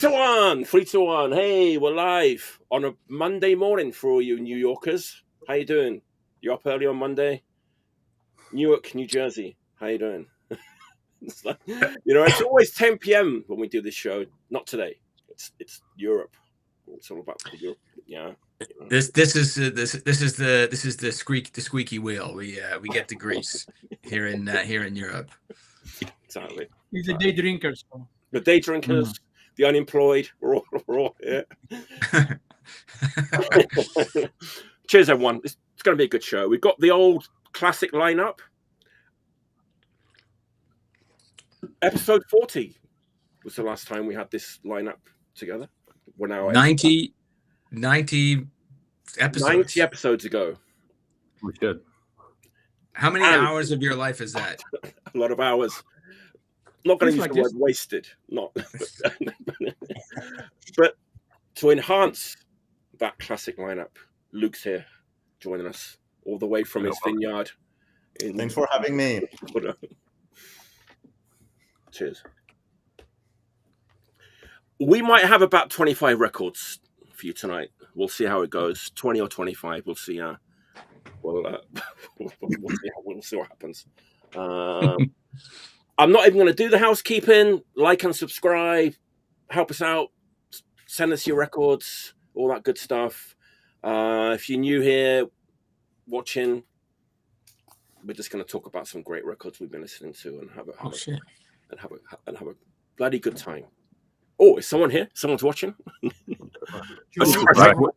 Three to one. Hey, we're live on a Monday morning for all you New Yorkers. How you doing? You up early on Monday? Newark, New Jersey. How you doing? It's like, it's always 10 p.m. when we do this show. Not today. It's Europe. It's all about Europe. Yeah. This is the squeaky wheel. We get the grease here in Europe. Exactly. It's the day drinkers. The day drinkers, the unemployed, we're all here. Cheers, everyone. It's going to be a good show. We've got the old classic lineup. Episode 40 was the last time we had this lineup together. We're now 90 episodes. 90 episodes ago. We should. How many hours of your life is that? A lot of hours. Not going to use the word wasted. Not. But to enhance that classic lineup, Luke's here joining us all the way from his vineyard. Thanks for having me. Cheers. We might have about 25 records for you tonight. We'll see how it goes. 20 or 25. We'll see. We'll see what happens. I'm not even going to do the housekeeping. Like and subscribe. Help us out. Send us your records. All that good stuff. If you're new here, watching, we're just going to talk about some great records we've been listening to and have a bloody good time. Oh, is someone here? Someone's watching?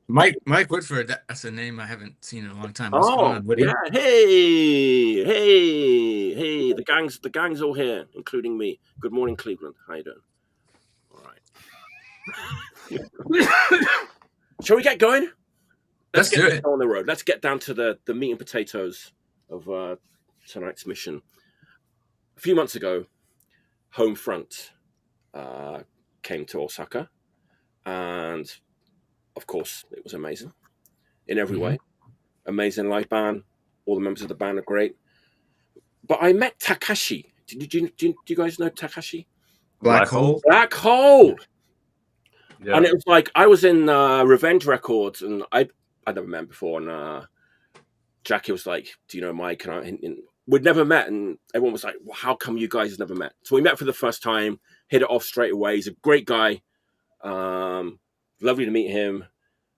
Mike Woodford. That's a name I haven't seen in a long time. Yeah. Hey. The gang's all here, including me. Good morning, Cleveland. How you doing? All right. Shall we get going? Let's do it. On the road. Let's get down to the meat and potatoes of tonight's mission. A few months ago, Homefront came to Osaka, and of course it was amazing in every way. Amazing live band. All the members of the band are great. But I met Takashi. Do you guys know Takashi? Black Hole. Yeah. And it was like I was in Revenge Records, and I never met him before, and Jackie was like, "Do you know Mike?" And we'd never met, and everyone was like, well, "How come you guys never met?" So we met for the first time, hit it off straight away. He's a great guy, lovely to meet him.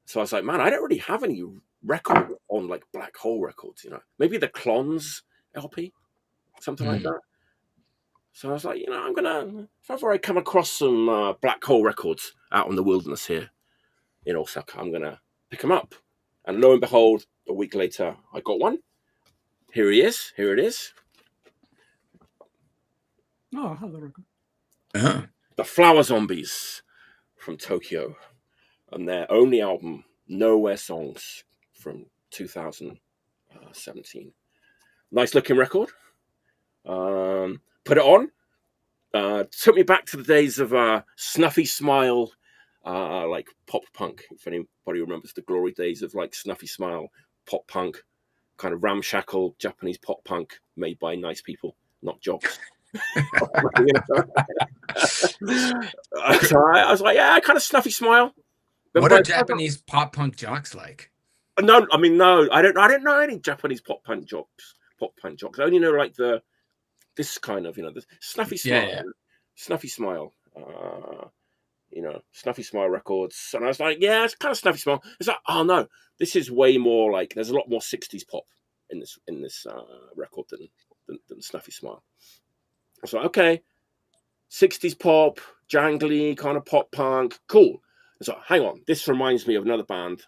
So I was like, "Man, I don't really have any record on like Black Hole Records, maybe the Clons LP, something like that." So I was like, I'm gonna, if ever I come across some Black Hole Records out in the wilderness here in Osaka, I'm gonna pick them up. And lo and behold, a week later, I got one. Here he is. Here it is. Oh, I have the record. The Flower Zombies from Tokyo, and their only album, Nowhere Songs, from 2017. Nice looking record. Put it on. Took me back to the days of Snuffy Smile, like pop punk. If anybody remembers the glory days of like Snuffy Smile, pop punk, kind of ramshackle Japanese pop punk made by nice people, not jocks. So I was like, yeah, kind of Snuffy Smile. But what are Japanese pop punk jocks like? No, I don't know any Japanese pop punk jocks. I only know like this kind of, the Snuffy Smile. Yeah. Snuffy Smile. Snuffy Smile Records. And I was like, yeah, it's kind of Snuffy Smile. It's like, oh no, this is way more like, there's a lot more 60s pop in this record than Snuffy Smile. I was like, okay, 60s pop, jangly, kind of pop punk, cool. So hang on, this reminds me of another band,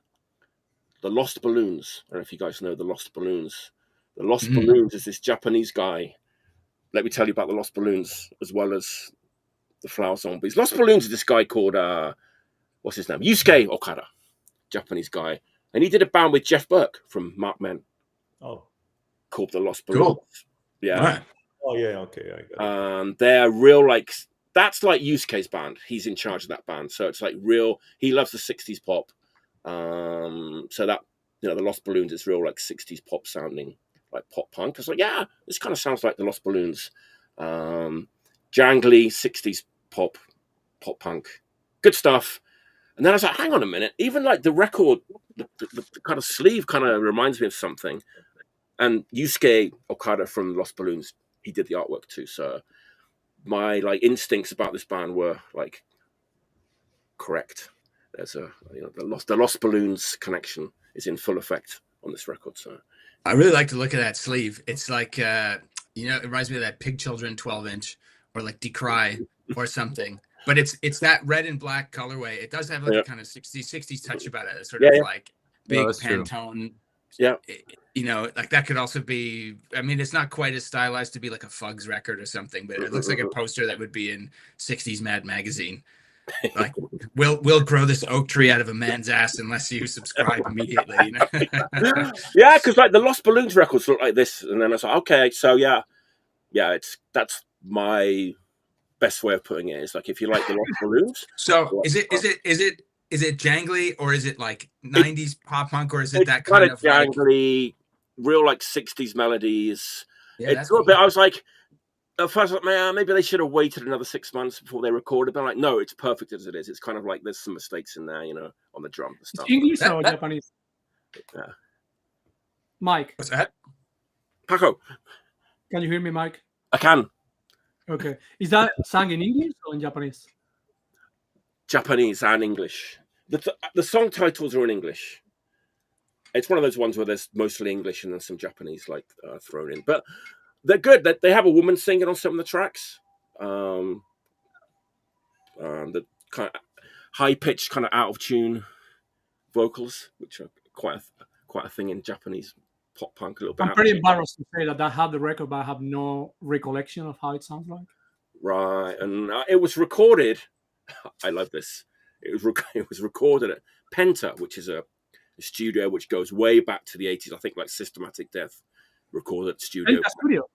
the Lost Balloons. I don't know if you guys know the Lost Balloons. The Lost Balloons is this Japanese guy. Let me tell you about the Lost Balloons as well as the Flower Zombies. Lost Balloons is this guy called, what's his name? Yusuke Okada, Japanese guy. And he did a band with Jeff Burke from Mark Men. Oh. Called the Lost Balloons. Cool. Yeah. Right. Oh, yeah, okay. I got it. They're real, like, that's like Yusuke's band. He's in charge of that band. So it's like real, he loves the 60s pop. So that, the Lost Balloons is real, like, 60s pop sounding, like pop punk. I was like, yeah, this kind of sounds like the Lost Balloons. Jangly 60s pop punk. good stuff. And then I was like, hang on a minute. Even like the record, the kind of sleeve kind of reminds me of something. And Yusuke Okada from Lost Balloons, he did the artwork too. So my like instincts about this band were like correct. There's the Lost Balloons connection is in full effect on this record. So I really like to look at that sleeve. It's like it reminds me of that Pig Children 12-inch or like Decry or something. But it's that red and black colorway. It does have like a kind of 60s touch about it. It's sort of like big Pantone. Yeah. Like that could also be, I mean, it's not quite as stylized to be like a Fugs record or something, but it looks like a poster that would be in 60s Mad Magazine. Like, we'll grow this oak tree out of a man's ass unless you subscribe immediately. Yeah, because like the Lost Balloons records look like this. And then I was like, okay, so that's my best way of putting it. It's like, if you like the Lost Balloons. So is it jangly, or is it like 90s pop punk, or is it that kind of jangly, real like 60s melodies? Yeah, it's a little bit. I was like, at first, like, man, maybe they should have waited another 6 months before they recorded. But I'm like, no, it's perfect as it is. It's kind of like there's some mistakes in there, on the drum and stuff. English or Japanese? Yeah. Mike. What's that? Paco. Can you hear me, Mike? I can. Okay. Is that sung in English or in Japanese? Japanese and English. The song titles are in English. It's one of those ones where there's mostly English and then some Japanese thrown in. But they're good. They have a woman singing on some of the tracks. The kind of high-pitched, kind of out-of-tune vocals, which are quite a thing in Japanese pop punk. A little bit. I'm pretty embarrassed to say that I have the record, but I have no recollection of how it sounds like. Right, and it was recorded. I love this. It was recorded at Penta, which is a studio which goes way back to the 80s. I think like Systematic Death recorded at studio. Penta studio.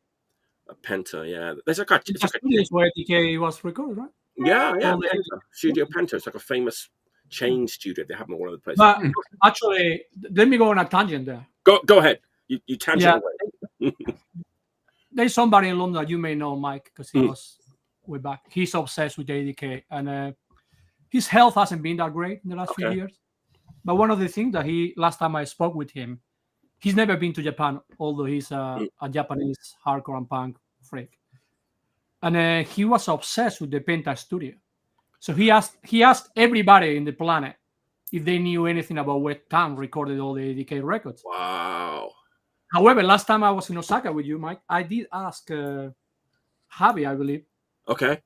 Penta, yeah. There's studio where DK was recorded, right? Yeah. Penta. Studio Penta. It's like a famous chain studio. They have them all over the place. But actually, let me go on a tangent there. Go ahead. You tangent away. There's somebody in London that you may know, Mike, because he was way back. He's obsessed with JDK, and his health hasn't been that great in the last few years. But one of the things that last time I spoke with him, he's never been to Japan, although he's a Japanese hardcore and punk freak. And he was obsessed with the Penta studio. So he asked everybody in the planet if they knew anything about what Tam recorded all the ADK records. Wow. However, last time I was in Osaka with you, Mike, I did ask Javi, I believe. Okay.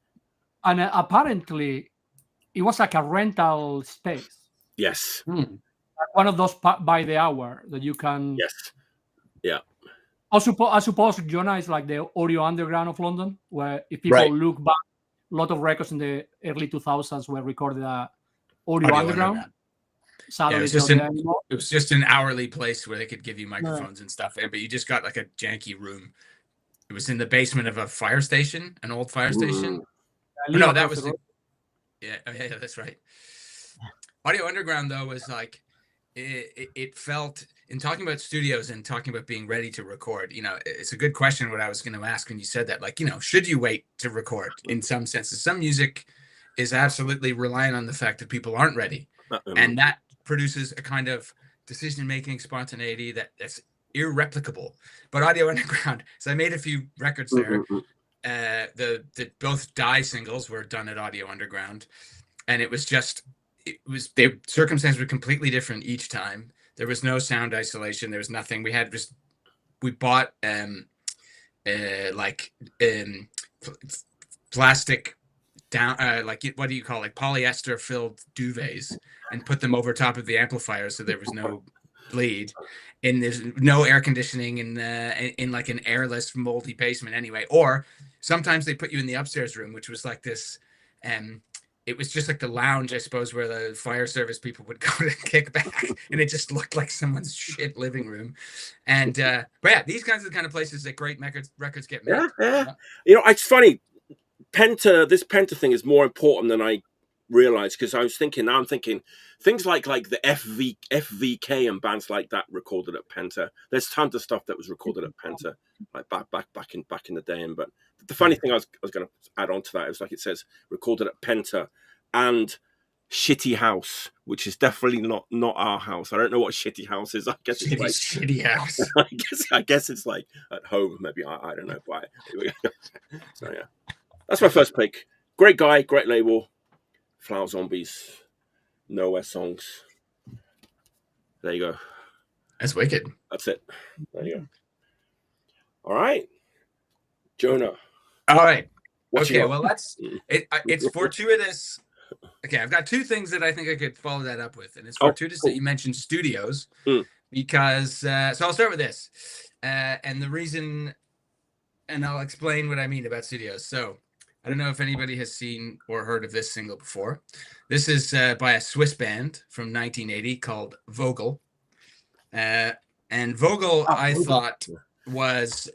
And apparently, it was like a rental space. Yes. One of those by the hour that you can. Yes. Yeah. I suppose Jonah is like the audio underground of London, where if people look back, a lot of records in the early 2000s were recorded at audio underground. Yeah, it was just an hourly place where they could give you microphones and stuff, but you just got like a janky room. It was in the basement of a fire station, an old fire station. No, that was yeah, that's right. Audio Underground, though, was like it felt, in talking about studios and talking about being ready to record, it's a good question what I was going to ask when you said that. Like, should you wait to record in some senses? Some music is absolutely reliant on the fact that people aren't ready. And that produces a kind of decision-making spontaneity that's irreplicable. But Audio Underground, so I made a few records there. The both Die singles were done at Audio Underground, and the circumstances were completely different each time. There was no sound isolation. There was nothing. We bought plastic down, what do you call it? Polyester filled duvets, and put them over top of the amplifier so there was no bleed. And there's no air conditioning in like an airless moldy basement anyway. Or sometimes they put you in the upstairs room, which was like this, it was just like the lounge, I suppose, where the fire service people would go to kick back, and it just looked like someone's shit living room. And but yeah, these kinds of the kind of places that great records get made. Yeah. It's funny. This Penta thing is more important than I realized, because I'm thinking things like the FVK and bands like that recorded at Penta. There's tons of stuff that was recorded at Penta, like back in the day. But the funny thing I was going to add on to that is, like, it says recorded at Penta, and Shitty House, which is definitely not our house. I don't know what Shitty House is. I guess it's like Shitty House. I guess it's like at home. Maybe I don't know. But so yeah, that's my first pick. Great guy, great label. Flower Zombies, Nowhere songs. There you go. That's wicked. That's it. There you go. All right, Jonah. All right. Okay. Well, it's fortuitous. Okay, I've got two things that I think I could follow that up with, and it's fortuitous that you mentioned studios because. So I'll start with this, and the reason, and I'll explain what I mean about studios. So I don't know if anybody has seen or heard of this single before. This is by a Swiss band from 1980 called Vogel, and Vogel I thought was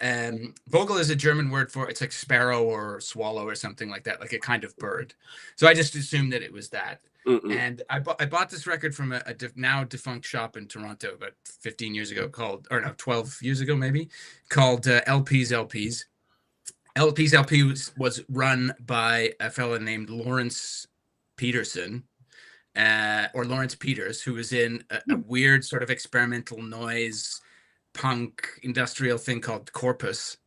Vogel is a German word for, it's like sparrow or swallow or something like that, like a kind of bird. So I just assumed that it was that. And I bought this record from a now defunct shop in Toronto about 15 years ago called, or no, 12 years ago maybe, called LP's LPs. LP's LP was run by a fellow named Lawrence Peterson, or Lawrence Peters, who was in a weird sort of experimental noise punk industrial thing called Corpus,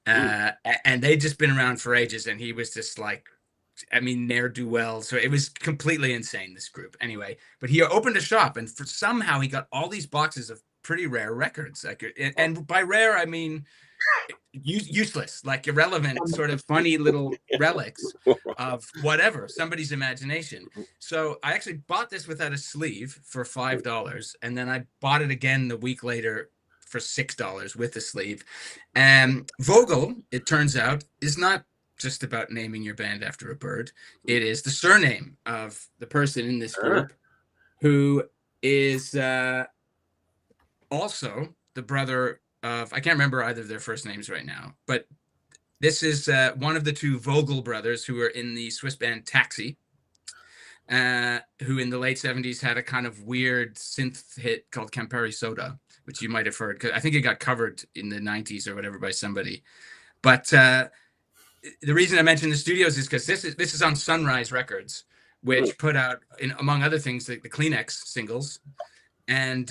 and they'd just been around for ages, and he was just like, I mean, ne'er-do-well. So it was completely insane, this group. Anyway, but he opened a shop, and somehow he got all these boxes of pretty rare records. Like, and by rare I mean useless, like irrelevant, sort of funny little relics of whatever, somebody's imagination. So I actually bought this without a sleeve for $5, and then I bought it again the week later for $6 with a sleeve. Vogel, it turns out, is not just about naming your band after a bird. It is the surname of the person in this group, who is also the brother of, I can't remember either of their first names right now, but this is one of the two Vogel brothers who were in the Swiss band Taxi, who in the late 70s had a kind of weird synth hit called Campari Soda, which you might have heard, because I think it got covered in the 90s or whatever by somebody. But the reason I mentioned the studios is because this is on Sunrise Records, which put out, among other things, the Kleenex singles, and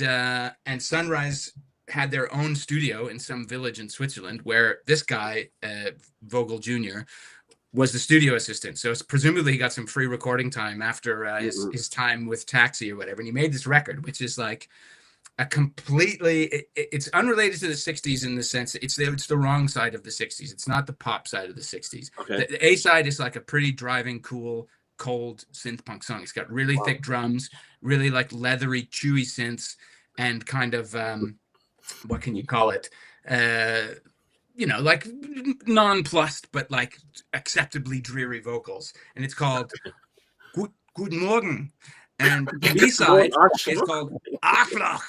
Sunrise had their own studio in some village in Switzerland where this guy, Vogel Jr., was the studio assistant. So presumably he got some free recording time after his time with Taxi or whatever. And he made this record, which is like a completely, it's unrelated to the 60s in the sense that it's the wrong side of the 60s. It's not the pop side of the 60s. Okay. The A side is like a pretty driving, cool, cold synth punk song. It's got really thick drums, really like leathery, chewy synths, and kind of, what can you call it? Like nonplussed, but like acceptably dreary vocals. And it's called Guten Morgen. And the B-side is called Arschloch.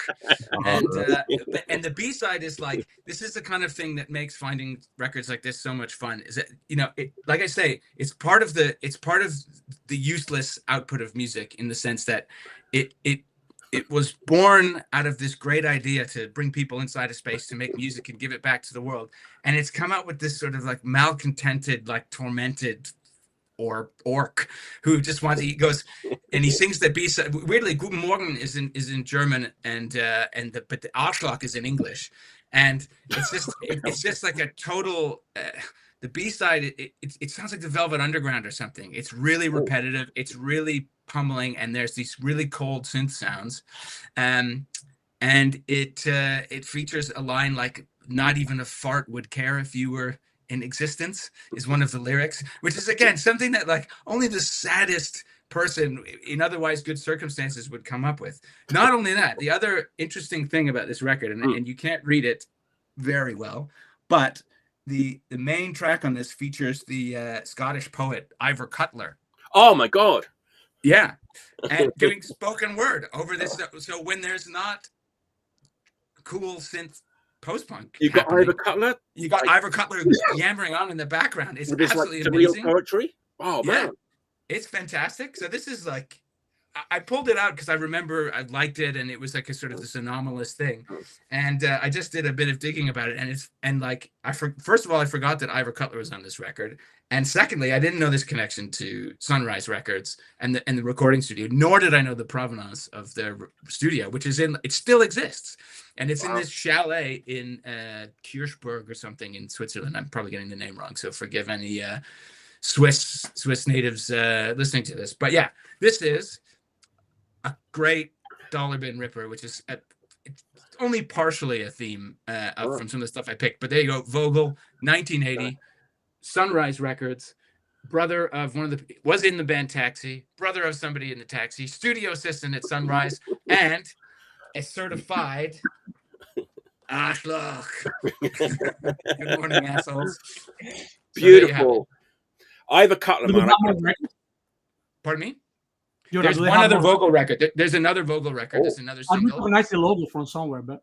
And the B-side is like, this is the kind of thing that makes finding records like this so much fun. Is that, like I say, it's part of the useless output of music, in the sense that it was born out of this great idea to bring people inside a space to make music and give it back to the world. And it's come out with this sort of like malcontented, like tormented orc who just wants, he goes and he sings the B-side. Weirdly, Guten Morgen is in German, but the Arschloch is in English. And it's just like a total, the B-side, it sounds like the Velvet Underground or something. It's really repetitive. It's really pummeling, and there's these really cold synth sounds, and it features a line like, "Not even a fart would care if you were in existence," is one of the lyrics, which is again something that like only the saddest person in otherwise good circumstances would come up with. Not only that, the other interesting thing about this record, and you can't read it very well, but the main track on this features the Scottish poet Ivor Cutler. Oh my God. Yeah, and doing spoken word over this. So when there's not cool synth post-punk, you got Ivor Cutler. You got Ivor Cutler yammering on in the background. It's absolutely like amazing. Real poetry. Oh man, it's fantastic. So this is like, I pulled it out because I remember I liked it, and it was like a sort of this anomalous thing. And I just did a bit of digging about it, and first of all, I forgot that Ivor Cutler was on this record, and secondly, I didn't know this connection to Sunrise Records and the recording studio, nor did I know the provenance of their studio, which is it still exists, and it's in this chalet in Kirchberg or something in Switzerland. I'm probably getting the name wrong, so forgive any Swiss natives listening to this, but yeah, this is a great dollar bin ripper, which is it's only partially a theme from some of the stuff I picked. But there you go, Vogel, 1980, Sunrise Records, brother of was in the band Taxi, brother of somebody in the Taxi, studio assistant at Sunrise, and a certified Ashloch. Good morning, assholes. Beautiful. Ivor Cutler, man. Pardon me? There's one other Vogel record. There's another Vogel record. There's another single. I recognize the logo from somewhere, but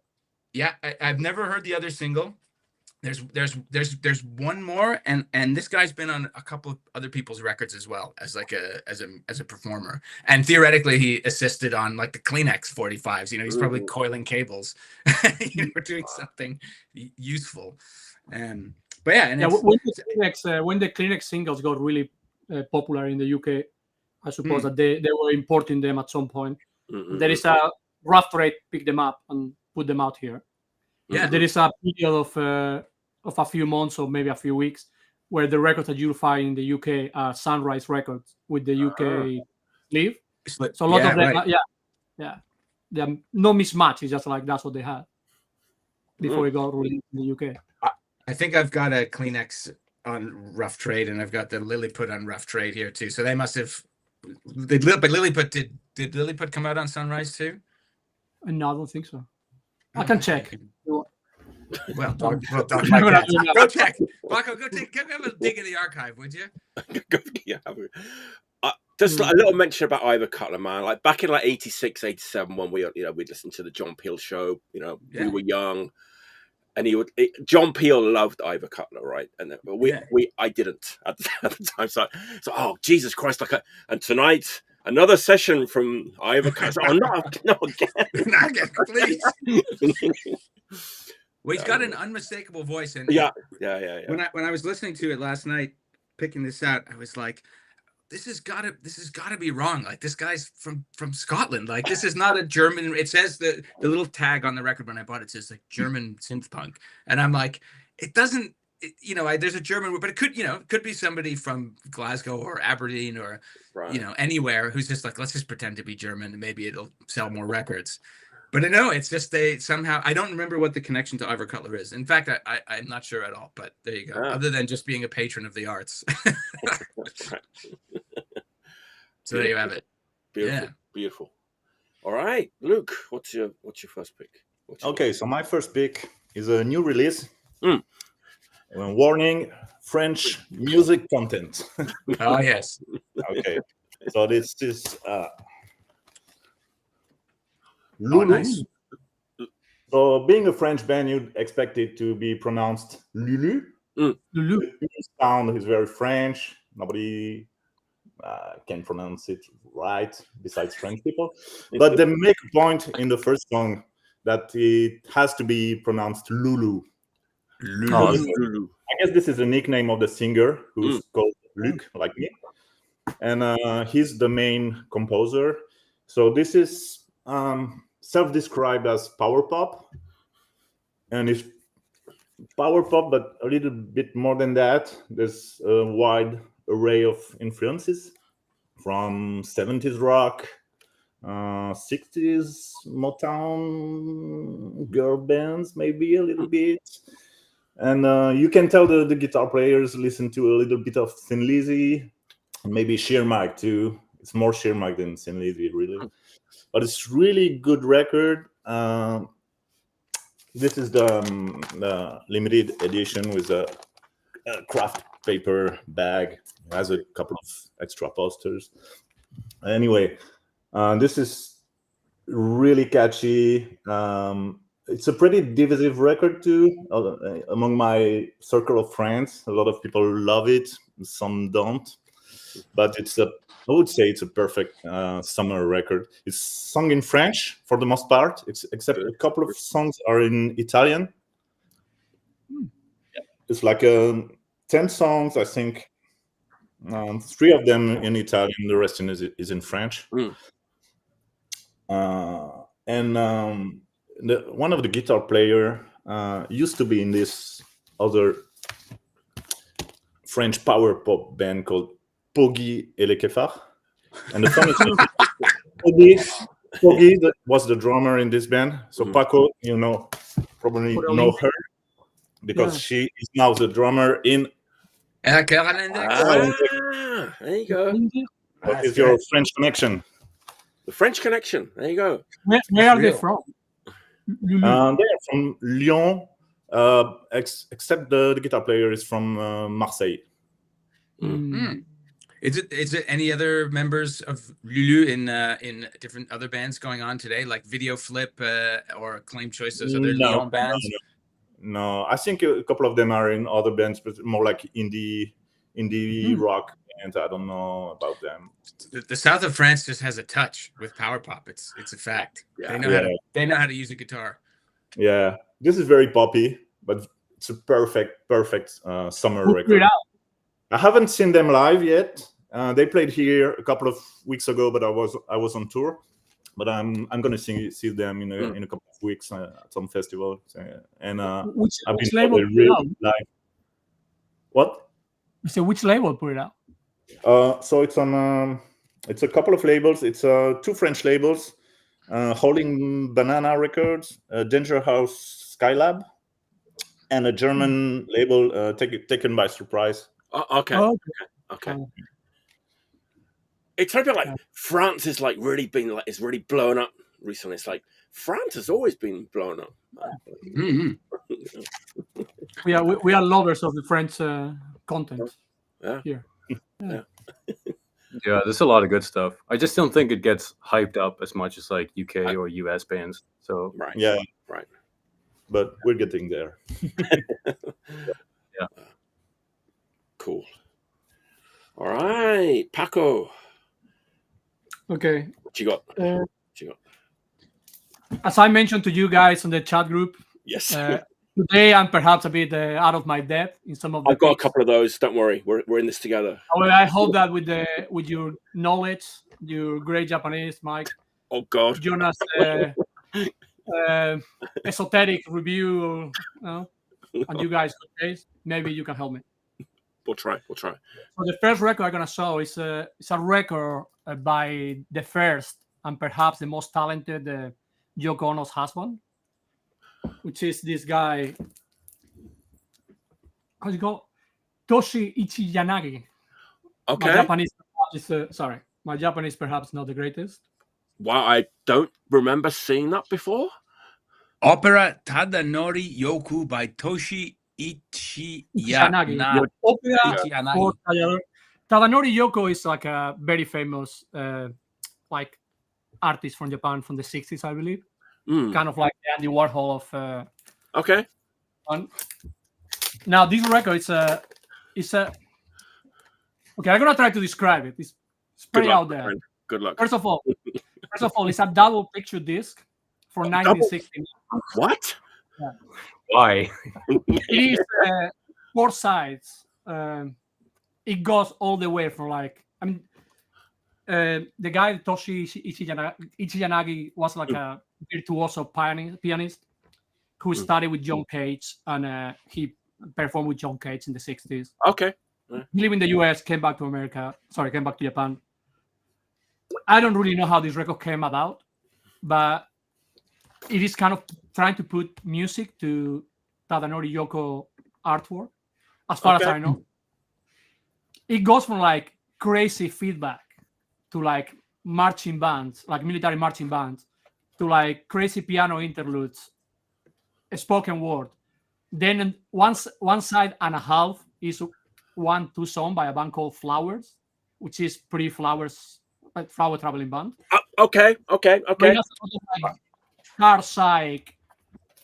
yeah, I've never heard the other single. There's one more, and this guy's been on a couple of other people's records as well as like as a performer. And theoretically, he assisted on like the Kleenex 45s. You know, he's probably coiling cables, doing something useful. But yeah, and when the Kleenex singles got really popular in the UK. I suppose that they were importing them at some point. There is a Rough Trade picked them up and put them out here. Yeah, there is a period of a few months or maybe a few weeks where the records that you'll find in the UK are Sunrise Records with the UK sleeve. So a lot of them, they're no mismatch. It's just like that's what they had before it got released in the UK. I think I've got a Kleenex on Rough Trade, and I've got the Lilliput on Rough Trade here too. So they must have. But Lilliput did Lilliput come out on Sunrise too? No, I don't think so. I can check. Go check. Paco, go have a dig in the archive, would you? Just like a little mention about Ivor Cutler, man. Like back in like 86, 87, when we'd listened to the John Peel show. We were young. And John Peel loved Ivor Cutler, right? And I didn't at the time. So oh Jesus Christ! And tonight another session from Ivor Cutler. Oh no, again, not again, please. Well, he's got an unmistakable voice, and yeah. When I was listening to it last night, picking this out, I was like, this has got to be wrong. Like this guy's from Scotland. Like this is not a German. It says the little tag on the record when I bought it says like German synth punk, and I'm like, it doesn't. There's a German word, but it could be somebody from Glasgow or Aberdeen or anywhere who's just like, let's just pretend to be German and maybe it'll sell more records. But no, it's just they somehow. I don't remember what the connection to Ivor Cutler is. In fact, I'm not sure at all. But there you go. Yeah. Other than just being a patron of the arts. So there you have it. Beautiful. All right, Luke, what's your first pick? So my first pick is a new release. Warning: French music content. Oh yes. Okay. So this is Lulu. Nice. So being a French band, you'd expect it to be pronounced Lulu. Lulu. The sound is very French. Nobody can pronounce it right besides French people. But they make a point in the first song that it has to be pronounced Lulu. Lulu. I guess this is a nickname of the singer who's called Luc, like me. And he's the main composer. So this is self-described as power pop. And it's power pop, but a little bit more than that. There's a wide array of influences from 70s rock, 60s Motown girl bands, maybe a little bit. And you can tell the guitar players listen to a little bit of Thin Lizzy, maybe Sheer Mike too. It's more Sheer Mike than Thin Lizzy, really. But it's really good record. This is the limited edition with a craft paper bag. It has a couple of extra posters. Anyway, this is really catchy. It's a pretty divisive record too. Among my circle of friends, a lot of people love it, some don't. but I would say it's a perfect summer record. It's sung in French for the most part, except a couple of songs are in Italian. It's like 10 songs, I think. 3 of them in Italian, the rest is in French. And one of the guitar player used to be in this other French power pop band called Poggy et les Kéfars. And the funny thing is, Poggy was the drummer in this band. So Paco, probably know her because she is now the drummer in. There you go. What is your French connection? The French connection. There you go. Where are they from? They are from Lyon, except the guitar player is from Marseille. Is it any other members of Lulu in different other bands going on today, like Video Flip or Claim Choice, those other Lyon bands? No, I think a couple of them are in other bands, but more like indie rock bands. I don't know about them. The south of France just has a touch with power pop. It's a fact. Yeah. They know how to use a guitar. Yeah, this is very poppy, but it's a perfect summer record. I haven't seen them live yet. They played here a couple of weeks ago, but I was on tour. But I'm gonna see them in a couple of weeks at some festival. And which been label really live. What? So which label put it out? So it's on. It's a couple of labels. It's 2 French labels, Holding Banana Records, Danger House Skylab, and a German label taken by surprise. Okay. It's a bit like France is like really been like it's really blown up recently. It's like France has always been blown up. We are lovers of the French content. Here. Yeah, there's a lot of good stuff. I just don't think it gets hyped up as much as like UK or US bands. So right. But we're getting there. Yeah. Cool. All right, Paco. Okay. What you got? As I mentioned to you guys on the chat group, yes. Today I'm perhaps a bit out of my depth in some of the. I've got a couple of those. Don't worry, we're in this together. Well, I hope that with your knowledge, your great Japanese, Mike. Oh God. Jonah's esoteric review, and you guys, maybe you can help me. We'll try. So the first record I'm gonna show is a record by the first and perhaps the most talented Yoko Ono's husband, which is this guy. How's it go? Toshi Ichiyanagi. Okay. My Japanese perhaps not the greatest. Wow, I don't remember seeing that before. Opera Tadanori Yoku by Toshi Ichiyanagi. Tadanori Yoko is like a very famous like artist from Japan from the 60s, I believe. Kind of like Andy Warhol of okay. Now this record is a okay, I'm gonna try to describe it. It's pretty out there. Friend. Good luck. First of all, it's a double picture disc for 1969. What? Yeah. Why? It is 4 sides. It goes all the way from the guy Toshi Ichiyanagi was like a virtuoso pianist who studied with John Cage, and he performed with John Cage in the 60s. Okay. He lived in the US, came back to Japan. I don't really know how this record came about, but it is kind of trying to put music to Tadanori Yoko artwork, as far as I know. It goes from like crazy feedback to like marching bands, like military marching bands, to like crazy piano interludes, a spoken word. Then one side and a half is 1-2 song by a band called Flowers, which is pretty flower traveling band. Okay. Like car psych,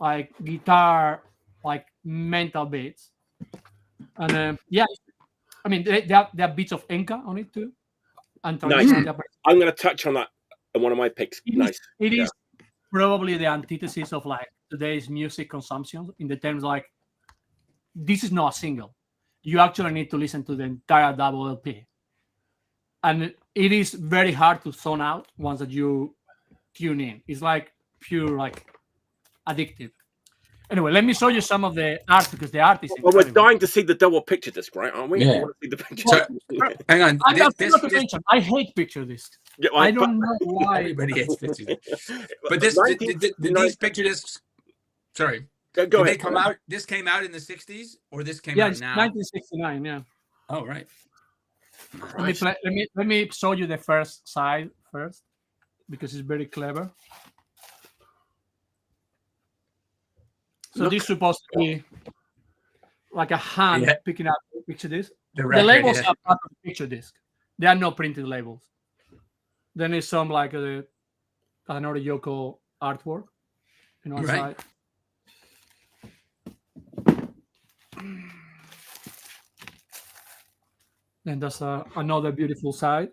like guitar, like mental beats, and I mean, there are bits of Enka on it too. And nice. I'm going to touch on that in one of my picks. It is probably the antithesis of like today's music consumption in the terms like this is not a single. You actually need to listen to the entire double LP. And it is very hard to zone out once that you tune in. It's like pure like addictive. Anyway, let me show you some of the art because the art is incredible. Well, we're dying to see the double picture disc, right? Aren't we? Yeah. Want to see the picture. So, hang on. I hate picture discs. Yeah, I don't know why. Everybody hates picture discs. But these picture discs. Sorry. Go Did ahead. they come out? This came out in the 60s, or this came out now? 1969. Yeah. Oh, right. Let me show you the first side first because it's very clever. So this is supposed to be like a hand picking up a picture disc. The labels are part of the picture disc. They are not printed labels. Then there's some like the Hanoi Yoko artwork, outside. Then there's another beautiful side.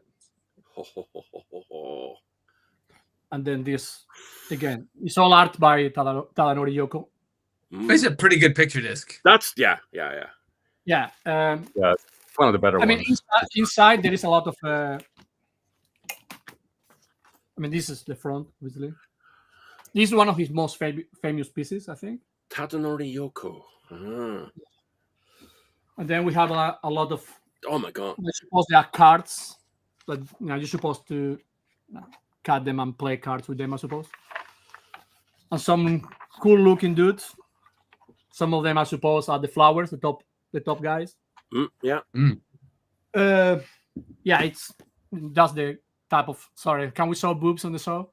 And then this, again, it's all art by Tadanori Yoko. It's a pretty good picture disc. That's yeah. Yeah, it's one of the better ones. I mean, inside there is a lot of. This is the front, obviously. This is one of his most famous pieces, I think. Tadanori Yoko. And then we have a lot of. Oh my god! I suppose they are cards, but you're supposed to cut them and play cards with them, I suppose. And some cool-looking dudes. Some of them, I suppose, are the flowers, the top guys. Yeah. That's the type of. Sorry, can we show boobs on the show?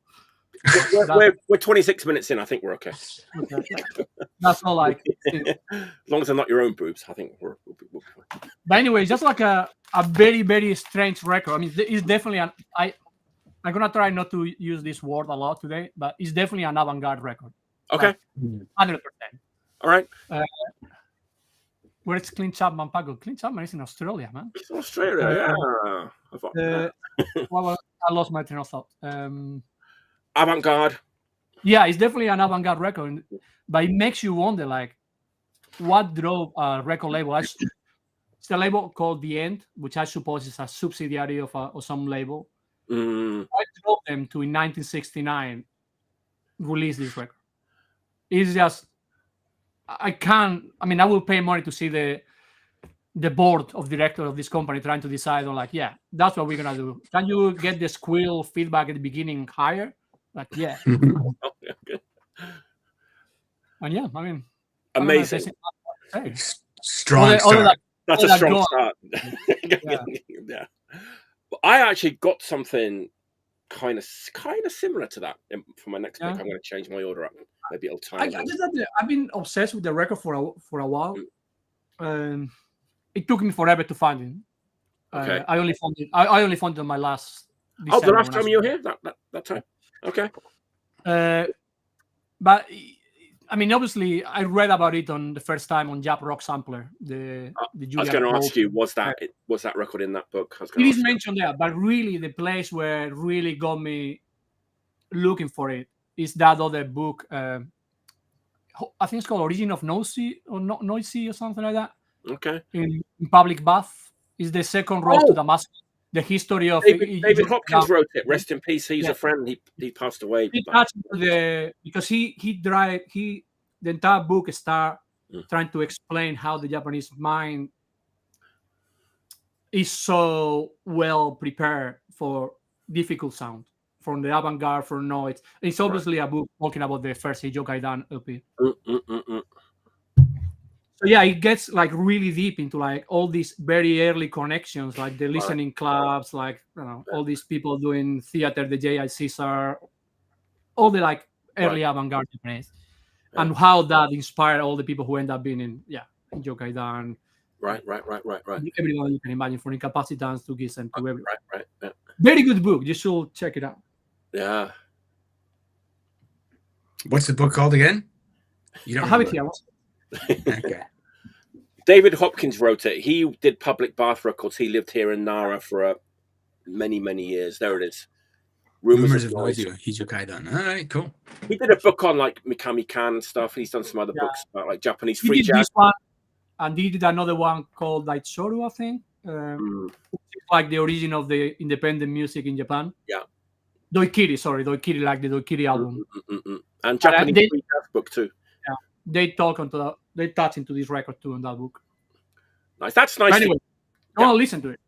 We're 26 minutes in. I think we're okay. That's all like. As long as they're not your own boobs, I think we'll be fine. But anyway, it's just like a very, very strange record. I mean, it's definitely I'm gonna try not to use this word a lot today, but it's definitely an avant-garde record. Okay. 100%. All right. Where's Clint Chapman, Paco? Clint Chapman is in Australia, man. It's in Australia, yeah. I lost my train of thought. Avant-garde. Yeah, it's definitely an avant-garde record, but it makes you wonder, like, what drove a record label? It's a label called The End, which I suppose is a subsidiary of some label. I drove them to, in 1969, release this record. It's just, I will pay money to see the board of directors of this company trying to decide on, like, yeah, that's what we're going to do. Can you get the squeal feedback at the beginning higher? Like, yeah. And yeah, I mean, amazing. Strong start. That's a strong start. Yeah. But I actually got something kind of similar to that for my next pick. I'm going to change my order up. Maybe it'll tie. I've been obsessed with the record for a while. It took me forever to find it. Okay. I only found it on my last. December, the last time you were here, that time. Okay. But I mean, obviously, I read about it on the first time on Jap Rock Sampler. I was going to ask you, was that record in that book? It is mentioned there, but really, the place where really got me looking for it is that other book. I think it's called Origin of Noisy or something like that. Okay. In Public Bath is the second road to Damascus. The history of David Hopkins wrote it. Rest in peace. He's a friend. He passed away. Because the entire book start trying to explain how the Japanese mind is so well prepared for difficult sound, from the avant-garde, for noise. It's obviously a book talking about the first Heijo Kaidan LP. So yeah, it gets like really deep into like all these very early connections, like the listening clubs, like all these people doing theater, the J.I. Caesar, all the like early avant-garde Japanese, and how that inspired all the people who end up being in Heijo Kaidan. Right. Everyone you can imagine, from Incapacitants to Gisen to everyone. Right. Yeah. Very good book. You should check it out. Yeah. What's the book called again? You don't have it here. Okay. David Hopkins wrote it. He did Public Bath Records. He lived here in Nara for many years. There it is. Rumors of Noise. All right, cool. He did a book on like Mikami Kan and stuff. He's done some other books about like Japanese free he did jazz. This one, and he did another one called Daitsoru, I think. Like the origin of the independent music in Japan. Yeah. Doikiri, like the Doikiri album. And Japanese free jazz book too. Yeah, they touch into this record too in that book. Nice. That's nice. Anyway, I want to listen to it.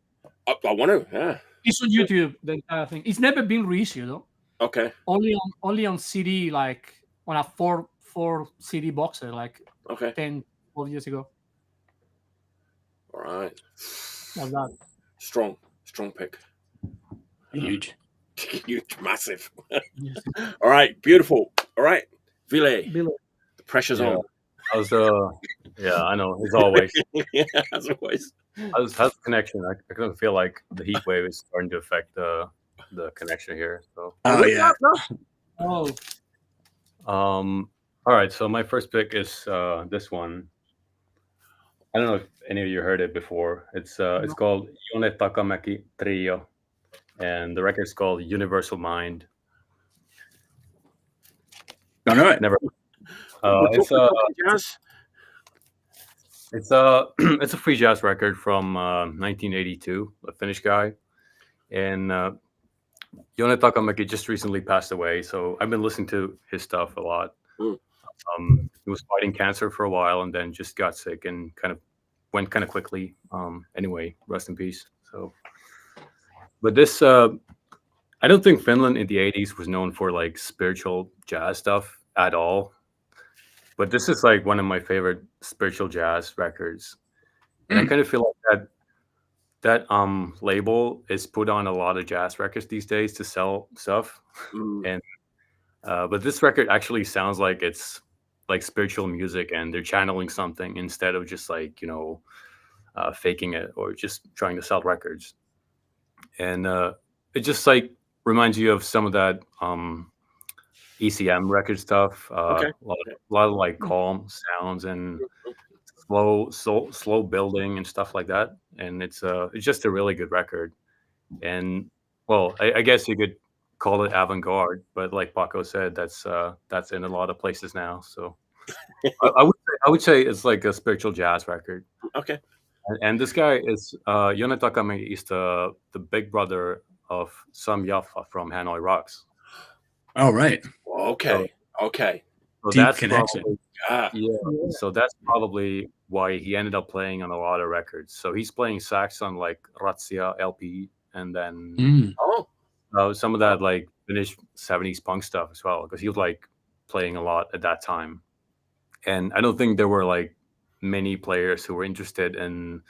I want to. Yeah. It's on YouTube. The entire thing. It's never been reissued though. Okay. Only on CD, like on a four CD box set, like 10, 12 years ago. All right. Like that. Strong pick. Huge, massive. All right, beautiful. All right, Ville. The pressure's on. I was, I know, as always. Yeah, as always. I was have connection. I kind of feel like the heat wave is starting to affect the connection here. So. All right. So my first pick is this one. I don't know if any of you heard it before. It's called Yone Takamaki Trio, and the record's called Universal Mind. Don't know it. Never. It's a free jazz record from 1982, a Finnish guy, and Yone Takamaki just recently passed away. So I've been listening to his stuff a lot. He was fighting cancer for a while and then just got sick and went quickly. Anyway, rest in peace. So, but this, I don't think Finland in the 80s was known for like spiritual jazz stuff at all. But this is like one of my favorite spiritual jazz records. And I kind of feel like that label is put on a lot of jazz records these days to sell stuff. And but this record actually sounds like it's like spiritual music and they're channeling something instead of just like, faking it or just trying to sell records. And it just like reminds you of some of that ECM record stuff. A lot of like calm sounds and slow building and stuff like that. And it's just a really good record. And well, I guess you could call it avant-garde, but like Paco said, that's in a lot of places now. So I would say it's like a spiritual jazz record. Okay. And this guy is Yone Takamaki is the big brother of Sam Yaffa from Hanoi Rocks. Oh right. Okay. So deep that's connection. So that's probably why he ended up playing on a lot of records. So he's playing sax on like Razzia LP, and then some of that like Finnish 70s punk stuff as well, because he was like playing a lot at that time. And I don't think there were like many players who were interested in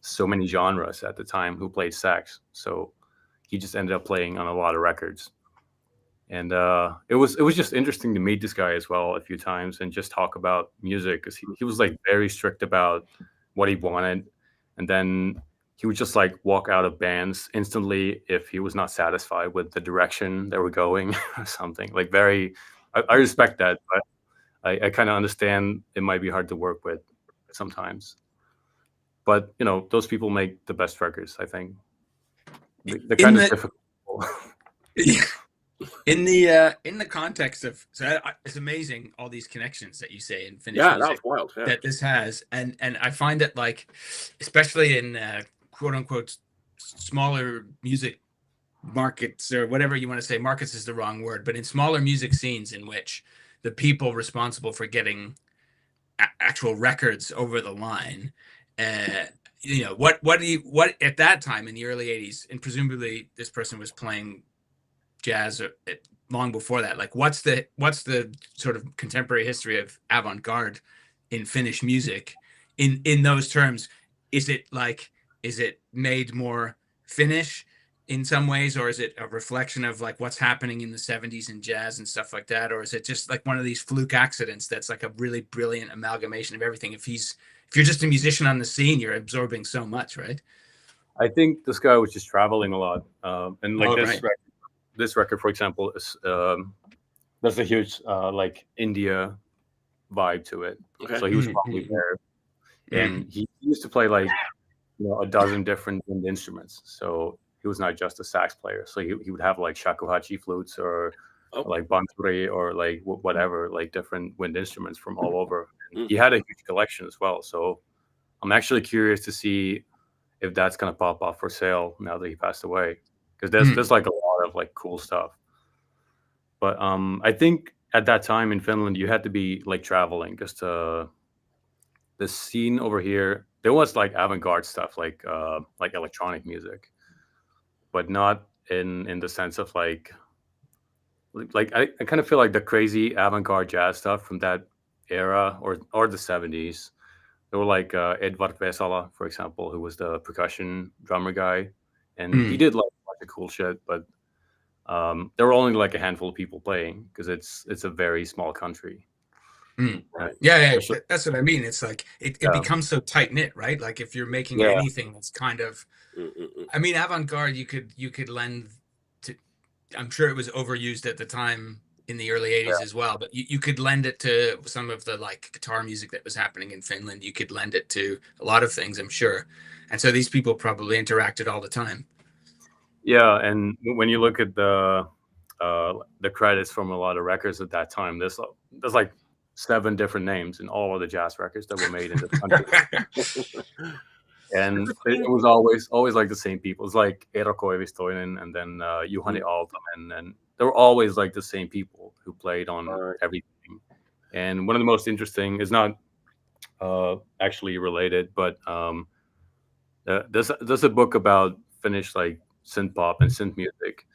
so many genres at the time who played sax. So he just ended up playing on a lot of records. And it was just interesting to meet this guy as well a few times and just talk about music, because he was like very strict about what he wanted, and then he would just like walk out of bands instantly if he was not satisfied with the direction they were going or something. Like I respect that, but I kind of understand it might be hard to work with sometimes. But those people make the best records, I think. They're kind of difficult. In the context of it's amazing all these connections that you say in Finnish music, that's wild, that this has, and I find that like especially in quote unquote smaller music markets, or whatever you want to say, markets is the wrong word, but in smaller music scenes in which the people responsible for getting actual records over the line, what at that time in the early 80s, and presumably this person was playing jazz long before that, like what's the sort of contemporary history of avant-garde in Finnish music in those terms? Is it made more Finnish in some ways, or is it a reflection of like what's happening in the 70s in jazz and stuff like that, or is it just like one of these fluke accidents that's like a really brilliant amalgamation of everything? If you're just a musician on the scene, you're absorbing so much, right? I think this guy was just traveling a lot, and like this record, for example, is there's a huge like India vibe to it. Okay. So he was probably there. And he used to play like a dozen different wind instruments. So he was not just a sax player. So he would have like shakuhachi flutes or like banturi or like whatever, like different wind instruments from all over. And he had a huge collection as well. So I'm actually curious to see if that's gonna pop off for sale now that he passed away, because there's like a lot of like cool stuff. But I think at that time in Finland you had to be like traveling, because the scene over here, there was like avant-garde stuff, like electronic music, but not in the sense of like I kind of feel like the crazy avant-garde jazz stuff from that era or the 70s. There were like Edvard Vesala, for example, who was the percussion drummer guy, and he did like a bunch of cool shit. But there were only like a handful of people playing, because it's a very small country. Yeah, that's what I mean. It's like it becomes so tight knit, right? Like if you're making anything that's kind of, I mean, avant-garde, you could lend to. I'm sure it was overused at the time in the early 80s as well, but you could lend it to some of the like guitar music that was happening in Finland. You could lend it to a lot of things, I'm sure. And so these people probably interacted all the time. Yeah, and when you look at the credits from a lot of records at that time, there's like 7 different names in all of the jazz records that were made in the country. And it was always like the same people. It's like Eero Koivistoinen and then Juhani Aaltonen, and they were always like the same people who played on everything. And one of the most interesting is not actually related, but there's a book about Finnish like synth pop and synth music,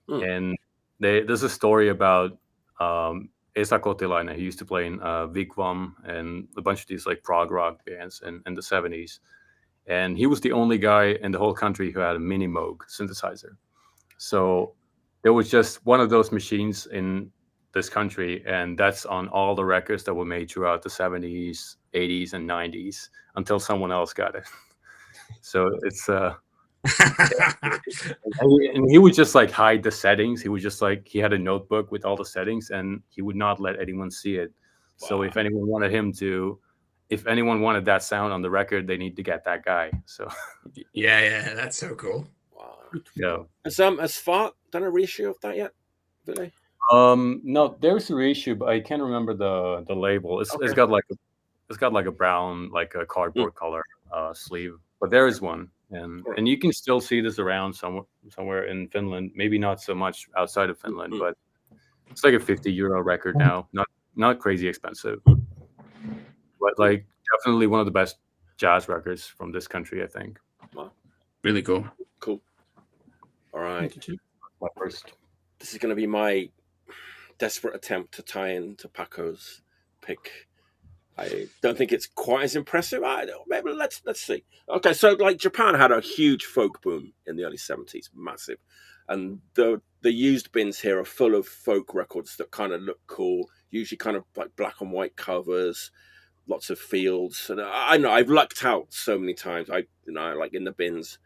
and there's a story about Esa Kotilainen, who used to play in Vigvam and a bunch of these like prog rock bands in the 70s. And he was the only guy in the whole country who had a mini Moog synthesizer. So there was just one of those machines in this country, and that's on all the records that were made throughout the 70s, 80s, and 90s until someone else got it. So it's and he would just like hide the settings. He would just like, he had a notebook with all the settings, and he would not let anyone see it. Wow. So if anyone wanted that sound on the record, they need to get that guy. So yeah, that's so cool. Wow. Yeah. Has Fart done a reissue of that yet? Really? No, there's a reissue, but I can't remember the label. It's got like a brown, like a cardboard color sleeve, but there is one, and you can still see this around somewhere in Finland. Maybe not so much outside of Finland, but it's like a 50 euro record now. Not crazy expensive, but like definitely one of the best jazz records from this country, I think. Wow. Really cool. Cool. All right. My first. This is going to be my desperate attempt to tie into Paco's pick. I don't think it's quite as impressive. Maybe let's see. Okay, so like Japan had a huge folk boom in the early 70s, massive, and the used bins here are full of folk records that kind of look cool, usually kind of like black and white covers, lots of fields, and I know I've lucked out so many times. Like in the bins,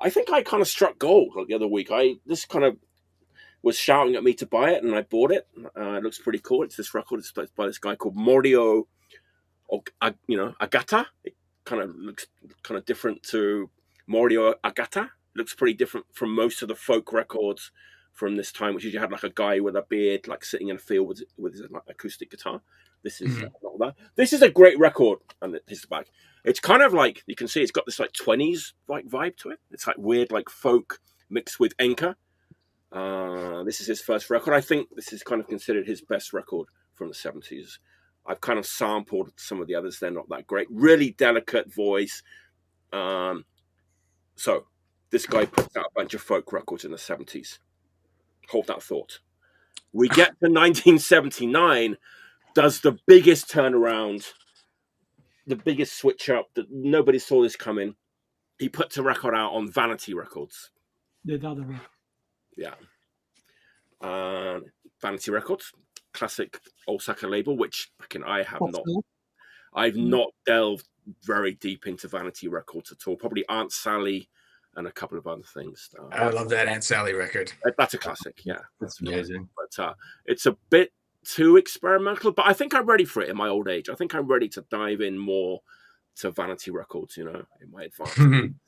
I think I kind of struck gold like the other week. This kind of was shouting at me to buy it, and I bought it. It looks pretty cool. It's this record. It's by this guy called Morio. Agata. It kind of looks kind of different to Morio Agata. It looks pretty different from most of the folk records from this time, which usually had like a guy with a beard, like sitting in a field with his like acoustic guitar. This is not that. This is a great record, and here's the back. It's kind of like, you can see it's got this like 20s like vibe to it. It's like weird like folk mixed with enka. This is his first record. I think this is kind of considered his best record from the 70s. I've kind of sampled some of the others. They're not that great. Really delicate voice. So this guy puts out a bunch of folk records in the 70s. Hold that thought. We get to 1979, does the biggest turnaround, the biggest switch up that nobody saw this coming. He puts a record out on Vanity Records. The other record. Yeah. Vanity Records. Classic Osaka label, which I've not delved very deep into Vanity Records at all. Probably Aunt Sally and a couple of other things. I love that Aunt Sally record. That's a classic, yeah. That's amazing. But it's a bit too experimental, but I think I'm ready for it in my old age. I think I'm ready to dive in more to Vanity Records, in my advance.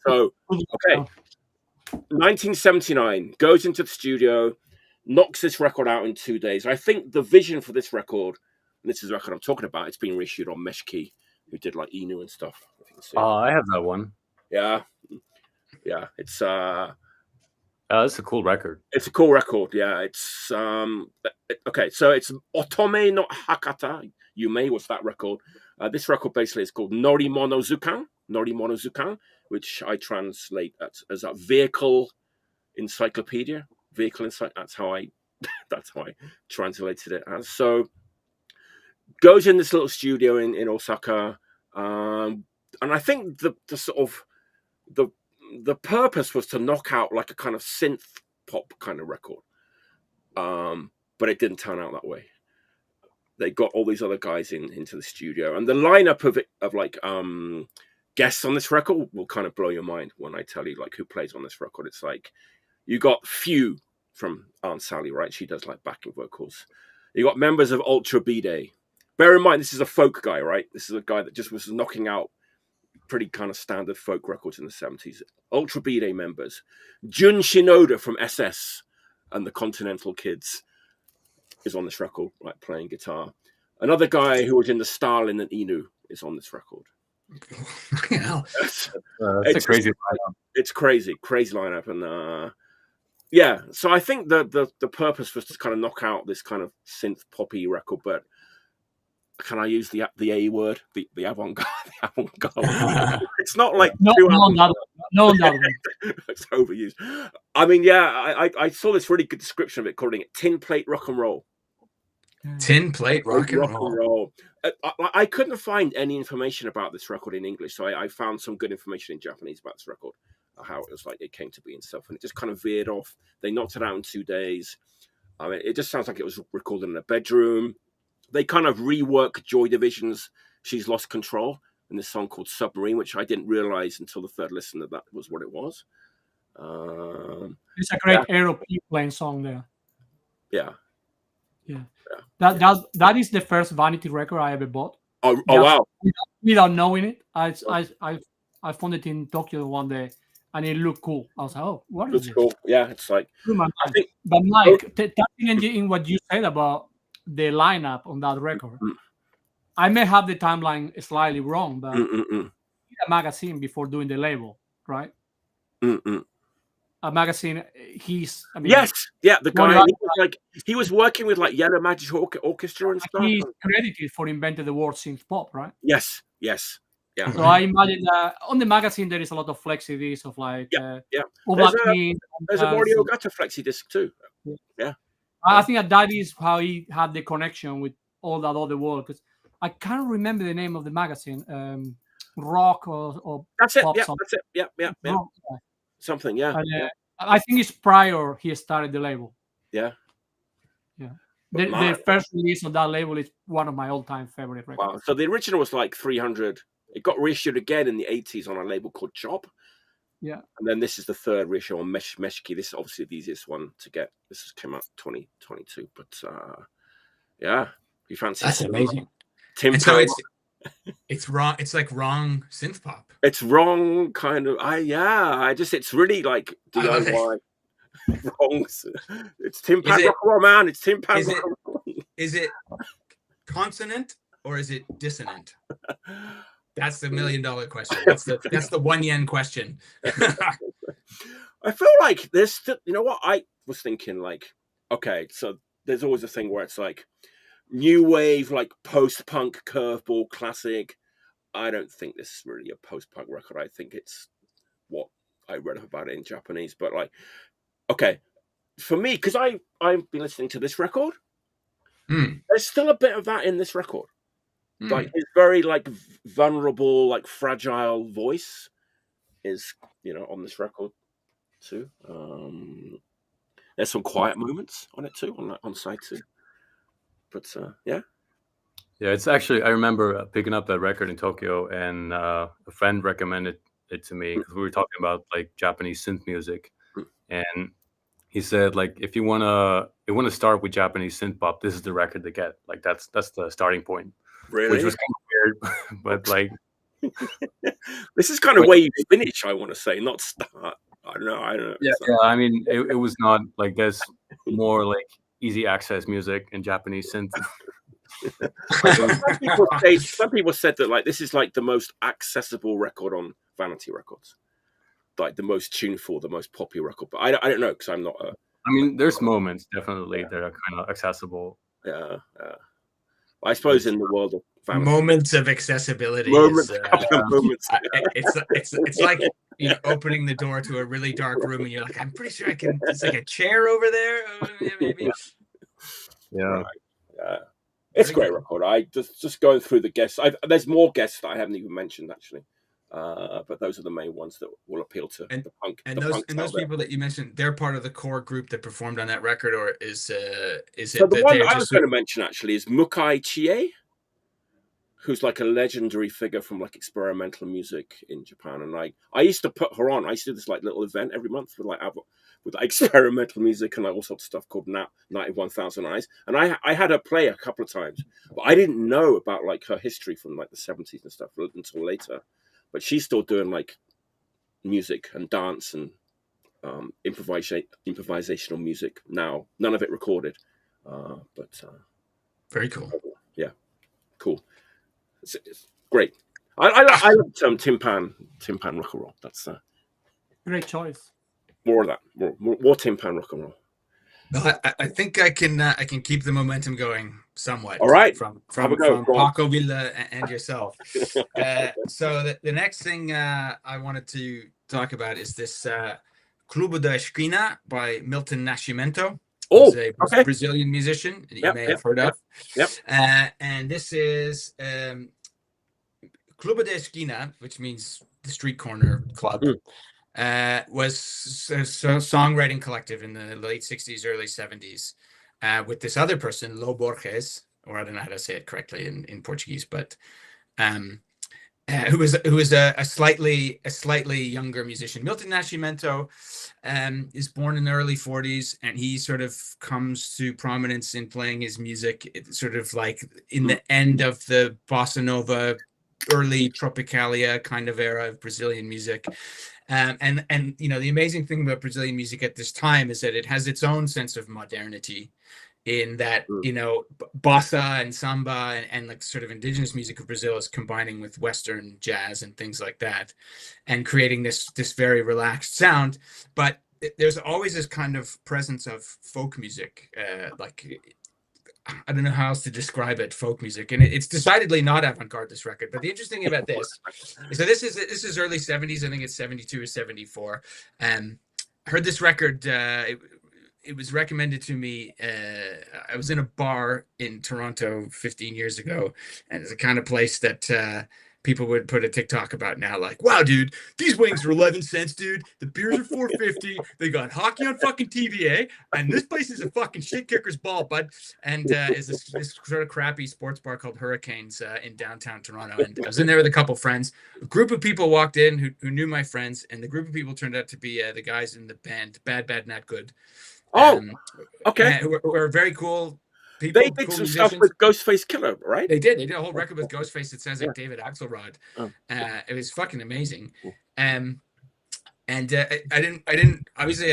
So, okay, 1979, goes into the studio, knocks this record out in 2 days. I think the vision for this record, and this is the record I'm talking about, it's been reissued on Meshki, who did like Inu and stuff. I have that one. Yeah, it's it's a cool record. It's a cool record. Yeah, it's okay. So it's Otome no Hakata Yume was that record. This record basically is called Norimono Zukan, which I translate as a vehicle encyclopedia. That's how I translated it as. So goes in this little studio in Osaka, and I think the sort of the purpose was to knock out like a kind of synth pop kind of record, but it didn't turn out that way. They got all these other guys into the studio, and the lineup of guests on this record will kind of blow your mind when I tell you like who plays on this record. It's like you got Few from Aunt Sally, right? She does like backing vocals. You got members of Ultra B-Day. Bear in mind, this is a folk guy, right? This is a guy that just was knocking out pretty kind of standard folk records in the 70s. Ultra B-Day members. Jun Shinoda from SS and the Continental Kids is on this record, like playing guitar. Another guy who was in the Stalin and Inu is on this record. It's a crazy lineup. It's crazy lineup. And yeah, so I think the purpose was to kind of knock out this kind of synth poppy record, but can I use the A word, the avant-garde? The avant-garde. It's not like no, it's overused. I mean, yeah, I saw this really good description of it, calling it tin plate rock and roll. Tin plate rock and roll. I couldn't find any information about this record in English, so I found some good information in Japanese about this record, how it was like it came to be and stuff, and it just kind of veered off. They knocked it out in 2 days. I mean, it just sounds like it was recorded in a bedroom. They kind of rework Joy Division's She's Lost Control in this song called Submarine, which I didn't realize until the third listen that was what it was. It's a great aeroplane song there. Yeah. That is the first Vanity record I ever bought. Oh wow! Without knowing it, I found it in Tokyo one day, and it looked cool. I was like, "Oh, what is this?" Cool. Yeah, it's like. But Mike, tapping in what you said about the lineup on that record, I may have the timeline slightly wrong, but a magazine before doing the label, right? A magazine. The guy he was working with like Yellow Magic Orchestra and stuff. He's credited for inventing the word synth pop, right? Yes. Yeah. So I imagine that on the magazine there is a lot of flexi discs of like There's a Morio Agata flexi disc too. Yeah. I think that is how he had the connection with all that other world, because I can't remember the name of the magazine. Rock or that's it. pop Yeah, something. that's it. Yeah. Rock, something. Yeah. And, I think it's prior he started the label. Yeah. The first release on that label is one of my all-time favorite records. Wow. So the original was like 300. It got reissued again in the 80s on a label called Chop. Yeah. And then this is the third reissue on Meshki. This is obviously the easiest one to get. This came out 2022. But yeah, you fancy that's amazing. So it's wrong. It's like wrong synth pop. It's wrong kind of. It's really like DIY. Wrong. It's Tim Pan rock and roll, man. It's Tim Pan rock and roll. Is it consonant or is it dissonant? That's the $1 million question. That's the 1 yen question. I feel like there's, you know what? I was thinking like, okay, so there's always a thing where it's like new wave, like post-punk curveball classic. I don't think this is really a post-punk record. I think it's what I read about it in Japanese. But like, okay, for me, because I've been listening to this record, there's still a bit of that in this record. Like his very like vulnerable, like fragile voice is, on this record too. There's some quiet moments on it too, on side 2. But yeah, it's actually, I remember picking up that record in Tokyo, and a friend recommended it to me because we were talking about like Japanese synth music, and he said like if you wanna start with Japanese synth pop, this is the record to get. Like that's the starting point. Really? Which was kind of weird, but like This is kind of where you finish, I want to say, not start. I don't know. Yeah, I mean, it was not like there's more like easy access music in Japanese synth. Some people said that like this is like the most accessible record on Vanity Records, like the most tuneful, the most popular record. But I don't know because I'm not. I mean, there's moments definitely that are kind of accessible. Yeah. I suppose in the world of Vanity, moments of accessibility. Moments. It's like opening the door to a really dark room, and you're like, I'm pretty sure I can. It's like a chair over there, maybe. Yeah. Right. It's a great record. I just going through the guests. There's more guests that I haven't even mentioned actually, but those are the main ones that will appeal to the punk. And those people that you mentioned, they're part of the core group that performed on that record, or is it? So the one I was going to mention actually is Mukai Chie, who's like a legendary figure from like experimental music in Japan, and like I used to put her on. I used to do this like little event every month with like experimental music and like all sorts of stuff called 91,000 Eyes, and I had her play a couple of times, but I didn't know about like her history from like the 70s and stuff until later. But she's still doing like music and dance and improvisational music now. None of it recorded, but very cool. Yeah, cool. It's great. I love Timpan rock and roll. That's great choice. More of that. More Timpan rock and roll. Well, I think I can keep the momentum going somewhat. All right. From Paco, Ville, and yourself. So the next thing I wanted to talk about is this Clube da Esquina by Milton Nascimento. Oh, he's a Brazilian musician that you may have heard of. Yep. And this is Clube da Esquina, which means the street corner club. Was a songwriting collective in the late 60s, early 70s, with this other person, Lo Borges, or I don't know how to say it correctly in Portuguese, but who was a slightly younger musician. Milton Nascimento is born in the early 40s, and he sort of comes to prominence in playing his music sort of like in the end of the bossa nova, early tropicalia kind of era of Brazilian music. And the amazing thing about Brazilian music at this time is that it has its own sense of modernity, in that bossa and samba and like sort of indigenous music of Brazil is combining with Western jazz and things like that, and creating this very relaxed sound. But there's always this kind of presence of folk music, like I don't know how else to describe it, folk music, and it's decidedly not avant-garde, this record. But the interesting thing about this is that this is early 70s. I think it's 72 or 74. I heard this record. It was recommended to me. I was in a bar in Toronto 15 years ago, and it's the kind of place that people would put a TikTok about now, like, wow, dude, these wings are 11 cents, dude. The beers are $4.50. They got hockey on fucking TVA, and this place is a fucking shit kicker's ball, bud. And is this sort of crappy sports bar called Hurricanes in downtown Toronto. And I was in there with a couple friends. A group of people walked in who knew my friends, and the group of people turned out to be the guys in the band Bad Bad Not Good. Okay. Who are very cool people. They did some stuff with Ghostface Killer, right? They did a whole record with Ghostface that sounds like David Axelrod. It was fucking amazing. And I didn't obviously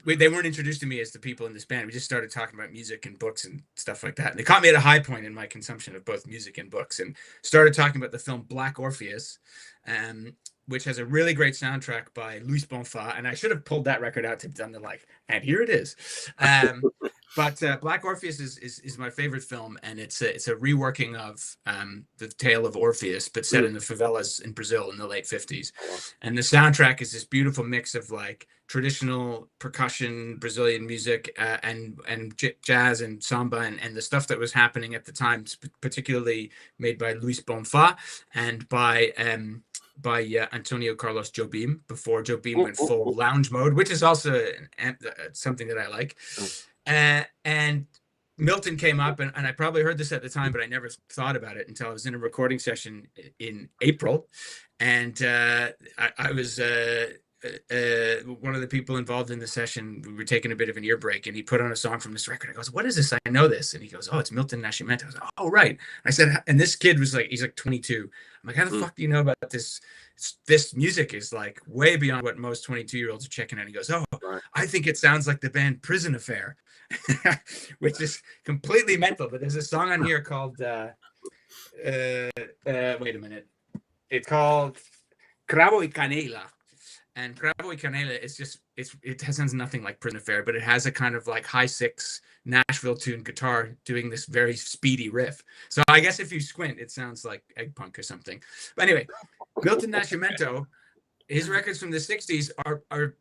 they weren't introduced to me as the people in this band. We just started talking about music and books and stuff like that. And they caught me at a high point in my consumption of both music and books, and started talking about the film Black Orpheus, which has a really great soundtrack by Luis Bonfa. And I should have pulled that record out to have done the and here it is. But Black Orpheus is my favorite film, and it's a reworking of the tale of Orpheus, but set in the favelas in Brazil in the late 50s. And the soundtrack is this beautiful mix of like traditional percussion Brazilian music and jazz and samba and the stuff that was happening at the time, particularly made by Luis Bonfa and by Antonio Carlos Jobim, before Jobim went full lounge mode, which is also something that I like. And Milton came up, and I probably heard this at the time, but I never thought about it until I was in a recording session in April. And I was one of the people involved in the session, we were taking a bit of an ear break, and he put on a song from this record. I goes, "What is this? I know this." And he goes, "Oh, it's Milton Nascimento." I was like, "Oh, right." I said, and this kid was like, he's like 22. I'm like, "How the fuck do you know about this? This music is like way beyond what most 22-year-olds are checking out." He goes, "Oh, I think it sounds like the band Prison Affair," which is completely mental. But there's a song on here called, wait a minute. It's called Cravo y Canela. And Cravo y Canela is just, it sounds nothing like Prison Affair, but it has a kind of like high six Nashville tuned guitar doing this very speedy riff. So I guess if you squint, it sounds like Egg Punk or something. But anyway, Milton Nascimento, his records from the 60s are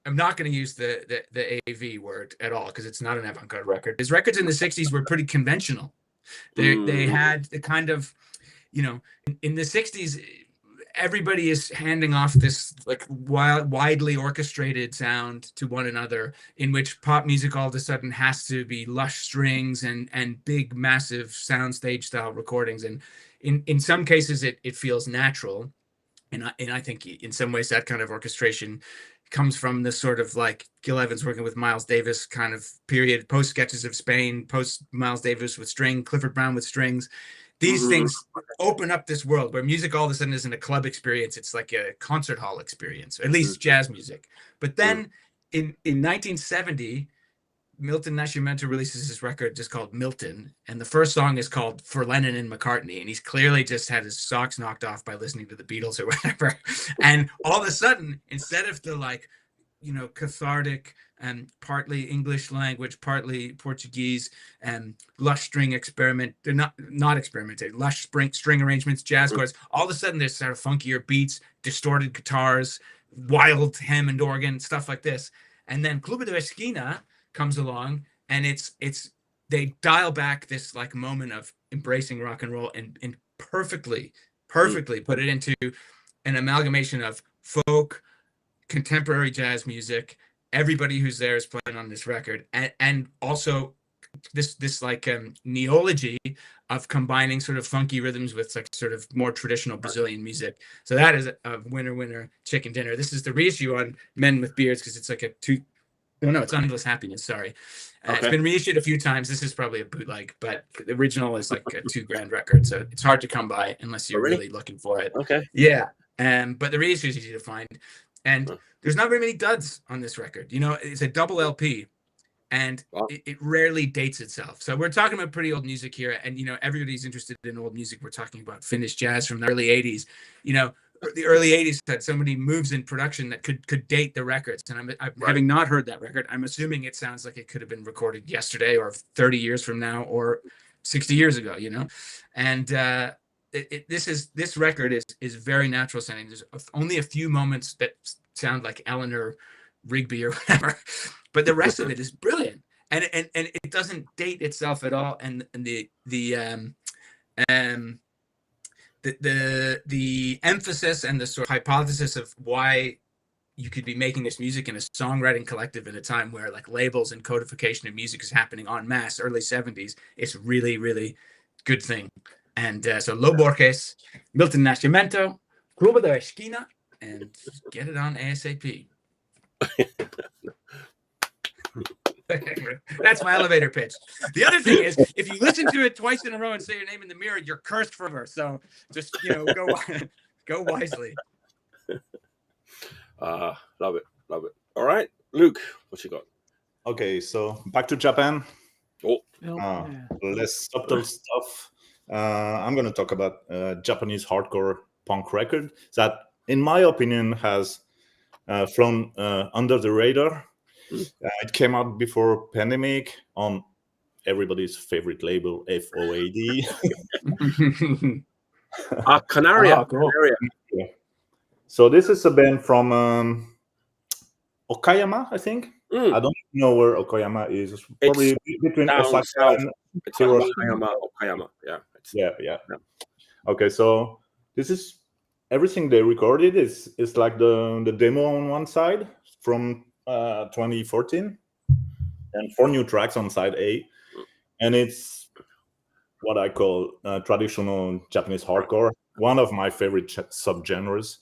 I'm not going to use the AV word at all because it's not an avant-garde record. His records in the 60s were pretty conventional. They had the kind of, you know, in the 60s, everybody is handing off this like widely orchestrated sound to one another, in which pop music all of a sudden has to be lush strings and big, massive soundstage style recordings. And in some cases, it feels natural. And I think in some ways that kind of orchestration comes from this sort of like Gil Evans working with Miles Davis kind of period, post Sketches of Spain, post Miles Davis with string, Clifford Brown with strings. These things open up this world where music all of a sudden isn't a club experience. It's like a concert hall experience, or at least jazz music. But then in 1970, Milton Nascimento releases this record just called Milton. And the first song is called For Lennon and McCartney. And he's clearly just had his socks knocked off by listening to the Beatles or whatever. And all of a sudden, instead of the like, you know, cathartic and partly English language, partly Portuguese and lush string experiment. They're not experimenting. Lush string arrangements, jazz chords. All of a sudden, there's sort of funkier beats, distorted guitars, wild Hammond organ, stuff like this. And then Club de Esquina comes along, and they dial back this like moment of embracing rock and roll and perfectly put it into an amalgamation of folk, contemporary jazz music. Everybody who's there is playing on this record, and also this like neology of combining sort of funky rhythms with like sort of more traditional Brazilian music. So that is a winner chicken dinner. This is the reissue on Men with Beards because it's like it's Endless Happiness. Sorry, it's been reissued a few times. This is probably a bootleg, but the original is like a $2,000 record, so it's hard to come by unless you're really looking for it. Okay, yeah, but the reissue is easy to find. And there's not very many duds on this record. You know, it's a double LP, and it rarely dates itself. So we're talking about pretty old music here. And, you know, everybody's interested in old music. We're talking about Finnish jazz from the early 80s. You know, the early 80s had so many moves in production that could date the records. And I'm having not heard that record, I'm assuming it sounds like it could have been recorded yesterday or 30 years from now or 60 years ago, you know? And this record is very natural sounding. There's only a few moments that sound like Eleanor Rigby or whatever, but the rest of it is brilliant, and it doesn't date itself at all. And the emphasis and the sort of hypothesis of why you could be making this music in a songwriting collective in a time where like labels and codification of music is happening en masse, early 70s, it's really, really good thing. And so Lo Borges, Milton Nascimento, Club de Esquina, and get it on ASAP. That's my elevator pitch. The other thing is, if you listen to it twice in a row and say your name in the mirror, you're cursed forever. So just, you know, go wisely. Love it. All right, Luke, what you got? Okay, so back to Japan. Less subtle stuff. I'm going to talk about Japanese hardcore punk record that, in my opinion, has flown under the radar. It came out before pandemic on everybody's favorite label, FOAD. Canaria. Cool. Yeah. So this is a band from Okayama, I think. I don't know where Okayama is. It's probably between Osaka and Hiroshima. Okayama. Yeah. Okay, so this is everything they recorded is like the demo on one side from 2014, and 4 new tracks on side A, and it's what I call traditional Japanese hardcore, one of my favorite subgenres.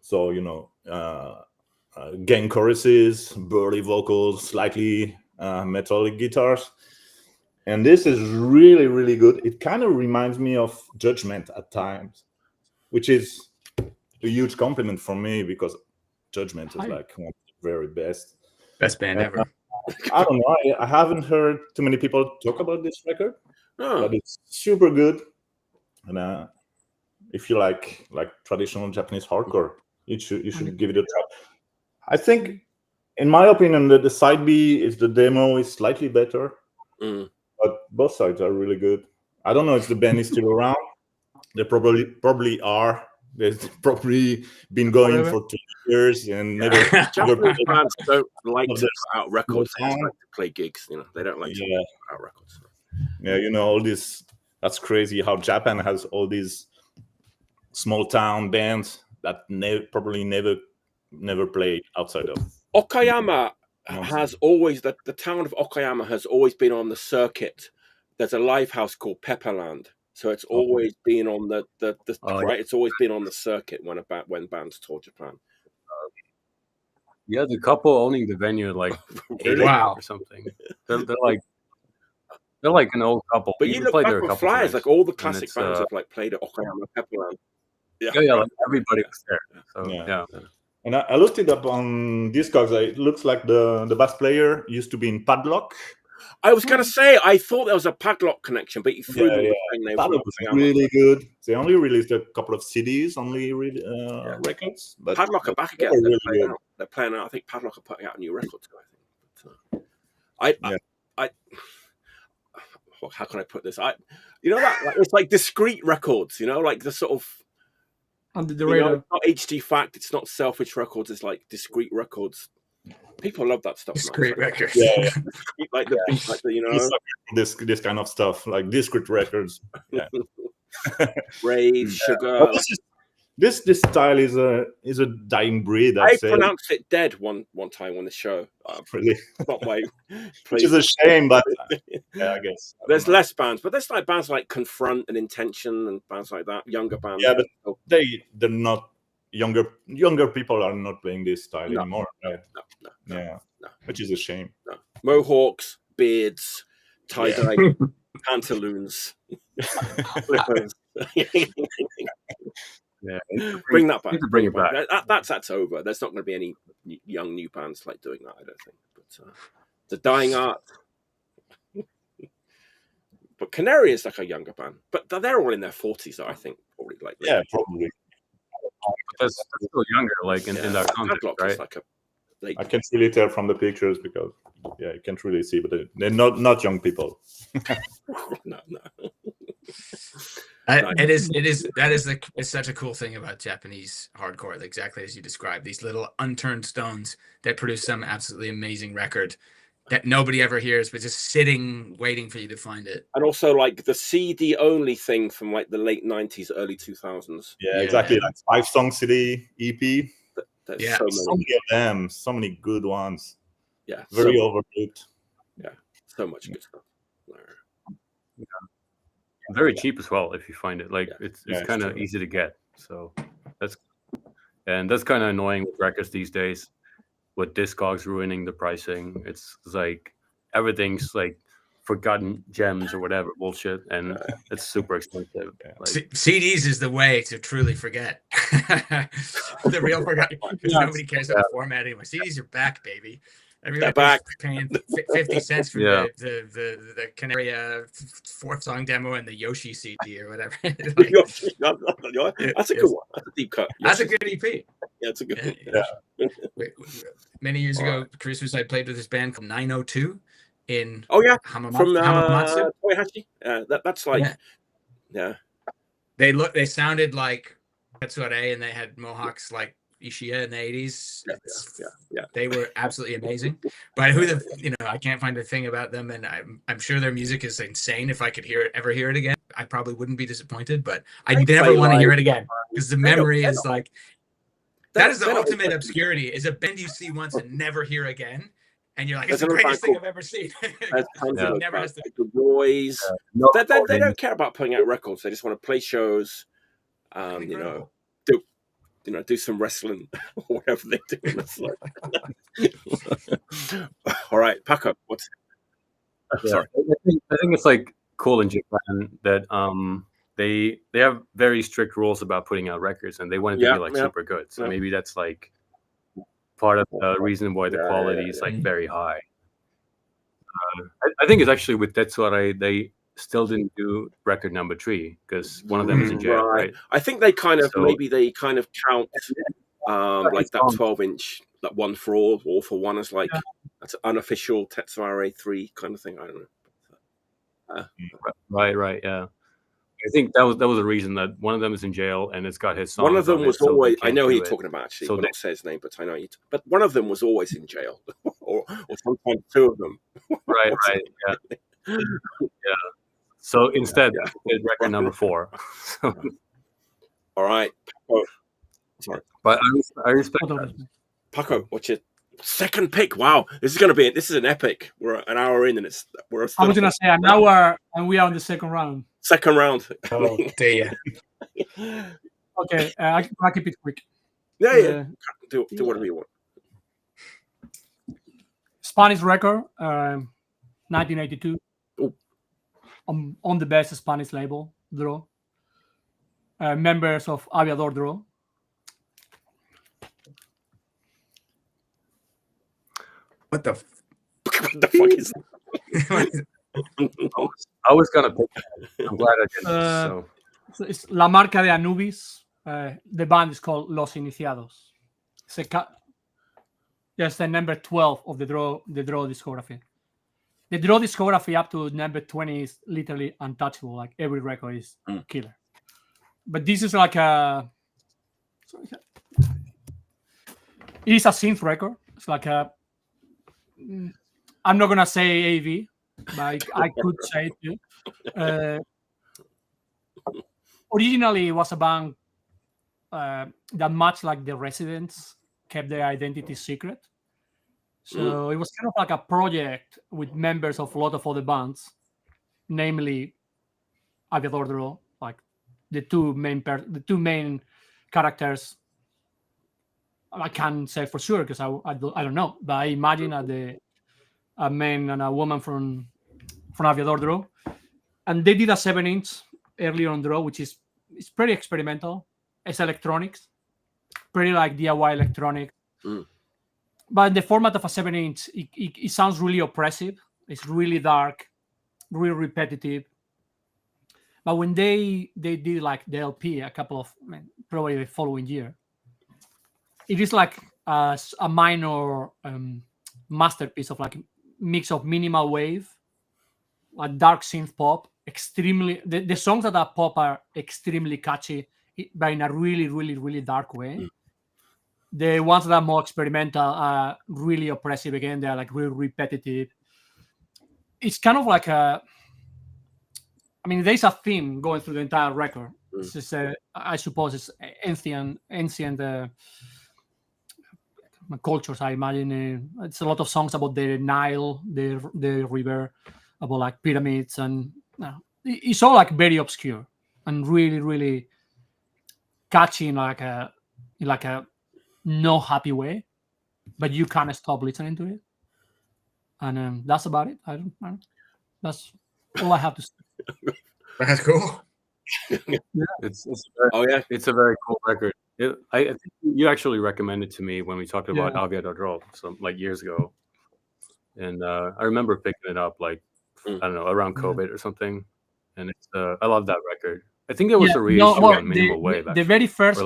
So, you know, gang choruses, burly vocals, slightly metallic guitars. And this is really, really good. It kind of reminds me of Judgment at times, which is a huge compliment for me because Judgment is like one of the very best band ever. I don't know. I haven't heard too many people talk about this record, but it's super good. And if you like traditional Japanese hardcore, you should give it a try. I think, in my opinion, the side B is the demo is slightly better, but both sides are really good. I don't know if the band is still around. They probably are. They've probably been going for 2 years and never. Japanese bands don't like to put out records. They just like to play gigs. They don't like to put out records. Yeah, all this. That's crazy how Japan has all these small town bands that probably never played outside of Okayama. Has always the town of Okayama has always been on the circuit. There's a live house called Pepperland. So it's always been on the right. It's always been on the circuit when bands tour Japan. Yeah, the couple owning the venue like or something. They're like an old couple. But you look back on flyers, like all the classic bands have like played at Okayama Pepperland. Yeah, like everybody was there. So yeah. And I looked it up on Discogs. It looks like the bass player used to be in Padlock. I was going to say, I thought there was a Padlock connection, but you threw them. Padlock was really good. They only released a couple of CDs, records. But Padlock are back again. They're playing out. I think Padlock are putting out a new record too, I think. Well, how can I put this? It's like discrete records, like the sort of under the radar. It's not HD Fact, it's not Selfish Records, it's like discrete records. People love that stuff. Discrete records. Yeah. This kind of stuff, like discrete records. Yeah. Rave, sugar. This style is a dying breed. I pronounced it dead one time on the show. Really? Not my which is a shame, but I guess there's less bands, but there's like bands like Confront and Intention and bands like that. Younger bands. Yeah, but they're not younger people are not playing this style anymore, right? No. Which is a shame. No. Mohawks, beards, tie-dye, pantaloons. Yeah, bring that back. Bring it back. That's over. There's not going to be any young new bands like doing that, I don't think. But the dying art. But Canary is like a younger band, but they're all in their 40s, though, I think. Probably like probably. That's still younger, like in that context, right? Like I can't really tell from the pictures because you can't really see, but they're not young people. No. It's such a cool thing about Japanese hardcore, exactly as you described. These little unturned stones that produce some absolutely amazing record that nobody ever hears, but just sitting waiting for you to find it. And also like the CD only thing from like the late 90s, early 2000s. Yeah, exactly. Like 5-song CD EP. There's so many of them, so many good ones. Yeah, very overlooked. Yeah, so much good stuff. Yeah. Very cheap as well if you find it. Like it's kind of easy to get. So that's kind of annoying with records these days. With Discogs ruining the pricing, it's like everything's like forgotten gems or whatever bullshit, and it's super expensive. Like, CDs is the way to truly forget. The real forgotten, because nobody cares about formatting. My CDs are back, baby. Everybody's back paying 50 cents for the Canaria 4th song demo and the Yoshi CD or whatever. That's a good one. That's a deep cut. That's a good EP. Yeah, it's a good Many years ago, Christmas, I played with this band called 902 in from Hamamatsu. Toihachi. That's like They sounded like Tetsuare, and they had mohawks like Ishiya in the 80s. They were absolutely amazing. But I can't find a thing about them, and I'm sure their music is insane. If I could ever hear it again, I probably wouldn't be disappointed, but I never want to hear it again because the memory is like that is the ultimate obscurity, is a band you see once and never hear again. And you're like, it's the greatest thing I've ever seen. Never has to. The boys, they don't care about putting out records. They just want to play shows, do some wrestling or whatever they do. All right, Paco, what's? Sorry, I think it's like cool in Japan that they have very strict rules about putting out records, and they want it to be like super good. So maybe that's like part of the reason why the quality is like very high. I think it's actually with Tetsuare, they still didn't do record number 3 because one of them is in jail, right? I think they kind of maybe they kind of count like that 12-inch, that 1 for all for one as like that's an unofficial Tetsuare 3 kind of thing. I don't know. Right, yeah. I think that was the reason that one of them is in jail and it's got his song. One of them was always. I know who you're talking about actually. So I don't say his name, but I know you. But one of them was always in jail, or sometimes 2 of them. Right, yeah. So instead, record number 4. All right. Oh, sorry, but I respect that. Paco, what's your second pick? Wow, this is an epic. We're an hour in, and we're. I was gonna say an hour, and we are on the second round. Second round. Oh dear. Okay, I keep it quick. Yeah. Do whatever you want. Spanish record, 1982. On the best Spanish label, Draw. Members of Aviador Draw. What the fuck is that? I was gonna pick that. I'm glad I didn't. So it's La Marca de Anubis. The band is called Los Iniciados. It's the number 12 of the Draw discography. The Draw discography up to number 20 is literally untouchable. Like every record is killer. But this is like it is a synth record. It's like I'm not gonna say AV, but I could say it too. Originally, it was a band that much like the Residents kept their identity secret. So it was kind of like a project with members of a lot of other bands, namely Aviador Draw, like the two main characters. I can't say for sure because I don't know, but I imagine a man and a woman from Aviador Draw, and they did a 7-inch earlier on Draw, which is pretty experimental. It's electronics, pretty like DIY electronic. But in the format of a 7-inch, it sounds really oppressive. It's really dark, really repetitive. But when they did like the LP probably the following year, it is like a minor masterpiece of like mix of minimal wave, like dark synth pop. Extremely, the songs that are pop are extremely catchy, but in a really, really, really dark way. The ones that are more experimental are really oppressive again. They're like really repetitive. It's kind of like there's a theme going through the entire record. This is, I suppose, it's ancient cultures. I imagine it's a lot of songs about the Nile, the river, about like pyramids, and it's all like very obscure and really, really catchy in like a no happy way, but you can't stop listening to it. And that's about it. I don't. That's all I have to say. That's cool. It's a very cool record. I think you actually recommended to me when we talked about Aviador Draw some like years ago, and I remember picking it up like I don't know, around COVID or something. And it's I love that record. I think there was a reissue on Minimal Wave. The very first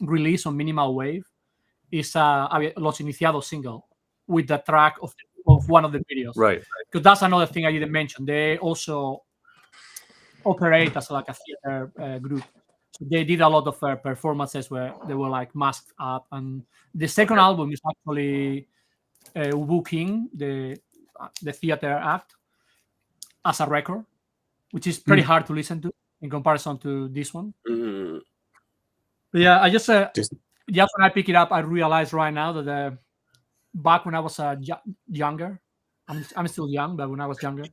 release on Minimal Wave is Los Iniciados single with the track of one of the videos. Right. Because that's another thing I didn't mention. They also operate as like a theater group. So they did a lot of performances where they were like masked up. And the second album is actually Wu King, the theater act, as a record, which is pretty hard to listen to in comparison to this one. But yeah, I just when I pick it up, I realized right now that back when I was younger, I'm still young, but when I was younger,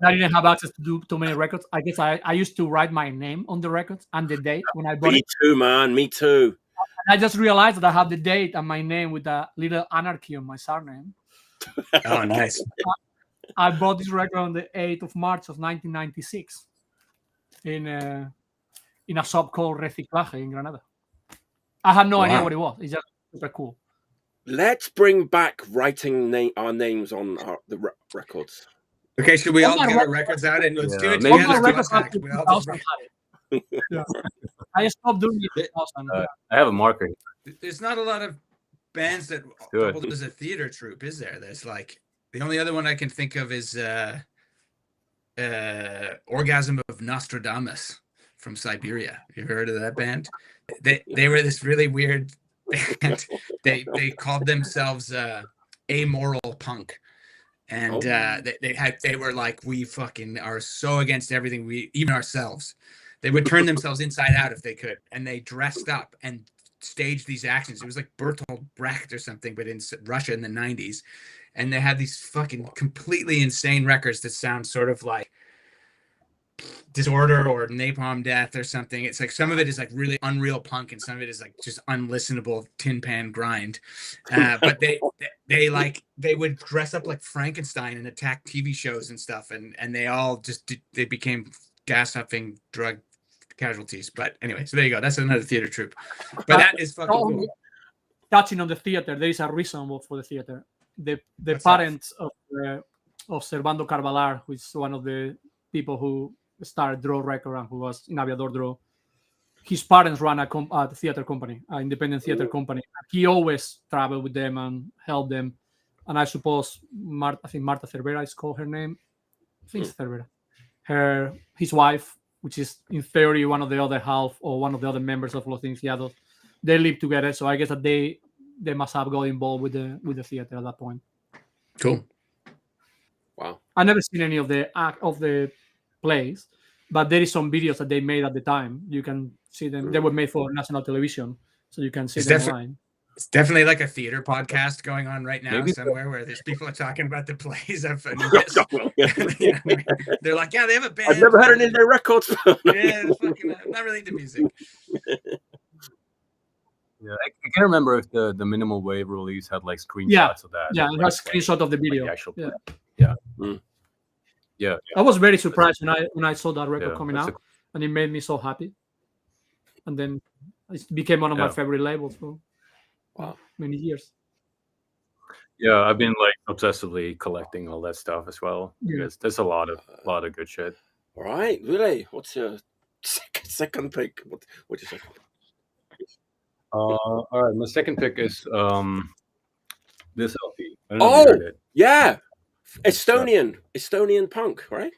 I didn't have access to do too many records. I guess I used to write my name on the records and the date when I bought it. Me too, man. Me too. I just realized that I have the date and my name with a little anarchy on my surname. Oh, nice. I bought this record on the 8th of March of 1996 in a shop called Reciclaje in Granada. I had no idea what it was. It's just super cool. Let's bring back writing our names on the records. Okay, should we all get our records out and let's do it maybe together? I stopped doing it. I have a marker. There's not a lot of bands that doubled as a theater troupe, is there? There's like the only other one I can think of is Orgasm of Nostradamus from Siberia. Have you heard of that band? They were this really weird band. They called themselves amoral punk. And they were like, we fucking are so against everything, even ourselves. They would turn themselves inside out if they could, and they dressed up and staged these actions. It was like Bertolt Brecht or something, but in Russia in the 90s. And they had these fucking completely insane records that sound sort of like Disorder or Napalm Death or something. It's like some of it is like really unreal punk, and some of it is like just unlistenable tin pan grind. But they would dress up like Frankenstein and attack TV shows and stuff, and they all just they became gas huffing drug casualties. But anyway, so there you go. That's another theater troupe. But that is fucking cool. Touching on the theater, there is a reason for the theater. The parents of Servando Carvalar, who is one of the people who started Draw Record and who was in Aviador Draw, his parents ran a theater company, an independent theater company. He always traveled with them and helped them. And I suppose I think Marta Cervera is called her name. I think it's Cervera. His wife, which is in theory one of the other half or one of the other members of Los Iniciados, they live together. So I guess that they must have got involved with the theater at that point. Cool. Wow. I've never seen any of the plays, but there is some videos that they made at the time. You can see them. They were made for national television, so you can see them online. It's definitely like a theater podcast going on right now somewhere where there's people are talking about the plays of they're like, yeah, they have a band. I've never heard any of their records. Yeah, fucking, I'm not really into music. Yeah, I can't remember if the Minimal Wave release had like screenshots of that. Yeah, it has screenshot of the video. Like the actual yeah. Yeah. I was very surprised when I saw that record coming out, and it made me so happy. And then it became one of my favorite labels for many years. Yeah, I've been like obsessively collecting all that stuff as well. Because there's a lot of good shit. All right, really? What's your second pick? What do you say? All right, my second pick is this LP. Yeah, Estonian punk, right?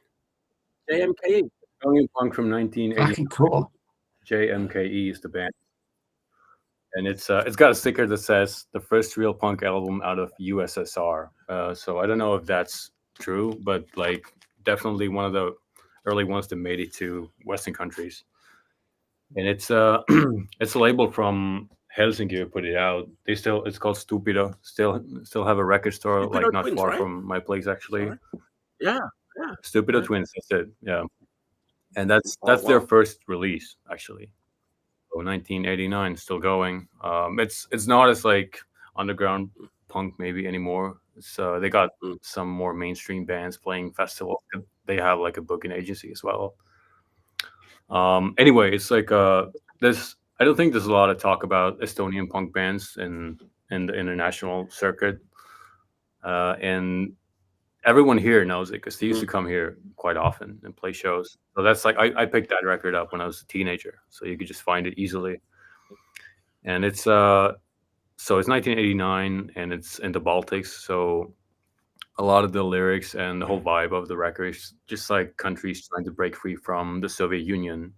JMKE. Estonian punk from 1980. Fucking cool. JMKE is the band, and it's got a sticker that says the first real punk album out of USSR. So I don't know if that's true, but like definitely one of the early ones that made it to Western countries. And it's a label from Helsinki who put it out. It's called Stupido. Still have a record store Stupido like not Twins, far from my place actually. Sorry. Yeah. Stupido Twins, that's it. Yeah. And that's their first release actually. So 1989, still going. It's not as like underground punk maybe anymore. So they got some more mainstream bands playing festivals. They have like a booking agency as well. Anyway, it's like I don't think there's a lot of talk about Estonian punk bands in the international circuit, and everyone here knows it because they used to come here quite often and play shows. So that's like I picked that record up when I was a teenager, so you could just find it easily. And it's 1989 and it's in the Baltics, so a lot of the lyrics and the whole vibe of the record is just like countries trying to break free from the Soviet Union.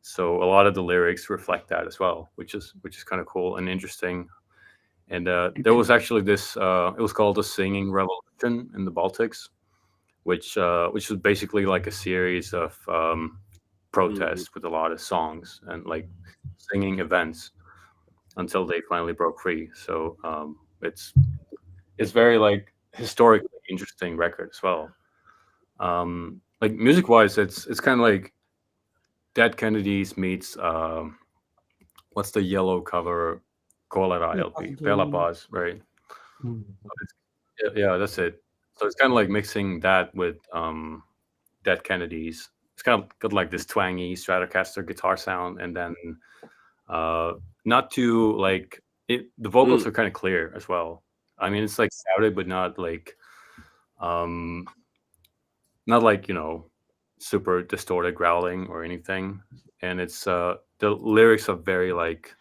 So a lot of the lyrics reflect that as well, which is kind of cool and interesting. And there was actually this it was called the Singing Revolution in the Baltics, which was basically like a series of protests with a lot of songs and like singing events until they finally broke free. So it's very like historically interesting record as well. Like music wise, it's kind of like Dead Kennedys meets what's the yellow cover Cholera LP? Bella Paz, right? Yeah, that's it. So it's kind of like mixing that with Dead Kennedys. It's kind of got like this twangy Stratocaster guitar sound, and then not too like it. The vocals are kind of clear as well. I mean, it's like shouted, but not like super distorted growling or anything. And it's the lyrics are very like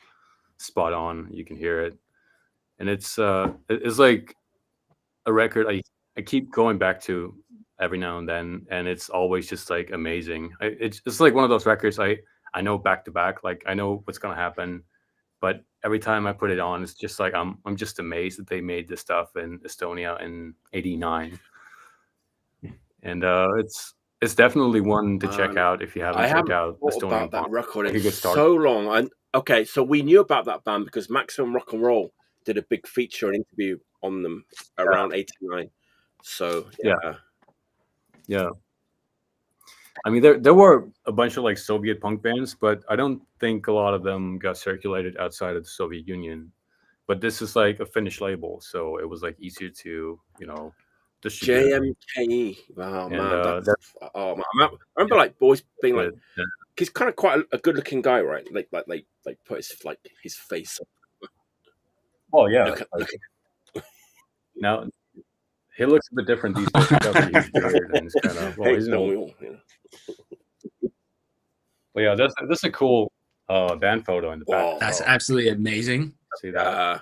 spot on. You can hear it, and it's like a record I keep going back to every now and then, and it's always just like amazing. It's like one of those records I know back to back, like I know what's gonna happen, but every time I put it on, it's just like I'm just amazed that they made this stuff in Estonia in '89, and it's definitely one to check out if you haven't checked out Estonian about that punk. record Like in so long. Okay, so we knew about that band because Maximum Rock and Roll did a big feature and interview on them around '89. So yeah. I mean, there were a bunch of like Soviet punk bands, but I don't think a lot of them got circulated outside of the Soviet Union. But this is like a Finnish label, so it was like easier to distribute. JMKE. Wow, man. I remember like boys being like, he's kind of quite a good-looking guy, right? Like put his face. Oh yeah. Now he looks a bit different these days. He's got a huge beard and he's kind of he's old. Well, yeah, that's a cool band photo in the back. That's absolutely amazing. See that?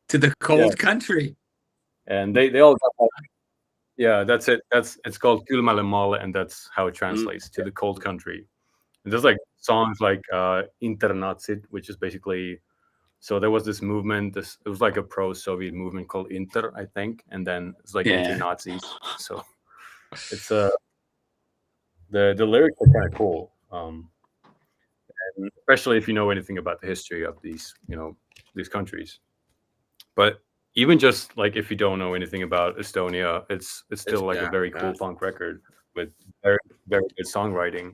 To the cold country. And they all got that's it. It's called Kylmälle maalle, and that's how it translates to the cold country. And there's like songs like Internatsit, which is basically, so there was this movement. It was like a pro-Soviet movement called Inter, I think, and then it's like anti-Nazis. So it's the lyrics are kind of cool, and especially if you know anything about the history of these countries. But even just like if you don't know anything about Estonia, it's still like a very cool punk record with very, very good songwriting.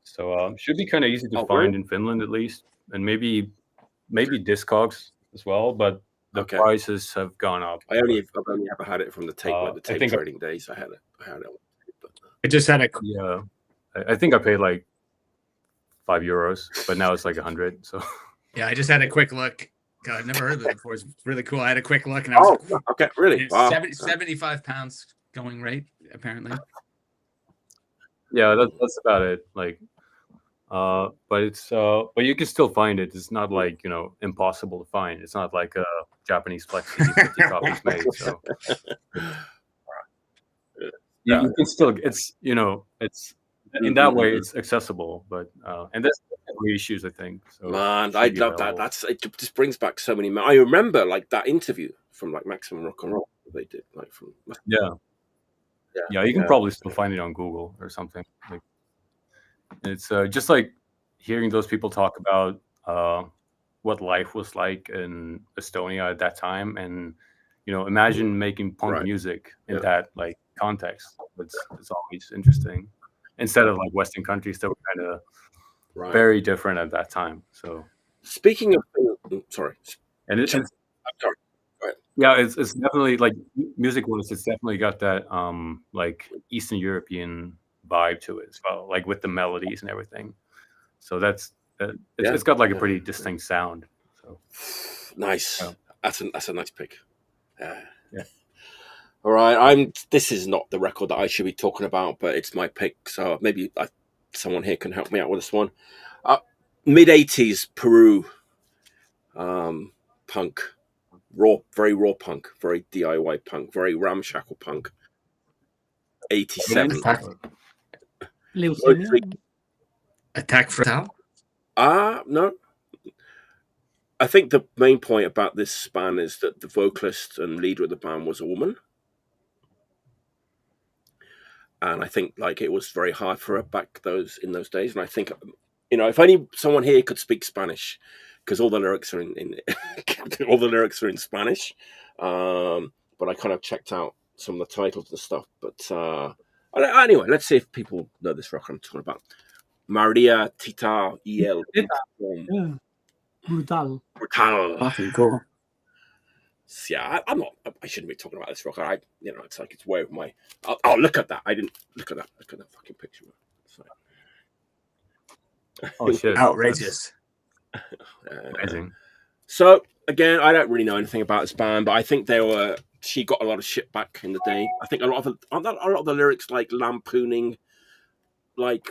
So should be kind of easy to find in Finland at least, and maybe Discogs as well. But the prices have gone up. I've only ever had it from the tape, like the tape trading days. I had it. I just had I think I paid like €5, but now it's like 100. So yeah, I just had a quick look. God, I've never heard of it before. It's really cool. I had a quick look, and I was like, okay, really? Wow. 75 pounds going rate, apparently. Yeah, that's about it. Like, but it's but you can still find it. It's not like impossible to find. It's not like a Japanese Flex CD 50 copies made. So you can still. It's it's. In that way, it's accessible, but and there's reissues, I think. So man, I love that. It just brings back so many. I remember like that interview from like Maximum Rock and Roll they did, like from you can probably still find it on Google or something. Like, it's just like hearing those people talk about what life was like in Estonia at that time, and imagine making punk music in that like context. It's always interesting. Instead of like Western countries that were kind of very different at that time. So speaking of, sorry, and it's definitely like music-wise, it's definitely got that like Eastern European vibe to it as well, like with the melodies and everything. So it's got like a pretty distinct sound. So nice. That's a nice pick. Yeah. All right, this is not the record that I should be talking about, but it's my pick, so maybe someone here can help me out with this one. Mid-'80s Peru punk, very raw punk, very DIY punk, very ramshackle punk. 87. Attack Frontal? No. I think the main point about this band is that the vocalist and leader of the band was a woman. And I think like it was very hard for her in those days. And I think, if only someone here could speak Spanish, because all the lyrics are in Spanish. But I kind of checked out some of the titles and stuff. But anyway, let's see if people know this rock I'm talking about. Maria Tita El. Yeah. Brutal. Fucking cool. Yeah, I'm not. I shouldn't be talking about this record. It's like it's way over my. Oh, look at that! I didn't look at that. Look at that fucking picture. Oh shit! Outrageous. Amazing. So again, I don't really know anything about this band, but I think she got a lot of shit back in the day. I think a lot of the lyrics like lampooning, like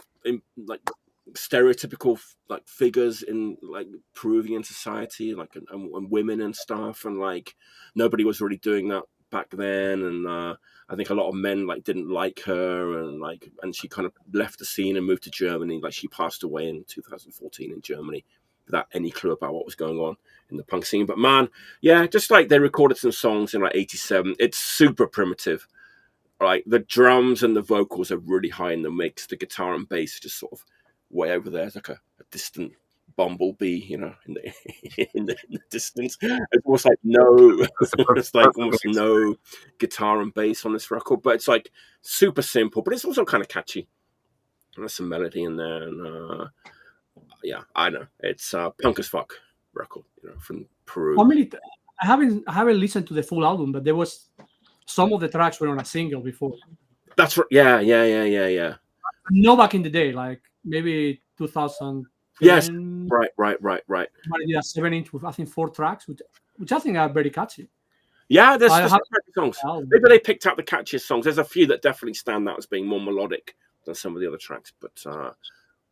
stereotypical like figures in like Peruvian society, like and women and stuff, and like nobody was really doing that back then. And I think a lot of men like didn't like her, and she kind of left the scene and moved to Germany. Like she passed away in 2014 in Germany without any clue about what was going on in the punk scene. But man, yeah, just like they recorded some songs in like 87. It's super primitive. Like the drums and the vocals are really high in the mix. The guitar and bass are just sort of way over there. It's like a distant bumblebee, in the distance. It's almost like almost no guitar and bass on this record, but it's like super simple, but it's also kind of catchy. And there's some melody in there, and yeah, I know it's punk as fuck record, from Peru. I haven't listened to the full album, but there was some of the tracks were on a single before. That's right. Yeah. No, back in the day, like maybe 2000. Yes. Right. But yeah, 7-inch with I think 4 tracks, which I think are very catchy. Yeah, there's catchy songs. Maybe they picked out the catchiest songs. There's a few that definitely stand out as being more melodic than some of the other tracks. But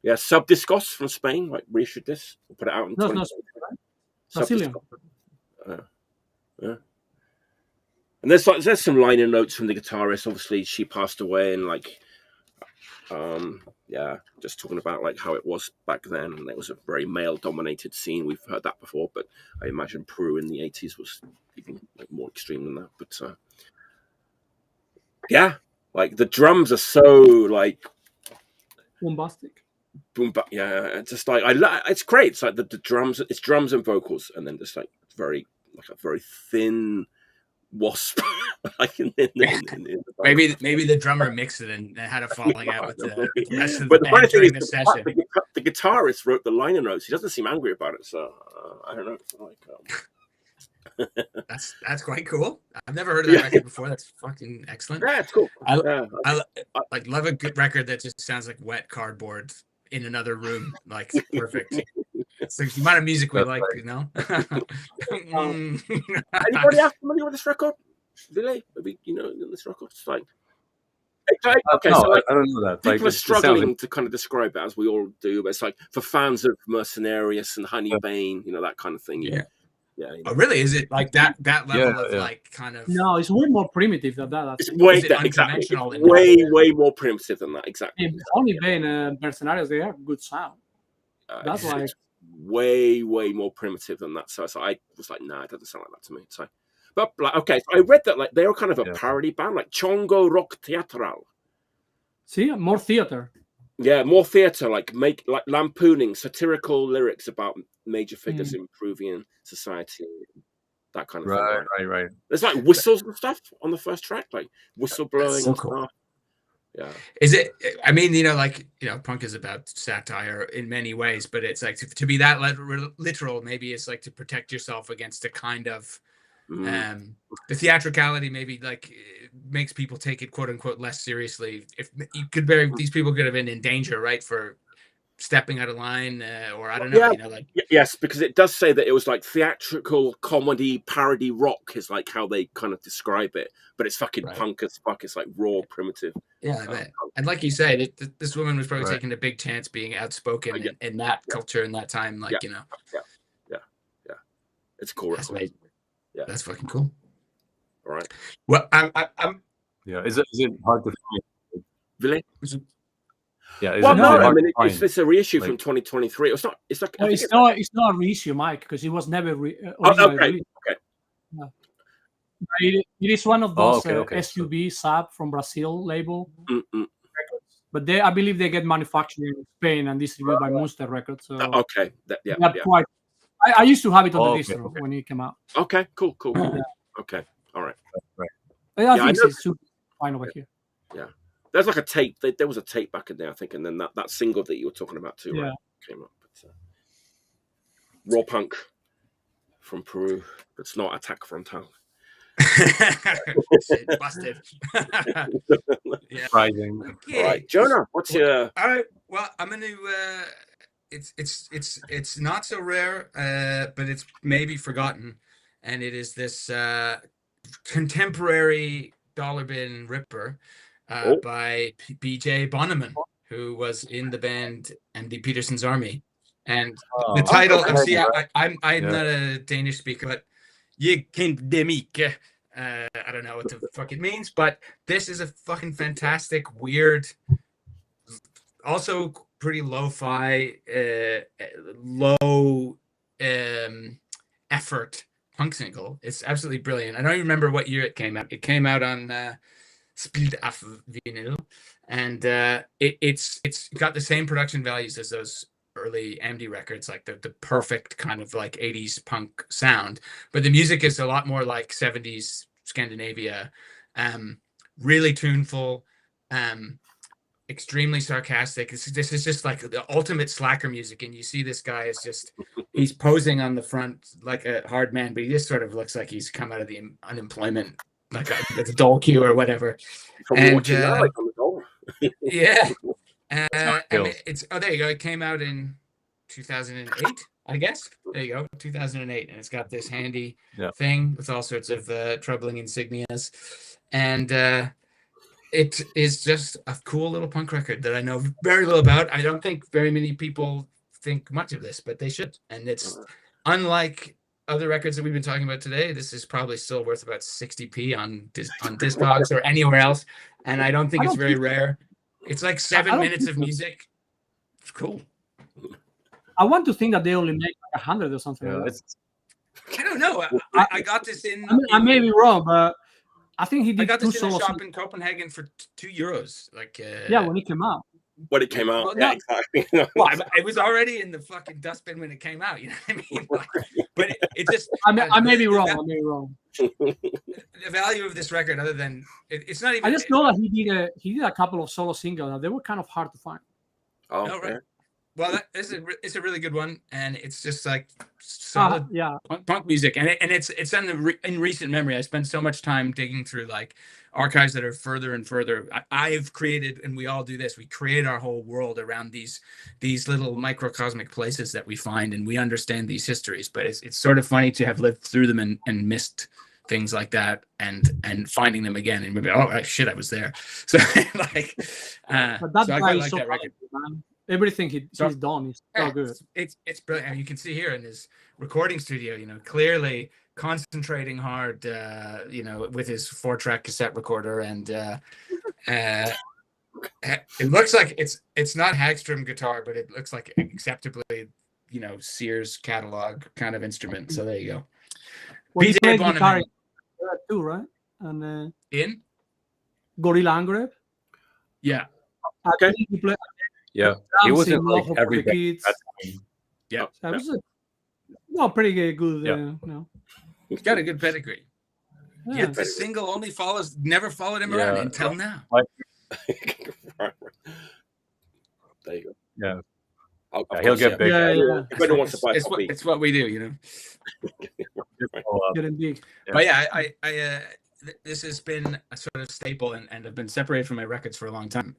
yeah, Subdiscos from Spain reissued this. We'll put it out in Brazilian. Yeah. And there's some liner notes from the guitarist. Obviously, she passed away, and just talking about like how it was back then, and it was a very male-dominated scene. We've heard that before, but I imagine Peru in the 80s was even like more extreme than that. But yeah, like the drums are so like bombastic. Yeah, it's just like it's great. It's like the drums, it's drums and vocals, and then just like a very thin wasp. Like in the maybe the drummer mixed it and had a falling out with the rest of the band during the session. The guitarist wrote the liner notes. He doesn't seem angry about it, so I don't know. That's quite cool. I've never heard of that record before. That's fucking excellent. Yeah, it's cool. I love a good record that just sounds like wet cardboard in another room. Like perfect. It's like the amount of music we like, Anybody else familiar with this record? Ville? Maybe this record. It's like okay, no, so like, I don't know that. People are struggling to kind of describe it, as we all do, but it's like for fans of Mercenarius and Honeybane, that kind of thing. Yeah. Oh, really? Is it like that level of like kind of? No, it's way more primitive than that. It's way more primitive than that. Exactly. Honeybane and Mercenarius, they have good sound. That's like way more primitive than that. So I was like, nah, it doesn't sound like that to me. So, but like, okay, so I read that like they were kind of a parody band, like Chongo Rock Teatral. See, more theater. Yeah, more theater, like lampooning, satirical lyrics about major figures in Peruvian society, that kind of thing. Right. There's like whistles and stuff on the first track, like whistle blowing and stuff. Yeah. Is it? I mean, punk is about satire in many ways, but it's like to be that literal. Maybe it's like to protect yourself against a kind of the theatricality. Maybe like makes people take it quote unquote less seriously. If you could these people could have been in danger, right, for stepping out of line, or I don't know. Yes, because it does say that it was like theatrical comedy parody rock is like how they kind of describe it, but it's fucking punk as fuck. It's like raw, primitive. Yeah, I bet. And like you said, this woman was probably taking a big chance being outspoken in that culture in that time. Like Yeah. It's cool. That's amazing. Yeah, that's fucking cool. All right. Well, I'm. Yeah, is it hard to find? Ville? Yeah. It's a reissue from 2023. It's not. It's like. No, it's not a reissue, Mike, because it was never originally released. Okay. No. It is one of those SUB Sab from Brazil label records, but I believe they get manufactured in Spain and distributed by Monster Records. So quite. I used to have it on the distro when it came out. Okay, cool. Okay, all right. But I think it's super fine over here. Yeah. There's like a tape. There was a tape back in there, I think, and then that single that you were talking about too, right, came up. But, raw punk from Peru. It's not Attack Frontal. Shit, busted. Yeah. Surprising. Okay. All right, Jonah, what's your? All right. Well, I'm gonna. It's not so rare, but it's maybe forgotten, and it is this contemporary dollar bin ripper by BJ Bonneman, who was in the band Andy Peterson's Army, and the title. I'm not a Danish speaker, but "Je kent dem ikke." I don't know what the fuck it means, but this is a fucking fantastic, weird, also pretty lo-fi, low effort punk single. It's absolutely brilliant. I don't even remember what year it came out. It came out on Speedtrap vinyl, and it's got the same production values as those early MD records, like the perfect kind of like 80s punk sound, but the music is a lot more like 70s Scandinavia, really tuneful, extremely sarcastic. This is just like the ultimate slacker music, and you see this guy is just, he's posing on the front like a hard man, but he just sort of looks like he's come out of the unemployment, like a dole queue or whatever. And watching that, like, on the door. Yeah. It's there you go. It came out in 2008, I guess. There you go, 2008, and it's got this handy thing with all sorts of troubling insignias, and it is just a cool little punk record that I know very little about. I don't think very many people think much of this, but they should. And it's unlike other records that we've been talking about today. This is probably still worth about 60p on Discogs or anywhere else, and I don't think it's very rare. It's like 7 minutes of music. It's cool. I want to think that they only make like 100 or something. Yeah, like that. I don't know. I got this in. I may be wrong, but I think he did. I got this in a solos shop in Copenhagen for €2. Like when it came out. When it came out, well, exactly. Well, it was already in the fucking dustbin when it came out. You know what I mean? Like, but it just. I may be wrong. I may be wrong. The value of this record, other than it's not even. I just know that he did a couple of solo singles. They were kind of hard to find. Oh, right. Well, it's a really good one, and it's just like solid punk music, and it's in recent memory. I spent so much time digging through like archives that are further and further. I've created, and we all do this. We create our whole world around these little microcosmic places that we find, and we understand these histories. But it's sort of funny to have lived through them and missed things like that, and finding them again, and maybe shit, I was there. So like, but that so I guy like is so that record. Man. Everything he's done is so good. It's brilliant. And you can see here in his recording studio, clearly concentrating hard, with his 4-track cassette recorder, and it looks like it's not Hagstrom guitar, but it looks like acceptably, Sears catalog kind of instrument. So there you go. Well, he played guitar too, right? And in Gorilla Angreb. Yeah. Okay. He played. Yeah, he wasn't like every kids. Yeah, so it was pretty good. He's got a good pedigree. Yeah. Yet the single only never followed him around until now. There you go. Yeah. He'll get big. Yeah. It's what we do, Getting big. But I this has been a sort of staple, and I've been separated from my records for a long time.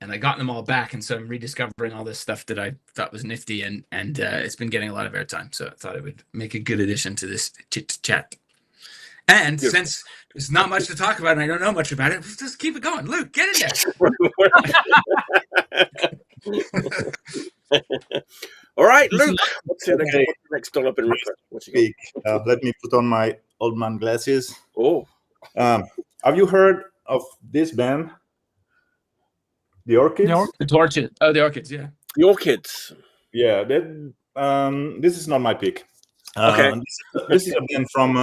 And I got them all back, and so I'm rediscovering all this stuff that I thought was nifty, and it's been getting a lot of airtime. So I thought it would make a good addition to this chit chat. And since there's not much to talk about, and I don't know much about it, let's just keep it going. Luke, get in there. All right, Luke. What's your next dollar bin ripper? What you got? Let me put on my old man glasses. Oh. Have you heard of this band? The Orchids? The Torches. Oh, the Orchids, yeah. The Orchids. Yeah, this is not my pick. Okay. This is a band from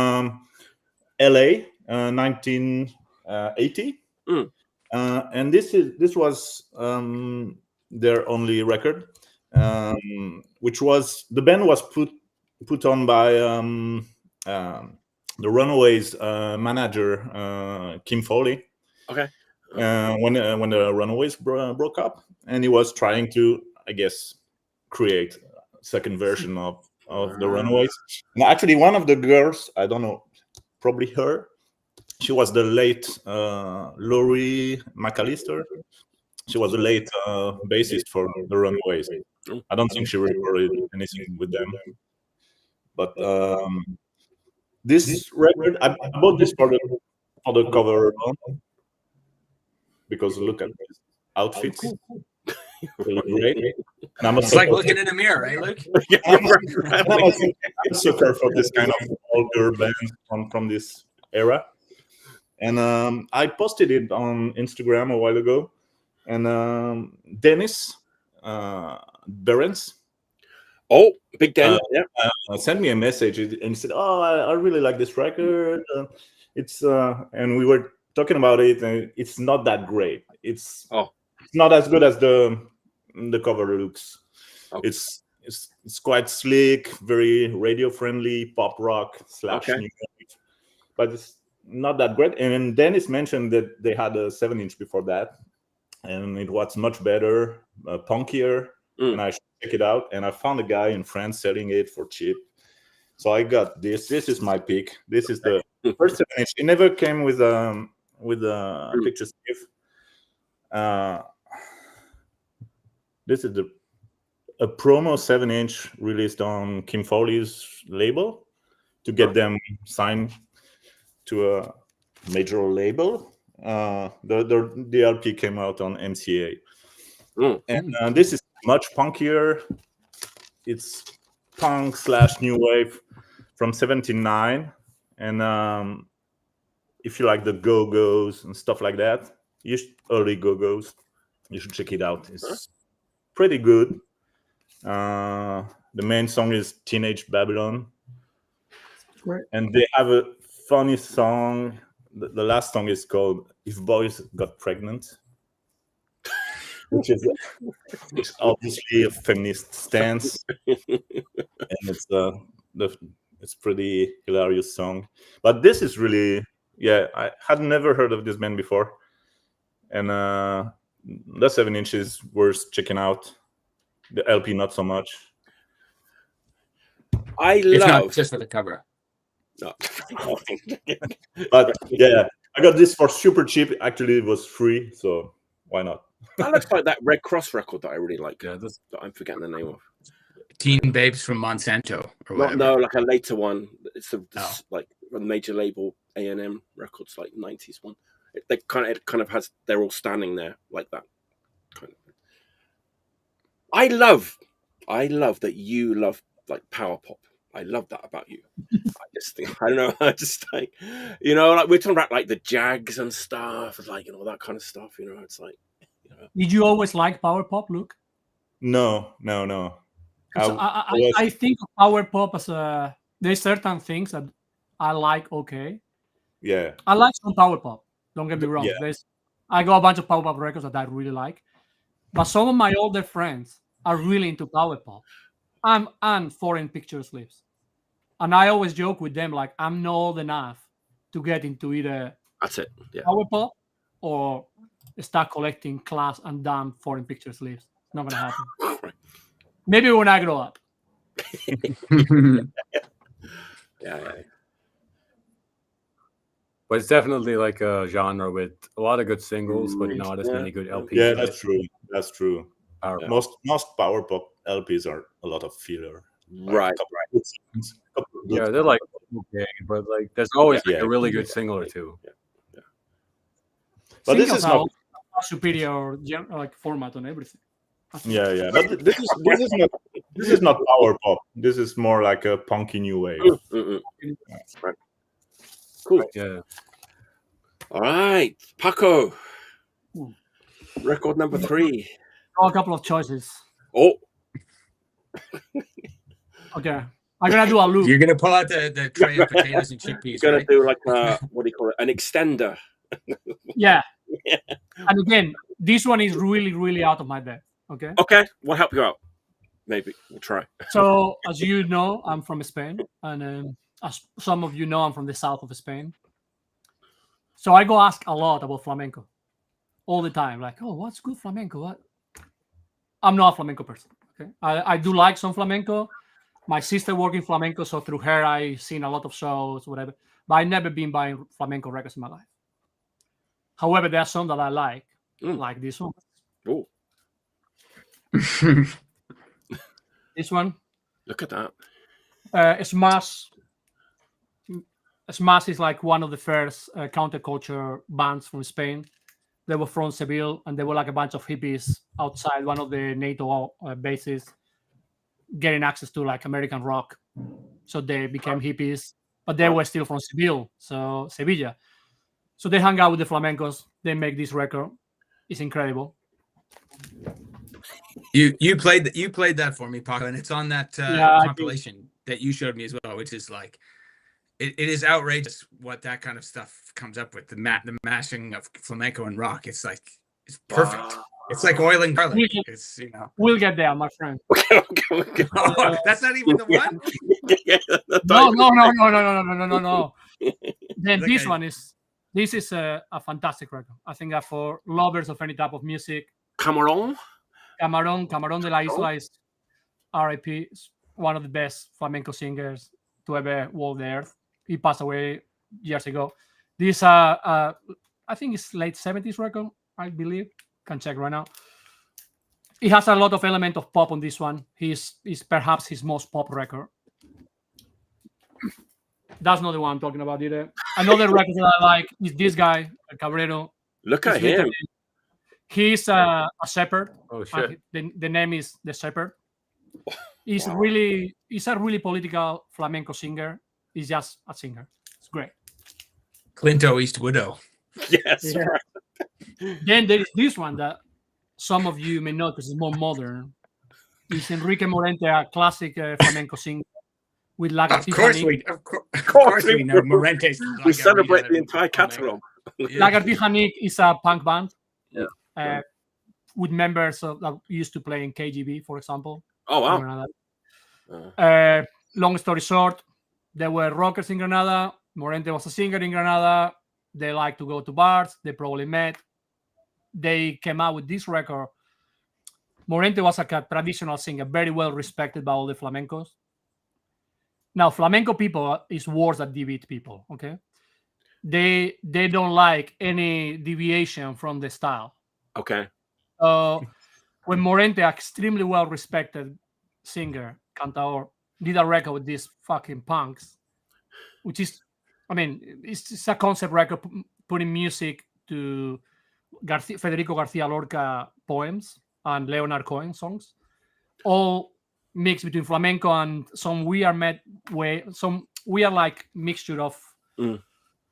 LA, 1980. And this was their only record, which was, the band was put on by the Runaways manager, Kim Foley. Okay. when the Runaways broke up, and he was trying to, I guess, create a second version of the Runaways. And actually, one of the girls, I don't know, probably her, she was the late Laurie McAllister. She was a late bassist for the Runaways. I don't think she recorded anything with them. But this record, I bought this for the cover alone, because look at this outfits. They look great. It's like looking in a mirror, right, Luke? I'm a sucker for this kind of older band from this era. And I posted it on Instagram a while ago. And Dennis Behrens, Big Dan, sent me a message, and he said, "Oh, I really like this record. It's and we were talking about it, and it's not that great. It's not as good as the cover looks. Okay. It's quite slick, very radio friendly, pop rock / new wave, but it's not that great." And then Dennis mentioned that they had a 7-inch before that, and it was much better, punkier, and I should check it out. And I found a guy in France selling it for cheap, so I got this. This is my pick. This is the first 7-inch. It never came with a picture sleeve. This is a promo 7-inch released on Kim Foley's label to get them signed to a major label. The LP came out on MCA, and this is much punkier. It's punk / new wave from 79, and if you like the Go-Go's and stuff like that, early Go-Go's, you should check it out. It's pretty good. The main song is Teenage Babylon, and they have a funny song. The last song is called If Boys Got Pregnant, which is obviously a feminist stance, and it's pretty hilarious song. But this is really, I had never heard of this band before, and the 7-inch is worth checking out. The LP not so much. It's not just for the cover. No. But I got this for super cheap. Actually, it was free, so why not? That looks like that Red Cross record that I really like. That I'm forgetting the name of. Teen Babes from Monsanto, or whatever. No, like a later one. It's like a major label, A&M Records, like 90s one. It kind of has. They're all standing there like that. Kind of. I love that you love like power pop. I love that about you. I just think, I don't know, I just like, like we're talking about like the Jags and stuff, like, that kind of stuff, it's like, Did you always like power pop, Luke? No. I think of power pop as there's certain things that I like, okay. Yeah. I like some power pop, don't get me wrong. Yeah. I got a bunch of power pop records that I really like. But some of my older friends are really into power pop. And foreign picture sleeves. And I always joke with them, like, I'm not old enough to get into either power pop or start collecting class and damn foreign picture sleeves. It's not going to happen. Maybe when I grow up. Yeah. But it's definitely like a genre with a lot of good singles, but not as many good LPs. Yeah, that's true. Most power pop LPs are a lot of filler. Right. Yeah, they're like okay, but like there's always a really good single or two. Yeah. But this is not superior like format on everything. Yeah. But this is not power pop. This is more like a punky new wave. Right. Cool. Yeah. All right, Paco. Record number 3. A couple of choices. Okay. I'm going to do a loop. You're going to pull out the tray of potatoes and chickpeas. You're going to do like, what do you call it? An extender. Yeah. And again, this one is really, really out of my depth. Okay. Okay. We'll help you out. Maybe. We'll try. So, as you know, I'm from Spain. And as some of you know, I'm from the south of Spain. So I go ask a lot about flamenco. all the time. Like, oh, what's good flamenco? What? I'm not a flamenco person. Okay, I do like some flamenco. My sister worked in flamenco, so through her I seen a lot of shows, whatever. But I've never been buying flamenco records in my life. However, there are some that I like this one. Oh, this one. Look at that. Smash is like one of the first counterculture bands from Spain. They were from Seville, and they were like a bunch of hippies outside one of the NATO bases, getting access to like American rock. So they became hippies, but they were still from Seville, so Sevilla. So they hung out with the flamencos. They make this record. It's incredible. You played that for me, Paco, and it's on that compilation that you showed me as well, which is like it is outrageous what that kind of stuff comes up with. The mashing of flamenco and rock. It's perfect. It's like oil and garlic. It's we'll get there, my friend. Okay. Oh, that's not even the one. No. Then this is a fantastic record. I think that for lovers of any type of music, Camarón de la Isla is R.I.P. One of the best flamenco singers to ever walk the earth. He passed away years ago. This I think it's late 70s record, I believe. Can check right now. It has a lot of element of pop on this one. Is perhaps his most pop record. That's not the one I'm talking about either. Another record that I like is this guy, Cabrero. Look at him. He's a shepherd. Oh shit! The name is the shepherd. He's a really political flamenco singer. He's just a singer. It's great. Clinto East Widow. Yes. Yeah. Then there is this one that some of you may know because it's more modern. It's Enrique Morente, a classic flamenco singer with Lagartija. Of course we know Morente's. We celebrate the entire catalog. Lagartija Nick is a punk band. Yeah. With members that used to play in KGB, for example. Oh wow. Long story short, there were rockers in Granada. Morente was a singer in Granada. They like to go to bars. They probably met. They came out with this record. Morente was like a traditional singer, very well respected by all the flamencos. Now, flamenco people is worse than D-beat people, okay? They don't like any deviation from the style. Okay. When Morente, extremely well respected singer, cantador, did a record with these fucking punks, which is, I mean, it's a concept record putting music to Federico Garcia Lorca poems and Leonard Cohen songs, all mixed between flamenco and some weird like mixture of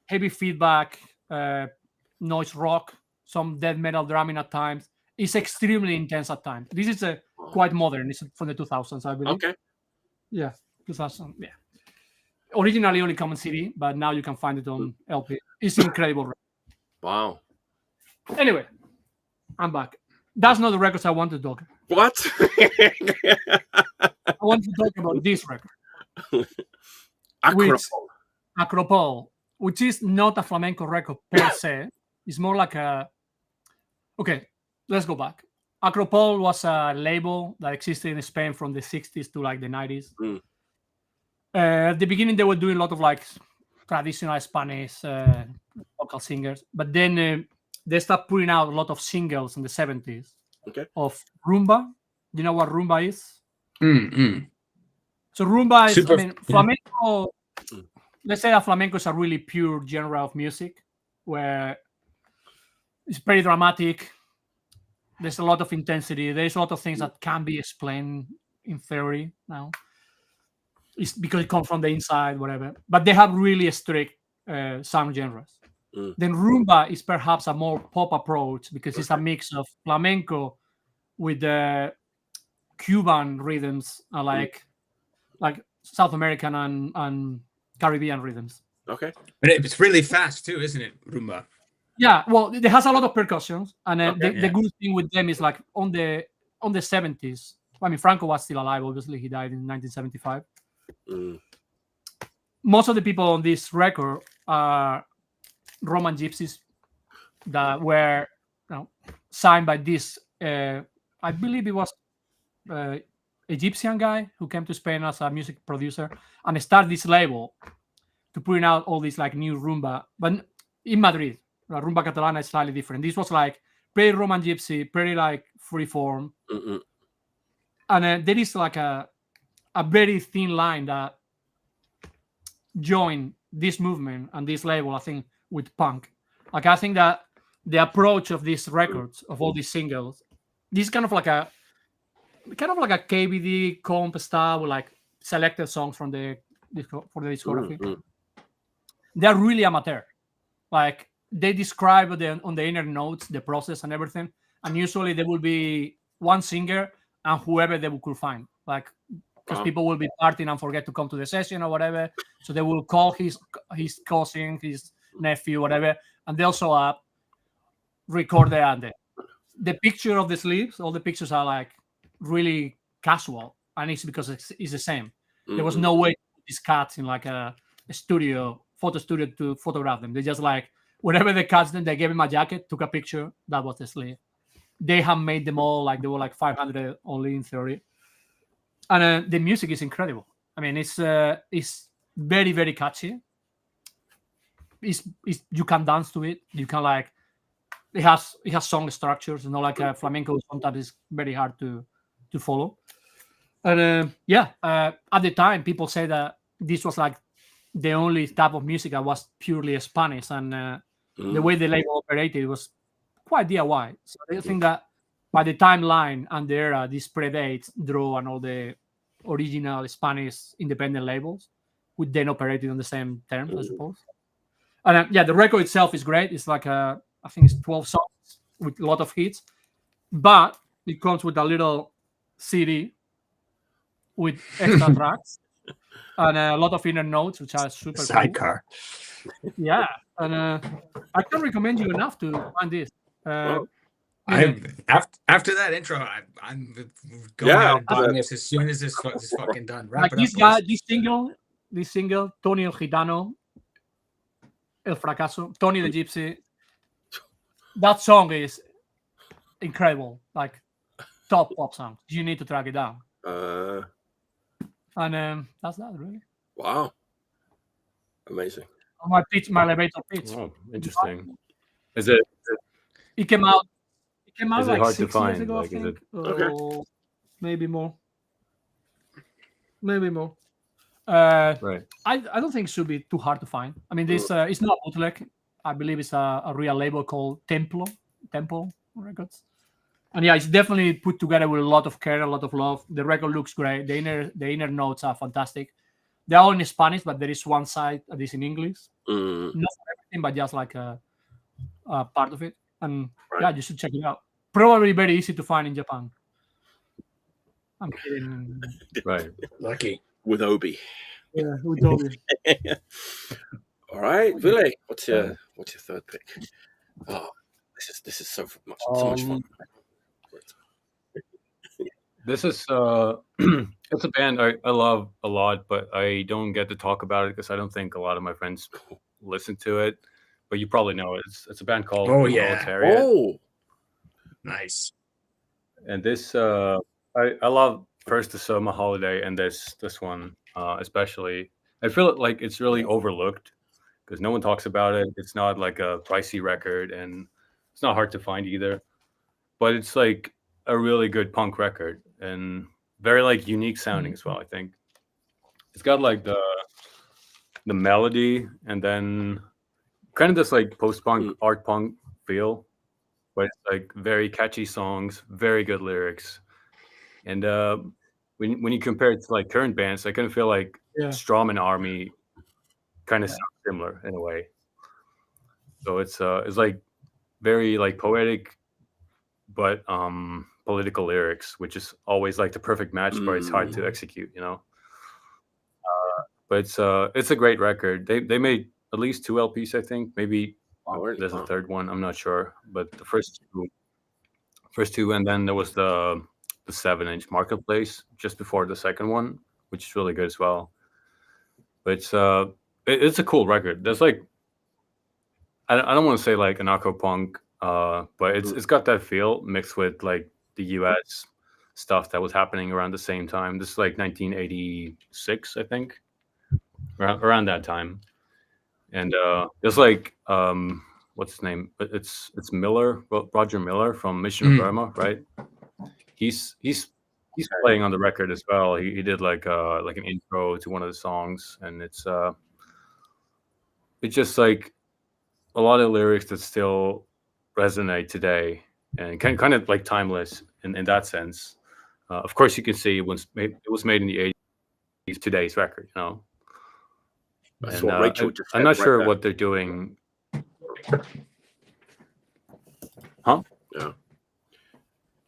heavy feedback, noise rock, some death metal drumming at times. It's extremely intense at times. This is quite modern. It's from the 2000s, I believe. Okay. Yeah, 2000. Yeah. Originally only come on CD, but now you can find it on LP. It's incredible. Wow. Anyway, I'm back. That's not the records I want to talk about. What? I want to talk about this record. Acropole, which is not a flamenco record per se. It's more like a... Okay, let's go back. Acropole was a label that existed in Spain from the 60s to like the 90s. At the beginning, they were doing a lot of like traditional Spanish local singers, but then they started putting out a lot of singles in the 70s of rumba. Do you know what rumba is? So rumba is, flamenco. Let's say that flamenco is a really pure genre of music where it's very dramatic. There's a lot of intensity. There's a lot of things that can be explained in theory now. It's because it comes from the inside, whatever. But they have really strict sound genres. Then rumba is perhaps a more pop approach because it's a mix of flamenco with the Cuban rhythms, like South American and Caribbean rhythms. Okay. But it's really fast too, isn't it, rumba? Yeah, well, it has a lot of percussions, and the good thing with them is like on the 70s. I mean, Franco was still alive. Obviously, he died in 1975. Most of the people on this record are Roman gypsies that were signed by this, I believe it was Egyptian guy who came to Spain as a music producer and started this label to putting out all these like new rumba, but in Madrid. Rumba Catalana is slightly different. This was like pretty Roman Gypsy, pretty like freeform. And there is like a very thin line that joined this movement and this label, I think, with punk. Like, I think that the approach of these records, of all these singles, this is kind of like a KBD comp style with like selected songs from the discography. They're really amateur. Like, they describe on the inner notes the process and everything, and usually there will be one singer and whoever they could find, like, because people will be partying and forget to come to the session or whatever, so they will call his cousin, his nephew, whatever, and they'll show up, record there and there. The picture of the sleeves, all the pictures are like really casual, and it's because it's the same. There was no way to put these cats in like a photo studio to photograph them. They just like, whatever they catch them, they gave him a jacket, took a picture, that was the sleeve. They have made them all, like, they were like 500 only in theory. And the music is incredible. I mean, it's very, very catchy. You can dance to it. You can like, it has song structures, like a flamenco. Sometimes it's very hard to follow. And at the time, people say that this was like the only type of music that was purely Spanish, and the way the label operated was quite DIY. So I think that by the timeline and the era, this predates Draw and all the original Spanish independent labels, which then operated on the same terms, I suppose. And the record itself is great. It's like I think it's 12 songs with a lot of hits, but it comes with a little CD with extra tracks and a lot of inner notes, which are super sidecar. Cool. Yeah, and I can't recommend you enough to find this. After that intro, I'm going out and buying this as soon as this is fucking done. Wrap like it this up, guy, this single, Tony el Gitano, El Fracaso, Tony the Gypsy. That song is incredible, like top pop song. You need to track it down. And that's that, really. Wow, amazing. My elevator pitch. Oh, interesting. Is it? It came out. Is like it hard 6 to find? years ago, Like, I think. is it? Okay. Maybe more. Right. I don't think it should be too hard to find. I mean, this it's not bootleg. I believe it's a real label called Tempo Records. And yeah, it's definitely put together with a lot of care, a lot of love. The record looks great. The inner notes are fantastic. They're all in Spanish, but there is one side that is in English. Not everything, but just like a part of it. And yeah, you should check it out. Probably very easy to find in Japan. I'm kidding. Right. Lucky. With Obi. Yeah, with Obi. All right, Ville, what's your third pick? Oh, this is so much fun. This is it's a band I love a lot, but I don't get to talk about it because I don't think a lot of my friends listen to it. But you probably know it. It's a band called Proletariat. Oh, nice. And this I love first the Summer Holiday and this one especially. I feel like it's really overlooked because no one talks about it. It's not like a pricey record, and it's not hard to find either. But it's like a really good punk record and very like unique sounding as well. I think it's got like the melody and then kind of this like post-punk art punk feel, but it's like very catchy songs, very good lyrics. And when you compare it to like current bands, I kind of feel like Strom and Army kind of sound similar in a way. So it's like very like poetic, but political lyrics, which is always like the perfect match, but it's hard to execute, you know. But it's a great record. They made at least 2 LPs, I think. Maybe there's a third one. I'm not sure. But the first two, and then there was the 7-inch Marketplace just before the second one, which is really good as well. But it's a cool record. There's like I don't want to say like anarcho punk but it's got that feel mixed with like the US stuff that was happening around the same time. This is like 1986, I think, around that time. And there's like what's his name? It's Miller, Roger Miller from Mission of Burma, right? He's playing on the record as well. He did like an intro to one of the songs, and it's just like a lot of lyrics that still resonate today and kind of like timeless in that sense. Of course, you can see it was made in the 80s. Today's record, you know. That's And, what Rachel just I'm not said sure right what they're doing. Huh?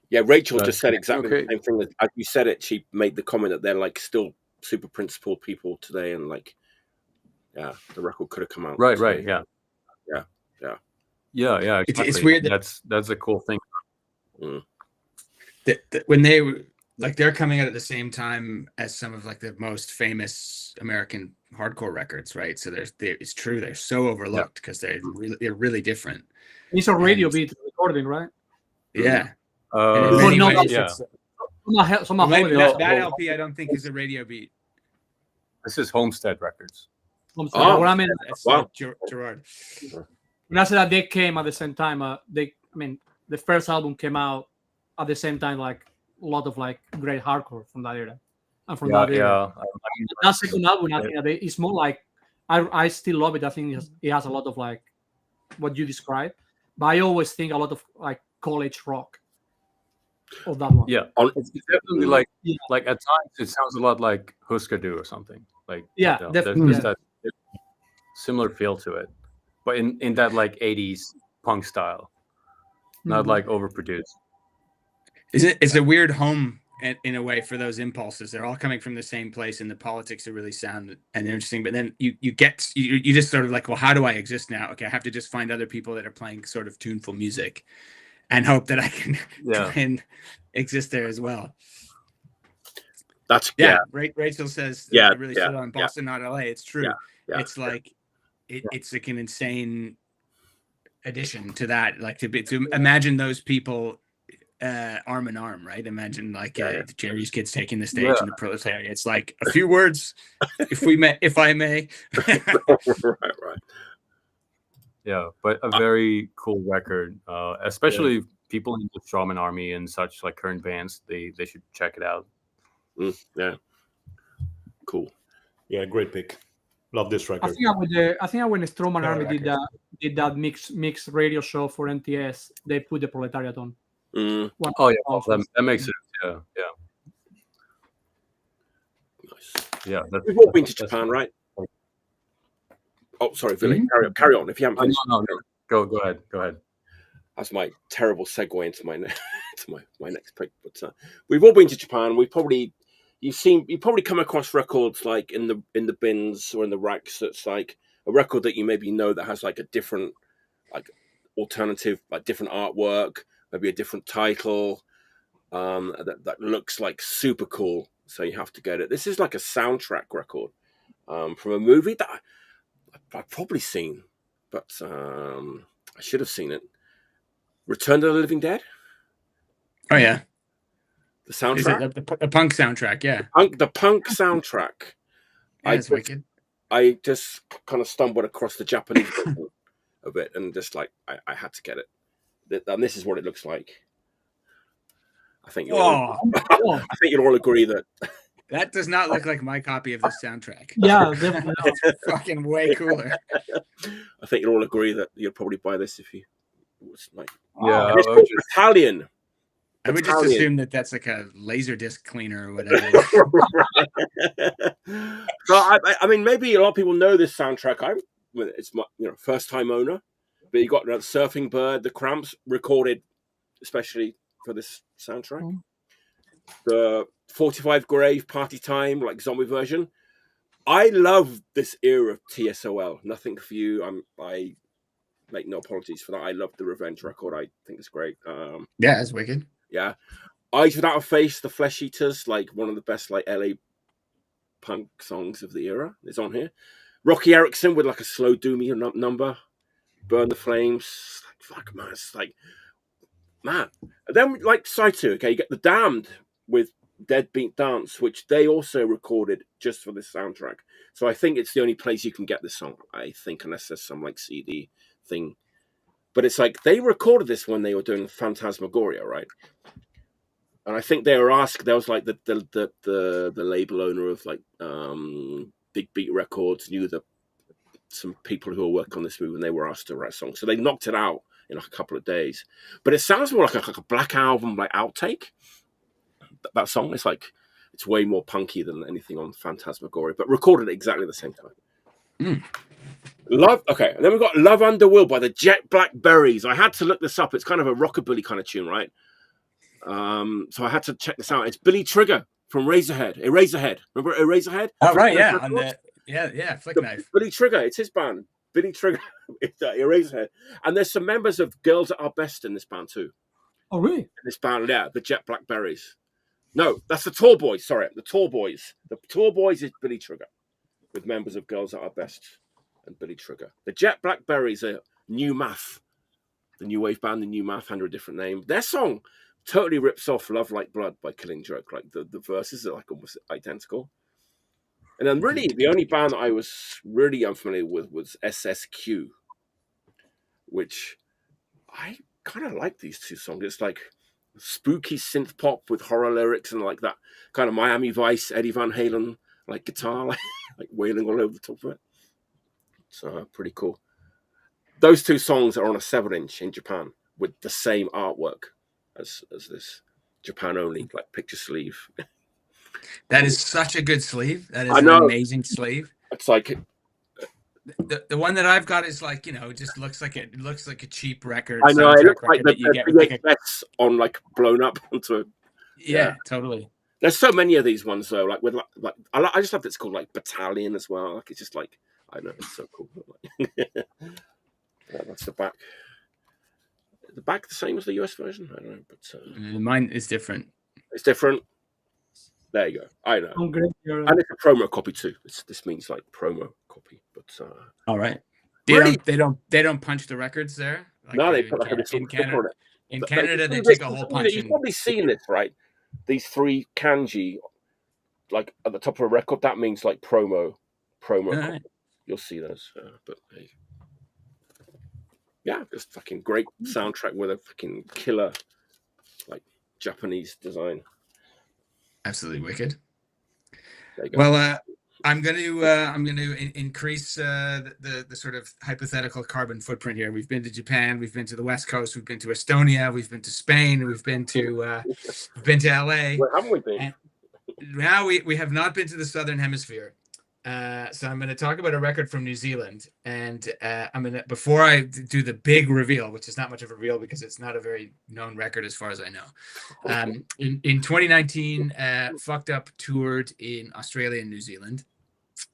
Yeah, Rachel just said exactly okay. the same thing. As you said it, she made the comment that they're like still super principled people today, and like, yeah, the record could have come out. Right, today. right, yeah. Exactly. It's weird. That's a cool thing. That when they like they're coming out at the same time as some of like the most famous American hardcore records, right? So it's true they're so overlooked because they're really different. It's a radio beat recording, right? Yeah. That LP I don't think is a radio beat. This is Homestead Records. What I mean, wow. Gerard. When I said that they came at the same time, the first album came out at the same time, like a lot of like great hardcore from that era, and from that era. That second album, I think it's more like I still love it. I think it has a lot of like what you described, but I always think a lot of like college rock of that one. Yeah, it's definitely like at times it sounds a lot like Husker Du or something. Like there's that similar feel to it, but in that like 80s punk style, not like overproduced. It's a weird home in a way for those impulses. They're all coming from the same place, and the politics are really sound and interesting. But then you just sort of like, well, how do I exist now? Okay, I have to just find other people that are playing sort of tuneful music, and hope that I can try and exist there as well. That's Rachel says, I really stood on Boston, not LA. It's true. It's like it's like an insane addition to that. Like to imagine those people arm in arm, right? Imagine like Jerry's kids taking the stage in the proletariat. It's like a few words, if I may. right. Yeah, but a very cool record, especially people in the Strawman Army and such, like current bands. They should check it out. Yeah, cool. Yeah, great pick. Love this record. I think when the Strawman Army did that mixed radio show for NTS, they put the Proletariat on. Oh yeah, that makes sense. Yeah. Nice. Yeah, we've all been to Japan, right? Oh, sorry, Ville. Carry on. If you haven't finished, no. Go ahead. That's my terrible segue into my next pick. But we've all been to Japan. You've probably come across records like in the bins or in the racks. That's like a record that you maybe know that has like a different, like alternative, like different artwork, maybe a different title, that looks like super cool. So you have to get it. This is like a soundtrack record from a movie that I've probably seen, but I should have seen it. Return to the Living Dead. Oh yeah, the soundtrack, the punk soundtrack. Yeah, the punk soundtrack. That's wicked. I just kind of stumbled across the Japanese version of it, and just like I had to get it. And this is what it looks like. I think you'll all agree that. That does not look like my copy of the soundtrack. Yeah, definitely. It's fucking way cooler. I think you'll all agree that you'd probably buy this if you was like. Yeah, it's called Italian. I would just assume that that's like a laser disc cleaner or whatever. So I mean, maybe a lot of people know this soundtrack. It's my first time owner, but you got Surfing Bird, the Cramps recorded especially for this soundtrack. The 45 Grave Party Time, like zombie version. I love this era of TSOL. Nothing for you. I make no apologies for that. I love the Revenge record. I think it's great. Yeah, it's wicked. Yeah. Eyes Without a Face, The Flesh Eaters, like one of the best like LA punk songs of the era is on here. Rocky Erickson with like a slow doomy number. Burn the Flames, fuck, man, it's like, man. And then like side 2, okay, you get The Damned with Deadbeat Dance, which they also recorded just for this soundtrack. So I think it's the only place you can get this song, I think, unless there's some like CD thing. But it's like they recorded this when they were doing Phantasmagoria, right? And I think they were asked. There was like the label owner of like Big Beat Records knew that some people who were working on this movie, and they were asked to write songs. So they knocked it out in like a couple of days. But it sounds more like a Black Album like outtake. That song is like, it's way more punky than anything on Phantasmagoria, but recorded at exactly the same time. Love, okay, and then we've got Love Under Will by the Jet Black Berries. I had to look this up. It's kind of a rockabilly kind of tune, right? So I had to check this out. It's Billy Trigger from Eraserhead. Remember Eraserhead? Oh, right, yeah. On the, yeah, Flick Knife. Billy Trigger, it's his band. Billy Trigger, it's Eraserhead. And there's some members of Girls at Our Best in this band too. Oh, really? In this band, yeah, the Jet Black Berries. No, that's the Tall Boys. Sorry, the Tall Boys. The Tall Boys is Billy Trigger, with members of Girls at Our Best and Billy Trigger. The Jet Black Berries are New Math, the new wave band, the New Math under a different name. Their song totally rips off "Love Like Blood" by Killing Joke. Like the verses are like almost identical. And then really the only band that I was really unfamiliar with was SSQ, which I kind of like these two songs. It's like spooky synth pop with horror lyrics and like that kind of Miami Vice, Eddie Van Halen like guitar, like wailing all over the top of it. So pretty cool. Those two songs are on a 7-inch in Japan with the same artwork as this Japan only like picture sleeve. That is such a good sleeve. That is an amazing sleeve. It's like the one that I've got is like, you know, it just looks like it looks like a cheap record. I know, it looks like that you get with like on like blown up onto it. Yeah, totally. There's so many of these ones though. Like with like I just love that it's called like Battalion as well. Like it's just like I know it's so cool. Yeah, that's the back. The back the same as the US version? I don't know, but mine is different. It's different. There you go. I know. Oh, great. And it's a promo copy too. This means like promo copy, but all right. They don't punch the records there. Like no, they put like in Canada. In but Canada, they take a whole punch. You've probably seen this, right? These 3 kanji, like at the top of a record. That means like promo. Right. You'll see those, but hey. Yeah, just fucking great soundtrack with a fucking killer, like Japanese design. Absolutely wicked. Well, I'm going to increase the sort of hypothetical carbon footprint here. We've been to Japan, we've been to the West Coast, we've been to Estonia, we've been to Spain, we've been to LA. Where haven't we been? And now we have not been to the Southern Hemisphere. So I'm going to talk about a record from New Zealand, and I'm going to, before I do the big reveal, which is not much of a reveal because it's not a very known record as far as I know. In 2019, Fucked Up toured in Australia and New Zealand,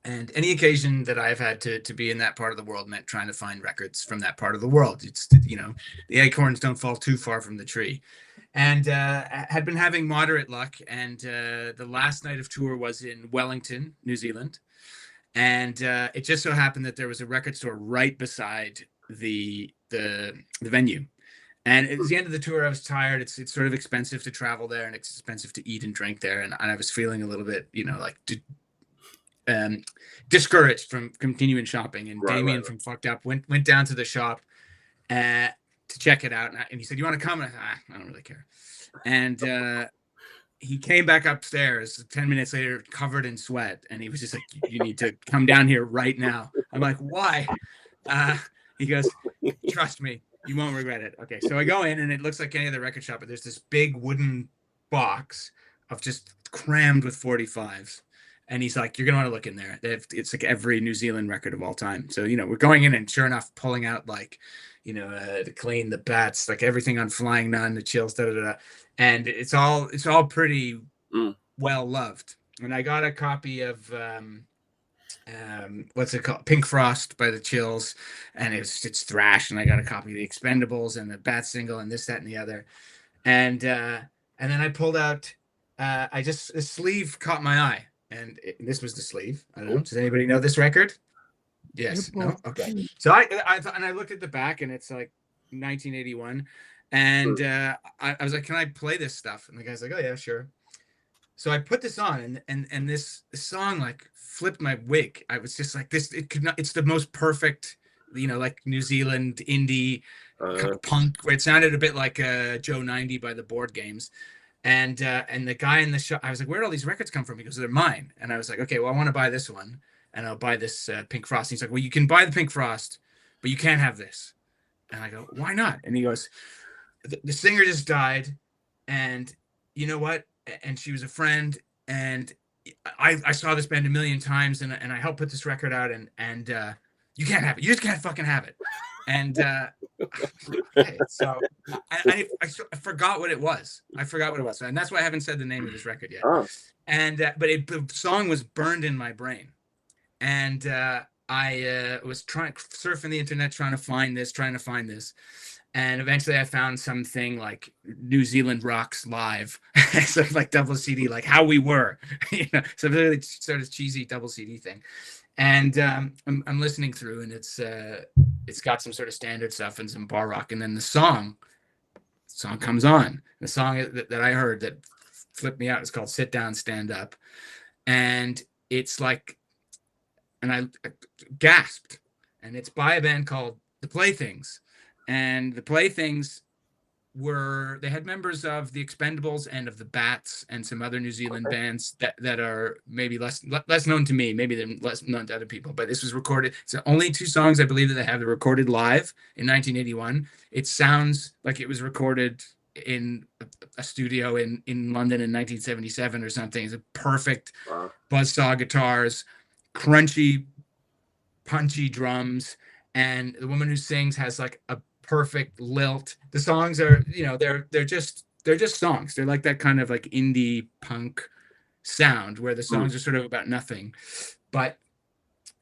and any occasion that I've had to be in that part of the world meant trying to find records from that part of the world. It's, you know, the acorns don't fall too far from the tree. And had been having moderate luck, and the last night of tour was in Wellington, New Zealand. And it just so happened that there was a record store right beside the venue. And at the end of the tour, I was tired. It's sort of expensive to travel there, and it's expensive to eat and drink there. And I was feeling a little bit, you know, like discouraged from continuing shopping. And Damien from Fucked Up went down to the shop to check it out. And he said, "You want to come?" And I don't really care. And he came back upstairs 10 minutes later, covered in sweat. And he was just like, "You need to come down here right now." I'm like, "Why?" He goes, "Trust me, you won't regret it." Okay, so I go in, and it looks like any other record shop, but there's this big wooden box of just crammed with 45s. And he's like, "You're going to want to look in there." It's like every New Zealand record of all time. So, you know, we're going in, and sure enough, pulling out like, you know, the Clean, the Bats, like everything on Flying Nun, the Chills, and it's all pretty well loved. And I got a copy of what's it called, Pink Frost by the Chills, and it's thrash. And I got a copy of the Expendables and the Bat single and this, that, and the other. And then I pulled out. The sleeve caught my eye, and this was the sleeve. I don't know. Does anybody know this record? Yes. No. Okay. So I looked at the back, and it's like 1981, and I was like, "Can I play this stuff?" And the guy's like, "Oh yeah, sure." So I put this on, and this song like flipped my wig. I was just like, "This it could not." It's the most perfect, like New Zealand indie kind of punk. Where it sounded a bit like Joe 90 by the Board Games. And the guy in the shop, I was like, "Where'd all these records come from?" Because they're mine. And I was like, "Okay, well, I want to buy this one, and I'll buy this Pink Frost." And he's like, "Well, you can buy the Pink Frost, but you can't have this." And I go, "Why not?" And he goes, "The singer just died, and you know what? And she was a friend, and I saw this band a million times, and I helped put this record out, and you can't have it. You just can't fucking have it." And okay, so I forgot what it was. And that's why I haven't said the name of this record yet. And but the song was burned in my brain, and I was surfing the internet trying to find this, and eventually I found something like New Zealand Rocks Live, sort of like double CD, like How We Were, so really sort of cheesy double CD thing. And I'm listening through, and it's got some sort of standard stuff and some bar rock, and then the song comes on. The song that I heard that flipped me out is called "Sit Down, Stand Up," and it's like, and I gasped, and it's by a band called The Playthings, and The Playthings they had members of the Expendables and of the Bats and some other New Zealand bands that are maybe less known to me, maybe they're less known to other people, but this was recorded. It's only 2 songs I believe that they have. They're recorded live in 1981. It sounds like it was recorded in a studio in London in 1977 or something. It's a perfect buzzsaw guitars, crunchy, punchy drums, and the woman who sings has like a perfect lilt. The songs are, they're just songs. They're like that kind of like indie punk sound where the songs are sort of about nothing. But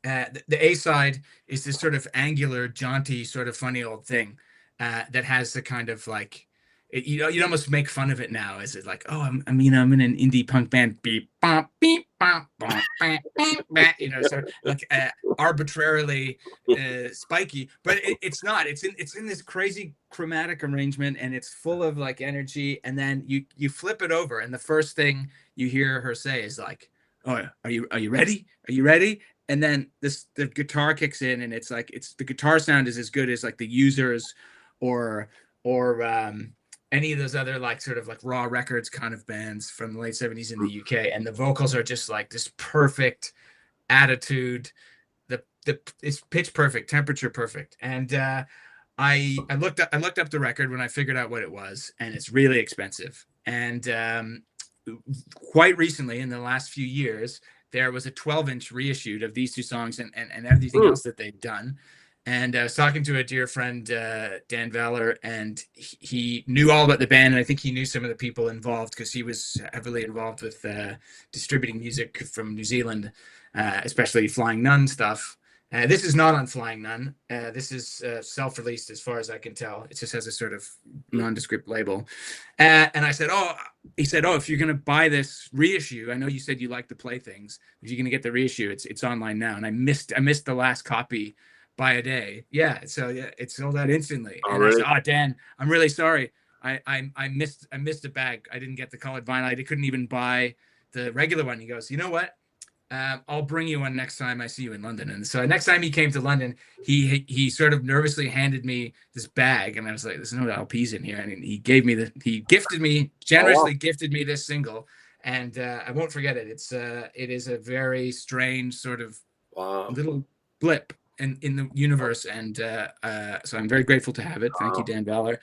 the A side is this sort of angular, jaunty, sort of funny old thing that has the kind of like, you'd almost make fun of it now as it's like, oh, I'm in an indie punk band, beep, bop, beep, bop, bop, bop, beep, bop, sort of like arbitrarily spiky, but it's not. It's in this crazy chromatic arrangement, and it's full of like energy. And then you flip it over, and the first thing you hear her say is like, "Oh, are you ready? Are you ready?" And then the guitar kicks in, and it's like the guitar sound is as good as like the Users or any of those other like sort of like Raw Records kind of bands from the late 70s in the UK. And the vocals are just like this perfect attitude. It's pitch perfect, temperature perfect. And I looked up the record when I figured out what it was, and it's really expensive. And quite recently, in the last few years, there was a 12-inch reissued of these 2 songs and everything else that they'd done. And I was talking to a dear friend, Dan Valor, and he knew all about the band. And I think he knew some of the people involved because he was heavily involved with distributing music from New Zealand, especially Flying Nun stuff. This is not on Flying Nun. This is self-released as far as I can tell. It just has a sort of nondescript label. And I said, he said, if you're going to buy this reissue, I know you said you like the Playthings. If you're going to get the reissue, it's online now. And I missed the last copy by a day. Yeah, so yeah, it sold out instantly. And really? I said, Dan, I'm really sorry. I missed a bag. I didn't get the colored vinyl. I couldn't even buy the regular one. He goes, you know what? I'll bring you one next time I see you in London. And so next time he came to London, he sort of nervously handed me this bag, and I was like, there's no LPs in here. And he generously gifted me this single, and I won't forget it. It is a very strange sort of little blip in the universe, and so I'm very grateful to have it. Thank you, Dan Valor.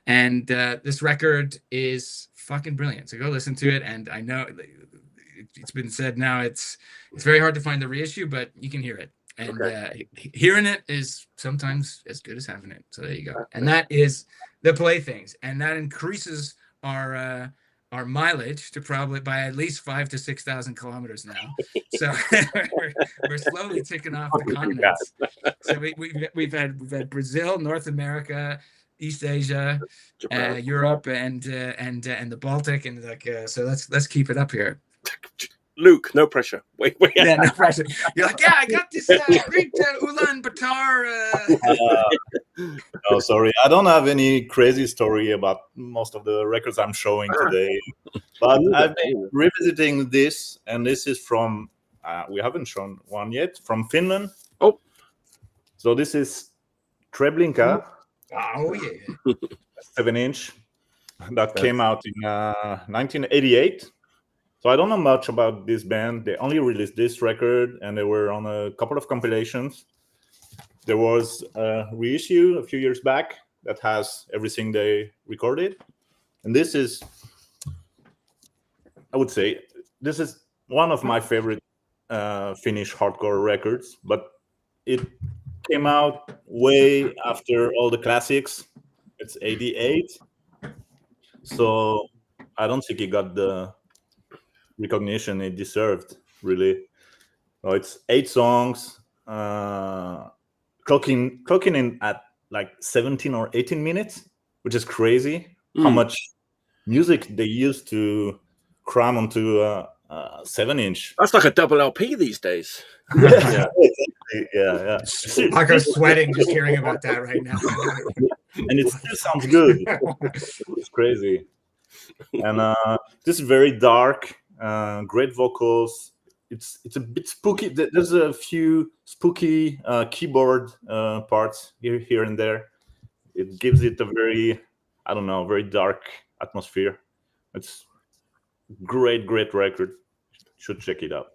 And this record is fucking brilliant. So go listen to it. And I know it's been said now it's very hard to find the reissue, but you can hear it. And hearing it is sometimes as good as having it. So there you go. And that is the Playthings, and that increases our mileage to probably by at least 5,000 to 6,000 kilometers now. So we're slowly ticking off the continents. So we've had Brazil, North America, East Asia, Europe, and the Baltic, and like so let's keep it up here. Luke, no pressure. Wait. Yeah, no pressure. You're like, yeah, I got this great Ulaanbaatar. Oh, sorry. I don't have any crazy story about most of the records I'm showing today. But I've been revisiting this, and this is from, we haven't shown one yet, from Finland. Oh. So this is Treblinka. Oh, yeah. 7-inch that came out in 1988. So I don't know much about this band. They only released this record, and they were on a couple of compilations. There was a reissue a few years back that has everything they recorded. And this is, I would say, this is one of my favorite Finnish hardcore records, but it came out way after all the classics. It's 88. So I don't think it got the recognition it deserved, really. So it's 8 songs, clocking in at like 17 or 18 minutes, which is crazy. How much music they used to cram onto a 7-inch. That's like a double LP these days. Yeah. I'm sweating just hearing about that right now. And it still sounds good. It's crazy. And this is very dark, great vocals. It's a bit spooky. There's a few spooky keyboard parts here and there. It gives it a very, I don't know, very dark atmosphere. It's great record. Should check it out.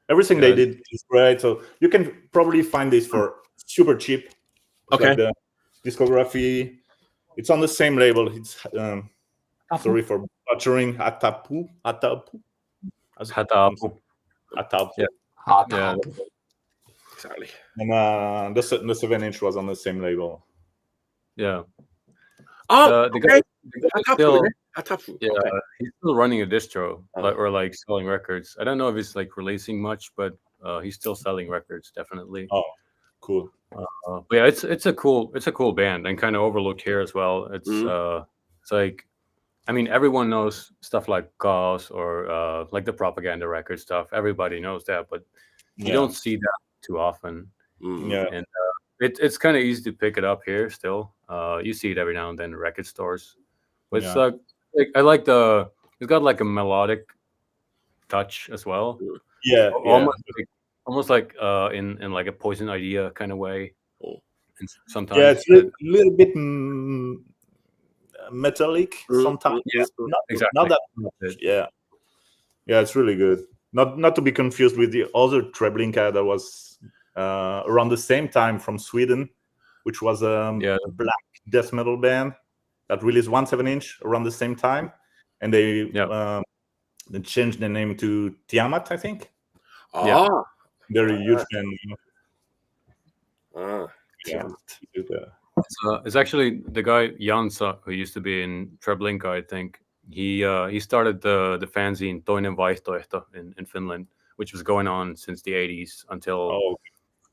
Everything they did is great. So you can probably find this for super cheap. Okay. Like the discography, it's on the same label. It's sorry for butchering. Atapu. Yeah. Exactly. And the 7-inch was on the same label. Yeah. Oh, the guy still, Atapu. yeah, Okay. he's still running a distro, or like selling records. I don't know if he's like releasing much, but he's still selling records, definitely. Oh, cool. But yeah, it's a cool band, and kind of overlooked here as well. It's like, I mean, everyone knows stuff like Gauss or like the Propaganda record stuff. Everybody knows that, but you don't see that too often. Yeah. And it's kind of easy to pick it up here still. You see it every now and then in record stores. But it's like I like it's got like a melodic touch as well. Yeah. Almost like in like a Poison Idea kind of way. And sometimes it's a little bit metallic sometimes. Yeah, exactly. Not that much. Yeah, it's really good. Not to be confused with the other Treblinka that was around the same time from Sweden, which was a black death metal band that released one 7-inch around the same time, and they changed the name to Tiamat, I think. They're a huge fan. It's actually the guy Jansa, who used to be in Treblinka, I think. He started the fanzine Toinen Vaihtoehto in Finland, which was going on since the 80s until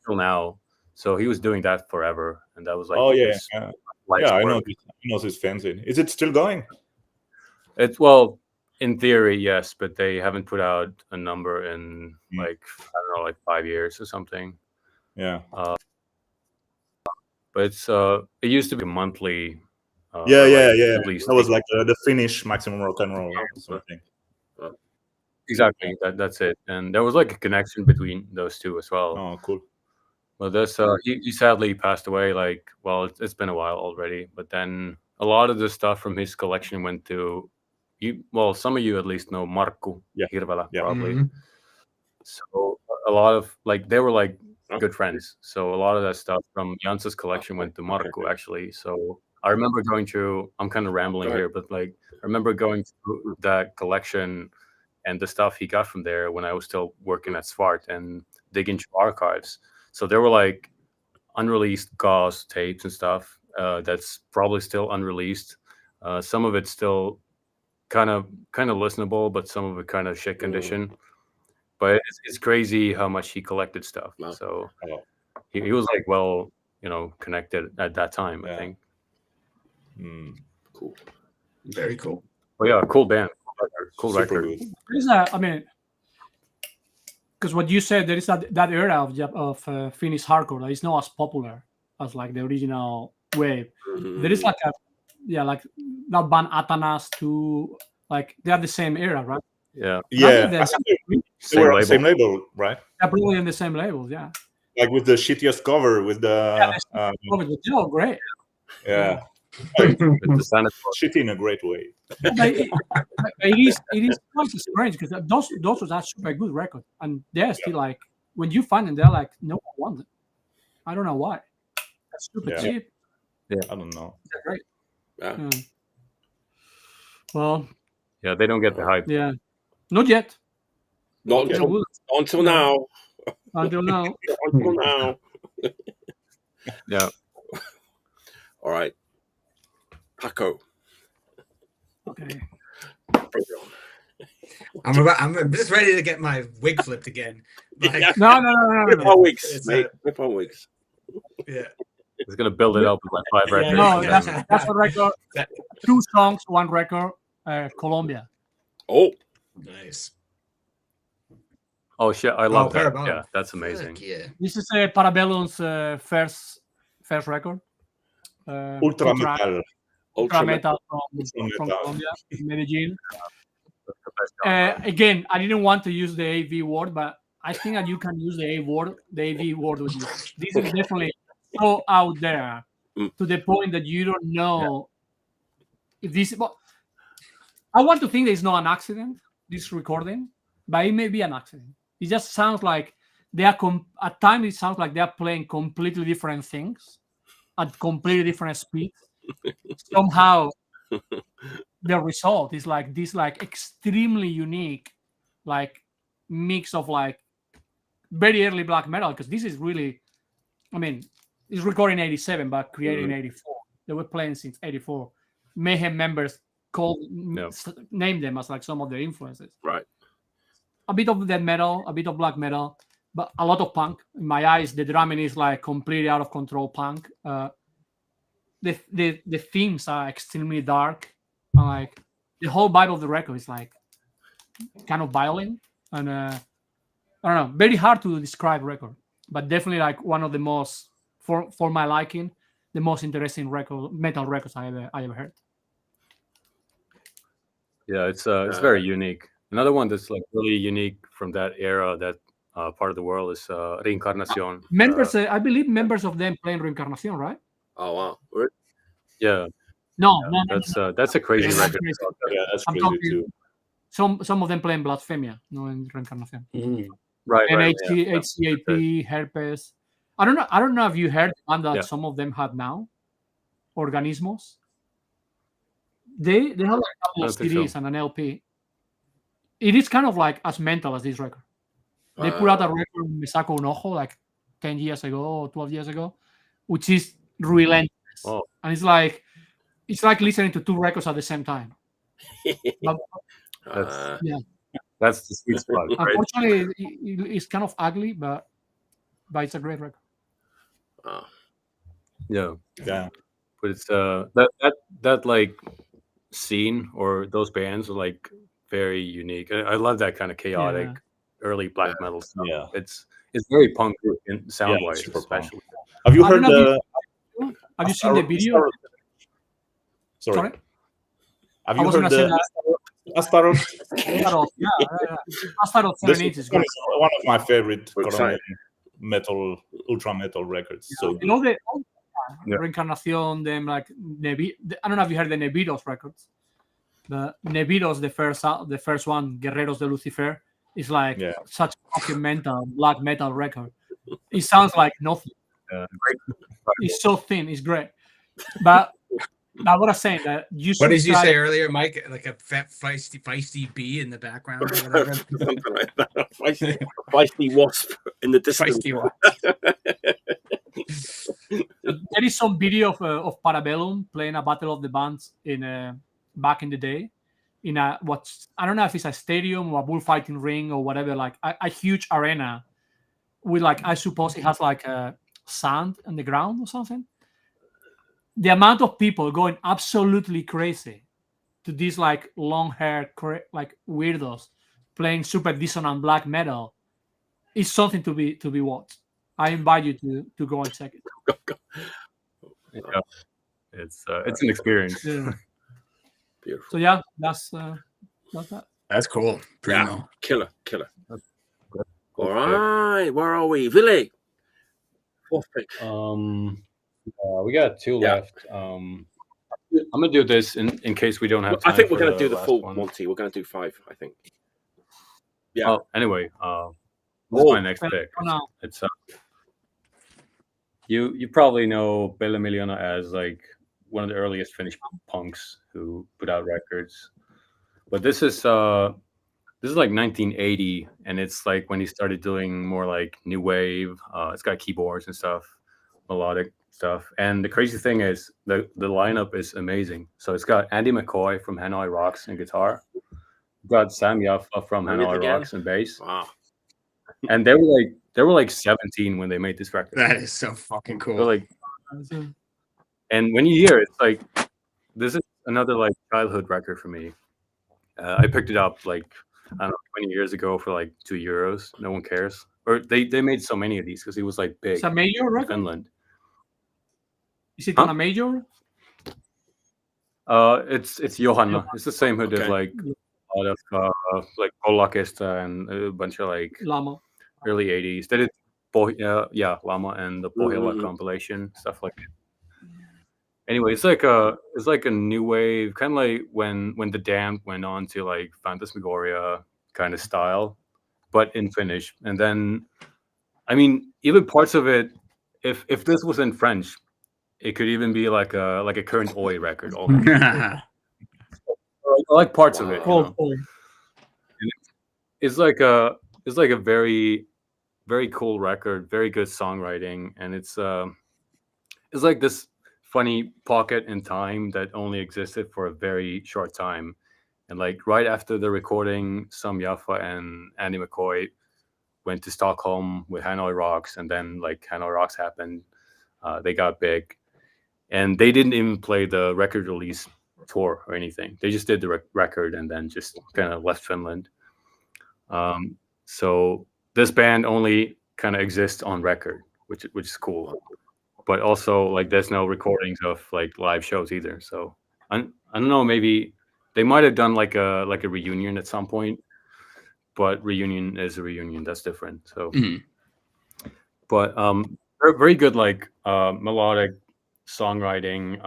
now. So he was doing that forever, and that was like I know his fanzine. Is it still going? Well, in theory, yes, but they haven't put out a number in like, I don't know, like 5 years or something. Yeah. But it used to be a monthly. At least that was like the Finnish Maximum Rock and Roll or something. Exactly. That's it. And there was like a connection between those two as well. Oh, cool. Well, this he sadly passed away. Like, well, it's been a while already. But then a lot of the stuff from his collection went to you. Well, some of you at least know Markku Hirvelä, probably. Mm-hmm. So a lot of like they were like good friends. So a lot of that stuff from Jansa's collection went to Markku actually. So I remember going through. I'm kind of rambling here, but like I remember going through that collection and the stuff he got from there when I was still working at Svart and digging through archives. So there were like unreleased Gauss tapes and stuff that's probably still unreleased. Some of it's still kind of listenable, but some of it kind of shit condition. But it's crazy how much he collected stuff. Wow. So he was like connected at that time, I think. Cool. Very cool. Oh yeah, cool band. Cool record. because what you said, there is that era of Finnish hardcore that is not as popular as like the original wave. Mm-hmm. There is like like that band Atanas too. Like they are the same era, right? Yeah. Same label, right? They're probably in the same labels, yeah. Like with the shittiest cover, with the they're all great. Yeah. with the Santa shitty in a great way. It is quite strange because those are super good records, and they're still like when you find them, they're like no one wants it. I don't know why. That's super cheap. Yeah, I don't know. They're great. Yeah. Well. Yeah, they don't get the hype. Yeah, not yet. Not until now. Until now. Until now. Yeah. All right. Paco. Okay. I'm just ready to get my wig flipped again. Like, no. Flip our wigs, mate. Flip our wigs. Yeah. It's gonna build it up with like 5 records. No, that's a record. 2 songs, 1 record. Colombia. Oh, nice. Oh shit! I love that. Parabellum. Yeah, that's amazing. Yeah. This is Parabellum's first record. Ultra metal from Colombia, Medellin. Again, I didn't want to use the AV word, but I think that you can use the AV word with this. This is definitely so out there to the point that you don't know if this. I want to think that it's not an accident, this recording, but it may be an accident. It just sounds like they are at times it sounds like they are playing completely different things at completely different speeds. Somehow the result is like this like extremely unique like mix of like very early black metal, because this is really, I mean, it's recorded in 87 but created in 84. They were playing since 84. Mayhem members name them as like some of their influences. Right. A bit of death metal, a bit of black metal, but a lot of punk. In my eyes, the drumming is like completely out of control punk. The themes are extremely dark. Like the whole vibe of the record is like kind of violent, and I don't know, very hard to describe record, but definitely like one of the most, for my liking, the most interesting metal records I ever heard. Yeah, it's very unique. Another one that's like really unique from that era, that part of the world, is Reincarnación. Members, I believe members of them playing Reincarnación, right? Oh wow. Yeah. No, that's a crazy record. Yeah, that's crazy too. Some of them playing Blasphemia, no, in Reincarnación. Right. And right, HCAP, Hairpins. I don't know if you heard the one that some of them have now, Organismos. They have like a couple of CDs and an LP. It is kind of like as mental as this record. They put out a record, Me Saco Un Ojo, like 10 years ago or 12 years ago, which is relentless. Oh. And it's like listening to 2 records at the same time. That's the sweet spot. Right? Unfortunately, it's kind of ugly, but it's a great record. Yeah. But it's that like scene or those bands are like very unique. I love that kind of chaotic early black metal stuff. Yeah, it's very punk in sound wise, especially. Have you heard have you seen the video? Sorry. Have you heard the Astaroth? Astaroth 7 inches. One of my favorite metal, ultra metal records. So you know the Reincarnación, them like I don't know if you heard the Nevidos records. The Nevidos, the first one, Guerreros de Lucifer, is like such a fucking black metal record. It sounds like nothing. It's so thin. It's great. But I was saying that you. What did you say earlier, Mike? Like a fat, feisty bee in the background, or whatever. Something like that. Feisty wasp in the distance. Feisty wasp. There is some video of Parabellum playing a Battle of the Bands in back in the day, in I don't know if it's a stadium or a bullfighting ring or whatever, like a huge arena with like, I suppose it has like sand on the ground or something. The amount of people going absolutely crazy to these like long hair like weirdos playing super dissonant black metal it's something to be watched. I invite you to go and check it. Yeah. It's an experience. Yeah. Beautiful. So yeah, that's that. That's cool. Primo. Yeah. Killer. All right, where are we? Ville. Fourth pick. We got 2 left. I'm gonna do this in case we don't have time. I think we're gonna do the full one. Monty. We're gonna do 5, I think. Yeah. Oh, anyway, this is my next pick. It's you probably know Bella Miliona as like one of the earliest Finnish punks who put out records, but this is like 1980, and it's like when he started doing more like new wave. It's got keyboards and stuff, melodic stuff. And the crazy thing is the lineup is amazing. So it's got Andy McCoy from Hanoi Rocks and guitar. Got Sam Yaffa from Hanoi Rocks and bass. Wow. And they were like 17 when they made this record. That is so fucking cool. They're like, and when you hear it, it's like this is another like childhood record for me. I picked it up like, I don't know, 20 years ago for like €2. No one cares. Or they made so many of these because he was like big. It's a major in record? Finland. Is it on a major? It's Johanna. It's the same who did like a lot of like Polakista and a bunch of like Lama. early 80s. They did Lama and the Pohjola compilation, stuff like that. Anyway, it's like a new wave, kind of like when the Damned went on to like Phantasmagoria kind of style, but in Finnish. And then, I mean, even parts of it, if this was in French, it could even be like a current Oi record. I like parts of it. You know? It's like a very, very cool record, very good songwriting, and it's like this funny pocket in time that only existed for a very short time. And like right after the recording, Sam Yaffa and Andy McCoy went to Stockholm with Hanoi Rocks, and then like Hanoi Rocks happened. They got big, and they didn't even play the record release tour or anything. They just did the record and then just kind of left Finland. So this band only kind of exists on record, which is cool. But also, like, there's no recordings of like live shows either. So I don't know. Maybe they might have done like a reunion at some point. But reunion is a reunion. That's different. So, but very good, like melodic songwriting,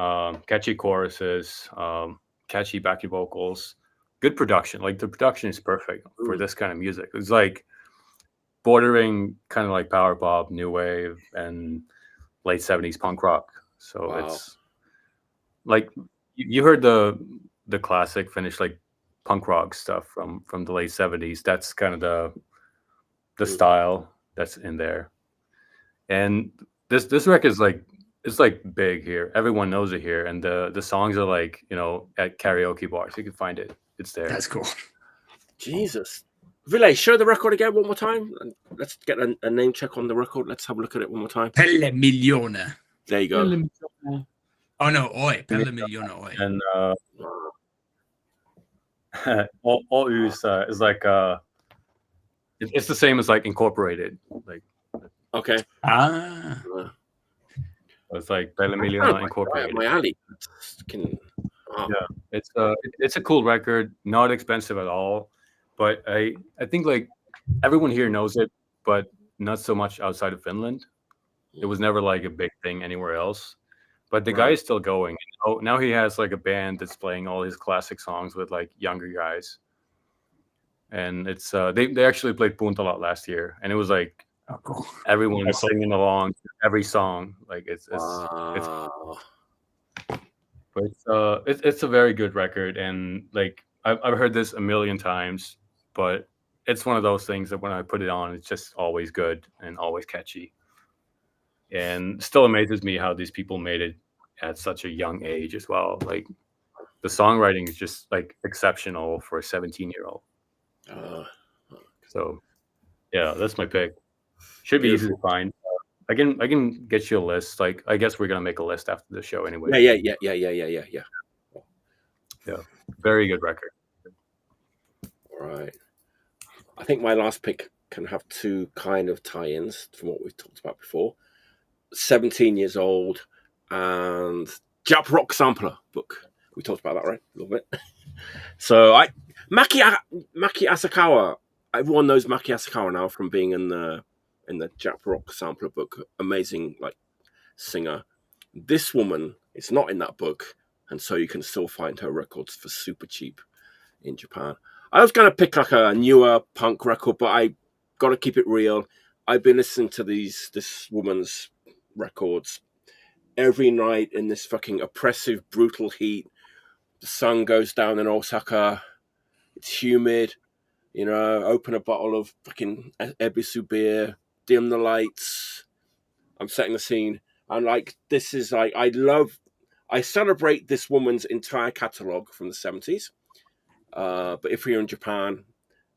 catchy choruses, catchy backing vocals, good production. Like the production is perfect for this kind of music. It's like bordering kind of like power pop, new wave, and late 70s punk rock. So it's like you heard the classic Finnish like punk rock stuff from the late 70s. That's kind of the style that's in there. And this record is like, it's like big here. Everyone knows it here, and the songs are like, you know, at karaoke bars. You can find it. It's there. That's cool. Jesus. Ville, show the record again one more time. And let's get a name check on the record. Let's have a look at it one more time. Pelle Miliona. There you go. Oh no, Oi. Pelle Miliona Oi. And Oy is like it's the same as like Incorporated. Like okay. It's like Pelle Miliona Incorporated. My alley. Yeah, it's a cool record. Not expensive at all. But I think like everyone here knows it, but not so much outside of Finland. It was never like a big thing anywhere else. But the guy is still going. Now he has like a band that's playing all his classic songs with like younger guys. And it's they actually played Punta a lot last year, and it was like everyone was singing along to every song. Like it's a very good record, and like I've heard this a million times. But it's one of those things that when I put it on, it's just always good and always catchy. And still amazes me how these people made it at such a young age as well. Like the songwriting is just like exceptional for a 17-year-old. So yeah, that's my pick. Should be easy to find. I can get you a list. Like I guess we're gonna make a list after the show anyway. Yeah. Yeah, very good record. Right. I think my last pick can have two kind of tie-ins from what we've talked about before. 17 years old and Jap Rock Sampler book. We talked about that, right? A little bit. So Maki Asakawa. Everyone knows Maki Asakawa now from being in the Jap Rock Sampler book. Amazing, like, singer. This woman is not in that book, and so you can still find her records for super cheap in Japan. I was going to pick like a newer punk record, but I got to keep it real. I've been listening to this woman's records every night in this fucking oppressive, brutal heat. The sun goes down in Osaka. It's humid. You know, open a bottle of fucking Ebisu beer, dim the lights. I'm setting the scene. And like, this is like, I celebrate this woman's entire catalogue from the 70s. But if you're in Japan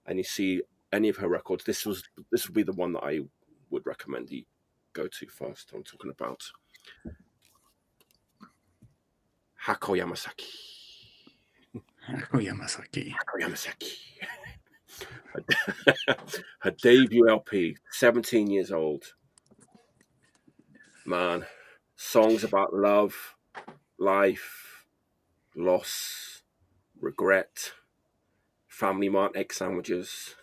and you see any of her records, this would be the one that I would recommend you go to first. I'm talking about Hako Yamasaki. Her debut LP, 17 years old. Man, songs about love, life, loss, regret, Family Mart egg sandwiches.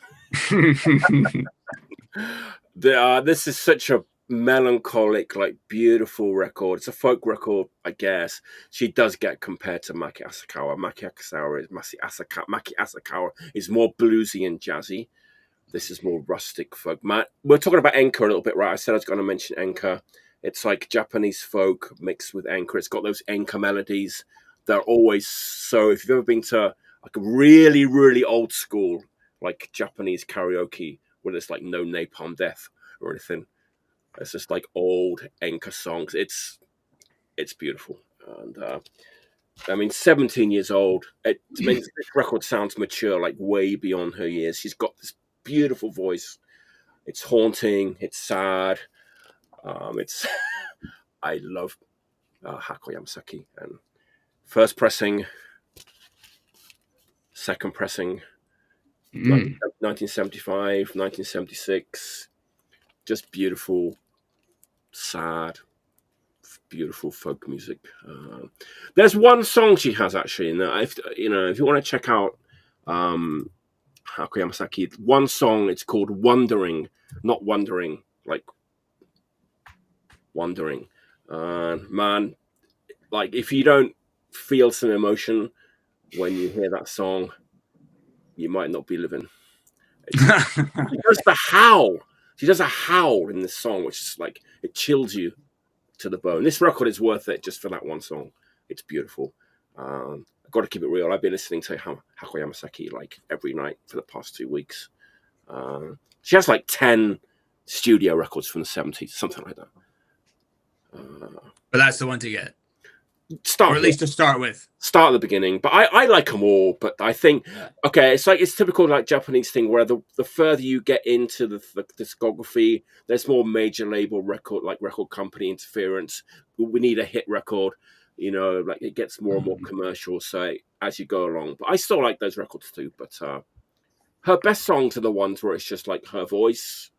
This is such a melancholic, like, beautiful record. It's a folk record, I guess. She does get compared to Maki Asakawa. Maki Asakawa is more bluesy and jazzy. This is more rustic folk. We're talking about enka a little bit, right? I said I was going to mention enka. It's like Japanese folk mixed with enka. It's got those enka melodies. They're always so. If you've ever been to like a really, really old school, like Japanese karaoke, where there's like no napalm death or anything, it's just like old enka songs. It's beautiful. And I mean, 17 years old. It makes this record sounds mature, like way beyond her years. She's got this beautiful voice. It's haunting. It's sad. I love Hako Yamasaki. And first pressing, second pressing, 1975, 1976. Just beautiful, sad, beautiful folk music. There's one song she has actually, and if you want to check out Hako Yamasaki, one song. It's called "Wondering," not "Wondering," like "Wondering." Man, like if you don't feel some emotion when you hear that song, you might not be living. She does the howl. She does a howl in this song, which is like, it chills you to the bone. This record is worth it just for that one song. It's beautiful. I've got to keep it real. I've been listening to Hako Yamasaki like every night for the past 2 weeks. She has like 10 studio records from the 70s, something like that. But that's the one to get. Or at least to start with. Start at the beginning. But I like them all. But I think, okay, it's typical like Japanese thing where the further you get into the discography, there's more major label record company interference. We need a hit record. You know, like it gets more and more commercial, so as you go along. But I still like those records too. But her best songs are the ones where it's just like her voice,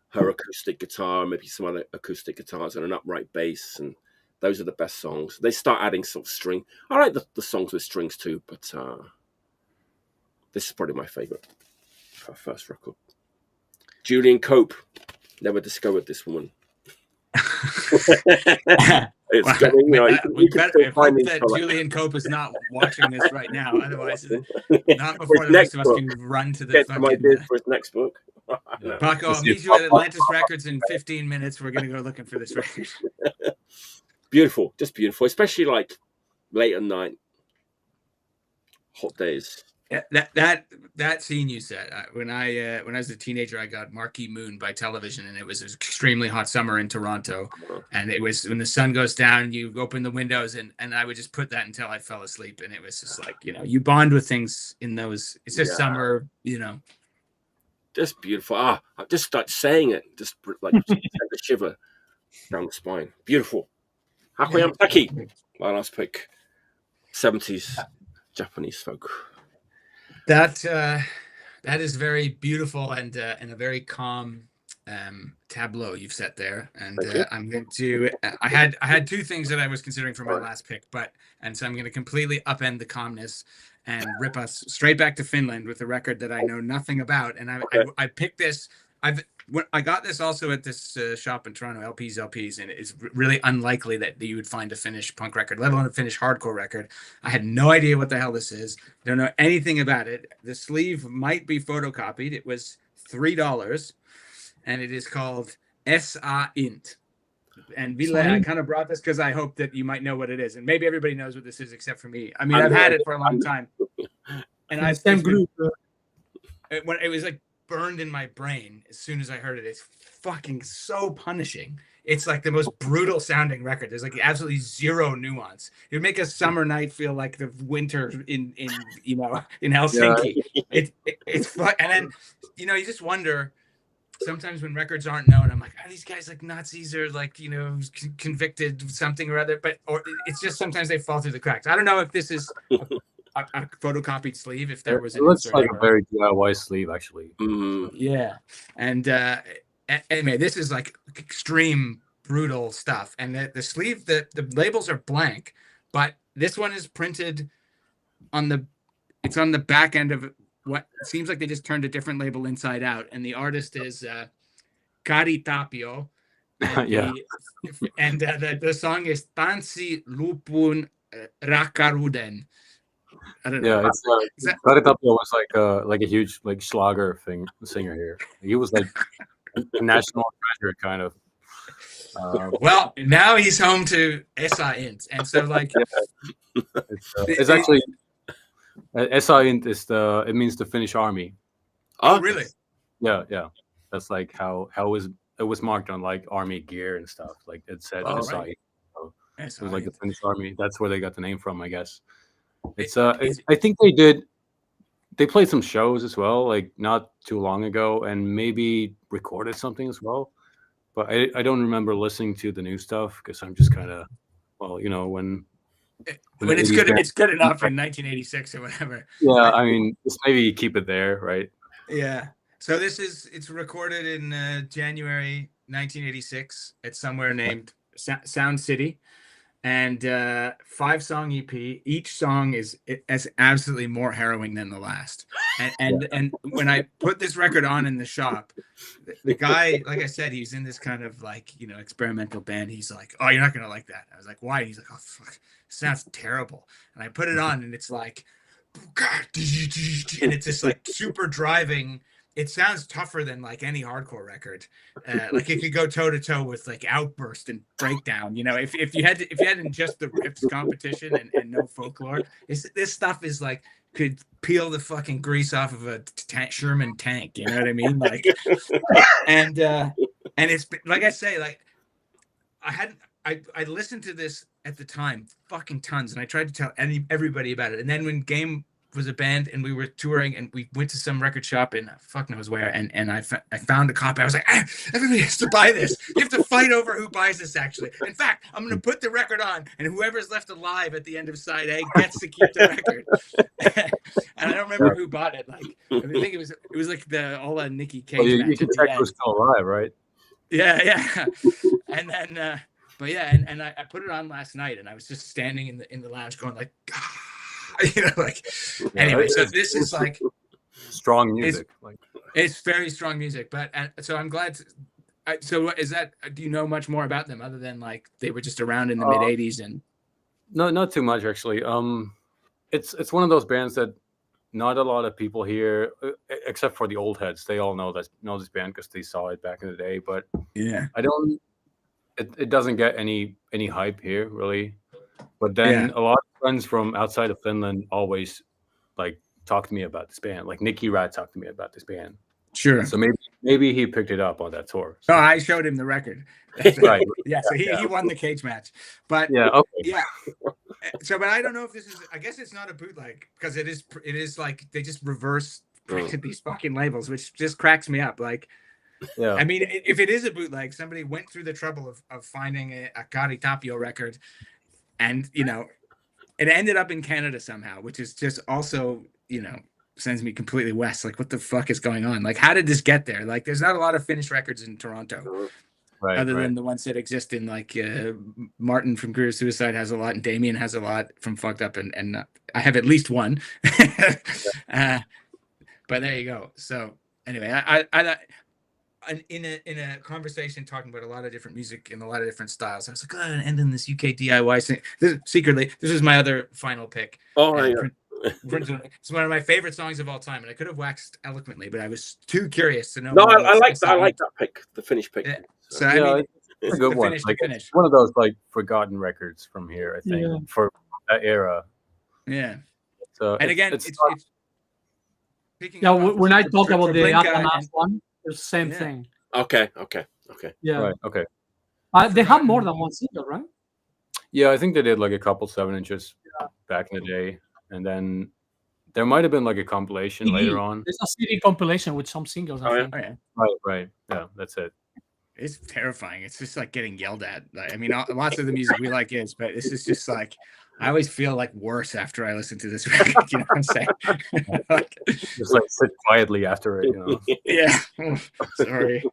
her acoustic guitar, maybe some other acoustic guitars and an upright bass, and those are the best songs. They start adding sort of string. I like the songs with strings too, but this is probably my favorite. Her first record. Julian Cope. Never discovered this woman. It's coming. We hope that Julian Cope is not watching this right now. Otherwise, not before the rest of us can run to the get some ideas for his next book. Paco, I'll meet you at Atlantis Records in 15 minutes. We're going to go looking for this record. Beautiful, just beautiful, especially like late at night, hot days. Yeah, that scene you said when I was a teenager, I got Marquee Moon by television, and it was an extremely hot summer in Toronto, and it was when the sun goes down, you open the windows, and I would just put that until I fell asleep, and it was just like, you know, you bond with things in those. It's just summer, you know. Just beautiful. I just start saying it, just like a shiver down the spine. Beautiful. Hako Yamasaki, my last pick. 70s Japanese folk. That That is very beautiful and a very calm tableau you've set there. And I'm going to. I had two things that I was considering for my last pick, so I'm going to completely upend the calmness and rip us straight back to Finland with a record that I know nothing about. And I picked this. I got this also at this shop in Toronto, LPs, and it's really unlikely that you would find a Finnish punk record, let alone a Finnish hardcore record. I had no idea what the hell this is. Don't know anything about it. The sleeve might be photocopied. It was $3, and it is called Syyt. And Ville, I kind of brought this because I hope that you might know what it is, and maybe everybody knows what this is except for me. I mean, I've had it for a long time, and it was like burned in my brain as soon as I heard it. It's fucking so punishing. It's like the most brutal sounding record. There's like absolutely zero nuance. It would make a summer night feel like the winter in Helsinki. Yeah. It's fun. And then you just wonder sometimes when records aren't known, I'm like, are these guys like Nazis or like convicted something or other? Or it's just sometimes they fall through the cracks. I don't know if this is a photocopied sleeve, if there was an looks like a very DIY sleeve actually. Yeah. And anyway, this is like extreme brutal stuff, and the sleeve, the labels are blank, but this one is printed on the back end of what seems like they just turned a different label inside out, and the artist is Kari Tapio, and the song is Tanssi Lupun Rakaruden. I don't know. Yeah, Kari Tapio was like a huge like Schlager singer here. He was like a national treasure kind of. Well, now he's home to Syyt, and so like it's actually Syyt is it means the Finnish army. Oh, really? Yeah. That's like how it was marked on like army gear and stuff. Like it said Syyt. Right. So it was like the Finnish army. That's where they got the name from, I guess. I think they played some shows as well, like not too long ago, and maybe recorded something as well. But I don't remember listening to the new stuff because I'm just kind of, when it's good, it's good enough in 1986 or whatever. Yeah, I mean, just maybe keep it there, right? Yeah. So it's recorded in January 1986 at somewhere named Sound City, and 5-song EP. Each song is absolutely more harrowing than the last. And when I put this record on in the shop, the guy, like I said, he's in this kind of like experimental band. He's like, "Oh, you're not gonna like that." I was like, "Why?" He's like, "Oh, fuck, it sounds terrible." And I put it on, and it's like, and it's just like super driving. It sounds tougher than like any hardcore record. Like it could go toe to toe with like Outburst and Breakdown. If you had just the riffs competition and no folklore, this stuff is like could peel the fucking grease off of a Sherman tank. You know what I mean? Like, and it's like I say, like I listened to this at the time fucking tons, and I tried to tell everybody about it. And then when Game was a band and we were touring and we went to some record shop in fuck knows where, and I found a copy. I was like, everybody has to buy this. You have to fight over who buys this actually. In fact, I'm going to put the record on, and whoever's left alive at the end of side A gets to keep the record. And I don't remember who bought it. Like, I think it was like all Nicky Cage. Well, you can check who's still alive, right? Yeah. And then but yeah, and I put it on last night, and I was just standing in the lounge going like, anyway, so this is like strong music. It's very strong music, but so I'm glad. So is that? Do you know much more about them other than like they were just around in the mid '80s and? No, not too much actually. It's one of those bands that not a lot of people here, except for the old heads. They all know this band because they saw it back in the day. But yeah, it doesn't get any hype here really. But then a lot of friends from outside of Finland always like talk to me about this band. Like Nicky Rat talked to me about this band. Sure. So maybe he picked it up on that tour. So. No, I showed him the record. Right. Yeah. So he won the cage match. But yeah. Okay. Yeah. So, but I don't know if this is. I guess it's not a bootleg because it is like they just reverse printed these fucking labels, which just cracks me up. Like. Yeah. I mean, if it is a bootleg, somebody went through the trouble of finding a Kari Tapio record. And, it ended up in Canada somehow, which is just also, sends me completely west. Like, what the fuck is going on? Like, how did this get there? Like, there's not a lot of Finnish records in Toronto, other than the ones that exist in like Martin from Career Suicide has a lot, and Damien has a lot from Fucked Up, and I have at least one. But there you go. So anyway, I in a conversation talking about a lot of different music and a lot of different styles, I was like, oh, I'm ending this UK DIY thing. This is my other final pick. It's one of my favorite songs of all time, and I could have waxed eloquently, but I was too curious to know. No, I like that pick, the Finnish pick. Yeah. So I mean, it's a good one. Like, it's one of those like forgotten records from here, I think, for that era. Yeah. So and again, it's when I talk about the Agata one, it's the same thing. Okay. Yeah. Right. Okay. They have more than one single, right? Yeah, I think they did like a couple 7-inches back in the day, and then there might have been like a compilation later on. There's a CD compilation with some singles. I think. Right. Yeah, that's it. It's terrifying. It's just like getting yelled at. Like, I mean, lots of the music we like is, but this is just like, I always feel like worse after I listen to this record. You know what I'm saying? Just like sit quietly after it, you know. Yeah. Sorry.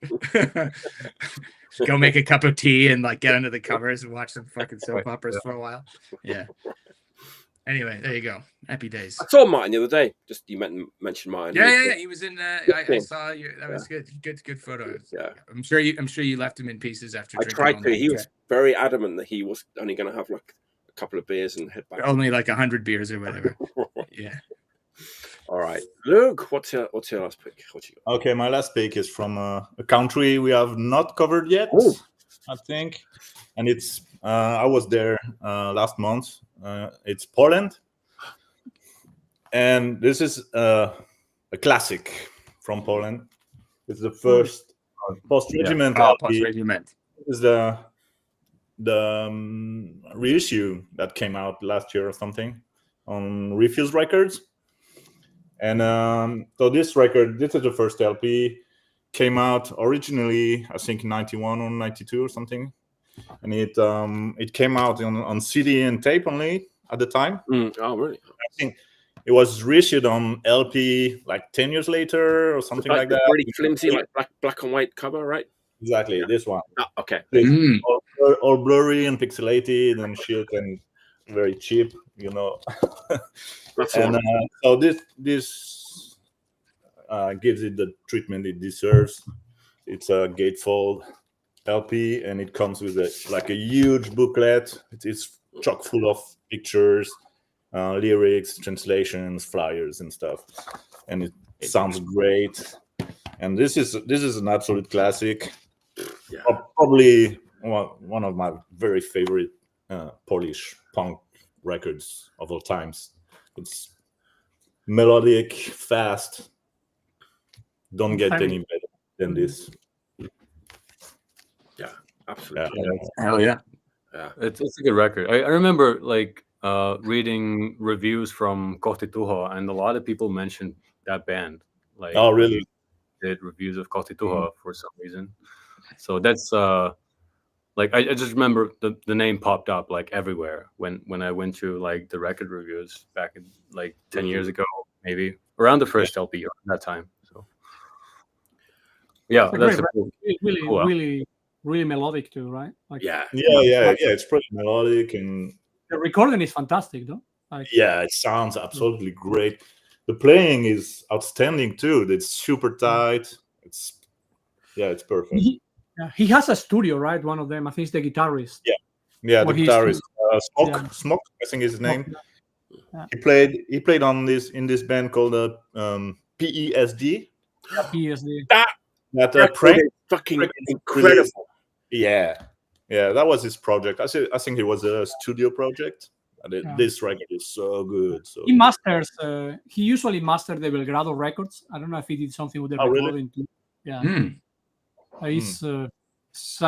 Go make a cup of tea and like get under the covers and watch some fucking soap operas for a while. Yeah. Anyway, there you go. Happy days. I saw Martin the other day. Just you mentioned Martin. Yeah. He was in. I saw you. That was good. Good photos. Yeah. I'm sure you left him in pieces after. I tried to. He was very adamant that he was only going to have like a couple of beers and head back. Only like 100 beers or whatever. Yeah. All right, Luke. What's your last pick? What you got? Okay, my last pick is from a country we have not covered yet. I think, and it's I was there last month. It's Poland, and this is a classic from Poland. It's the first post-regiment. Post-regiment. This is the reissue that came out last year or something on Refuse Records. And so this is the first LP, came out originally, I think, in 91 or 92 or something. And it came out on CD and tape only at the time. Oh, really? I think it was reissued on LP like 10 years later or something like that. Really flimsy, like black and white cover, right? Exactly, this one. Oh, okay. All blurry and pixelated and shit and very cheap, you know. And so this gives it the treatment it deserves. It's a gatefold LP, and it comes with a huge booklet. It's chock full of pictures, lyrics, translations, flyers, and stuff. And it sounds great. And this is an absolute classic. Yeah. Probably one of my very favorite Polish punk records of all times. It's melodic, fast. Don't get any better than this. Yeah, absolutely. Hell yeah. It's a good record. I remember like reading reviews from Kohti Tuhoa, and a lot of people mentioned that band. Like, oh, really? Did reviews of Kohti Tuhoa for some reason. So that's like I just remember the name popped up like everywhere when I went through like the record reviews back in like 10 years ago, maybe around the first LP at that time. So yeah, that's really melodic too, right? Like, yeah. It's pretty melodic, and the recording is fantastic, though. Like, yeah, it sounds absolutely great. The playing is outstanding too. It's super tight. It's perfect. He has a studio, right? One of them, I think, it's the guitarist. Yeah, the guitarist. Smoke, I think is his name. Yeah. He played in this band called PESD. PESD. That prank, fucking incredible. Yeah, that was his project. I think it was a studio project. And this record is so good. So he masters. He usually mastered the Belgrado records. I don't know if he did something with the recording too. Yeah. He's a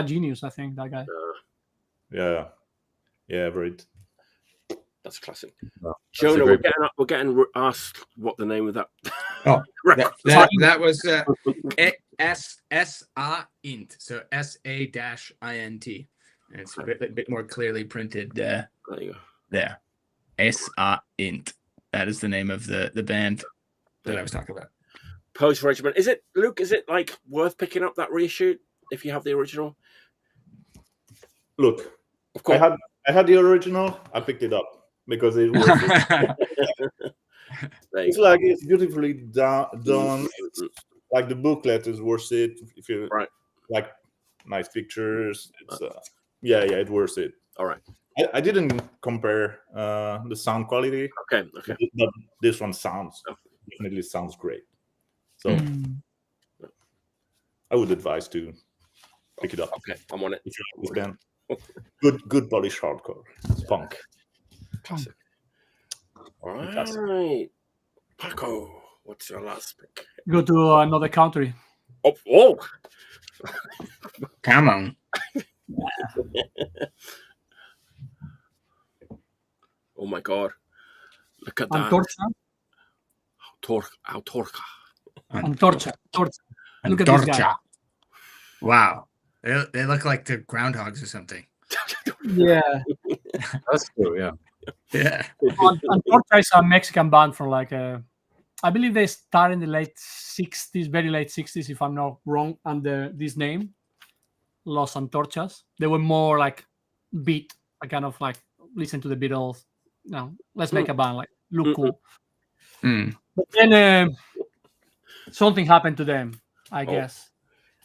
genius, I think, that guy. Yeah, very. That's classic. Jonah, we're getting asked what the name of that. Oh, that was SAINT. So SA-INT. And it's a bit more clearly printed. There you go. There, SAINT. That is the name of the band. that I was talking about. Post Regiment. Is it, Luke? Is it like worth picking up that reissue if you have the original? Look, of course. I had the original. I picked it up because it was. It's like it's beautifully done. Like the booklet is worth it if you like nice pictures. It's it's worth it. All right. I didn't compare the sound quality. Okay. But this one definitely sounds great. So I would advise to pick it up. Okay, I'm on it. If you like this band. Good Polish hardcore. It's punk. Classic. All right. Paco, what's your last pick? Go to another country. Oh. Come on. Oh my God. Look at that. Antorcha. Look at this guy. Wow. They look like the groundhogs or something. Yeah. That's cool, yeah. Yeah. Antorcha is a Mexican band from I believe they started in the late 60s, very late 60s, if I'm not wrong, under this name, Los Antorchas. They were more like beat, I kind of like listen to the Beatles. No, let's make a band, like look cool. But then something happened to them, I guess,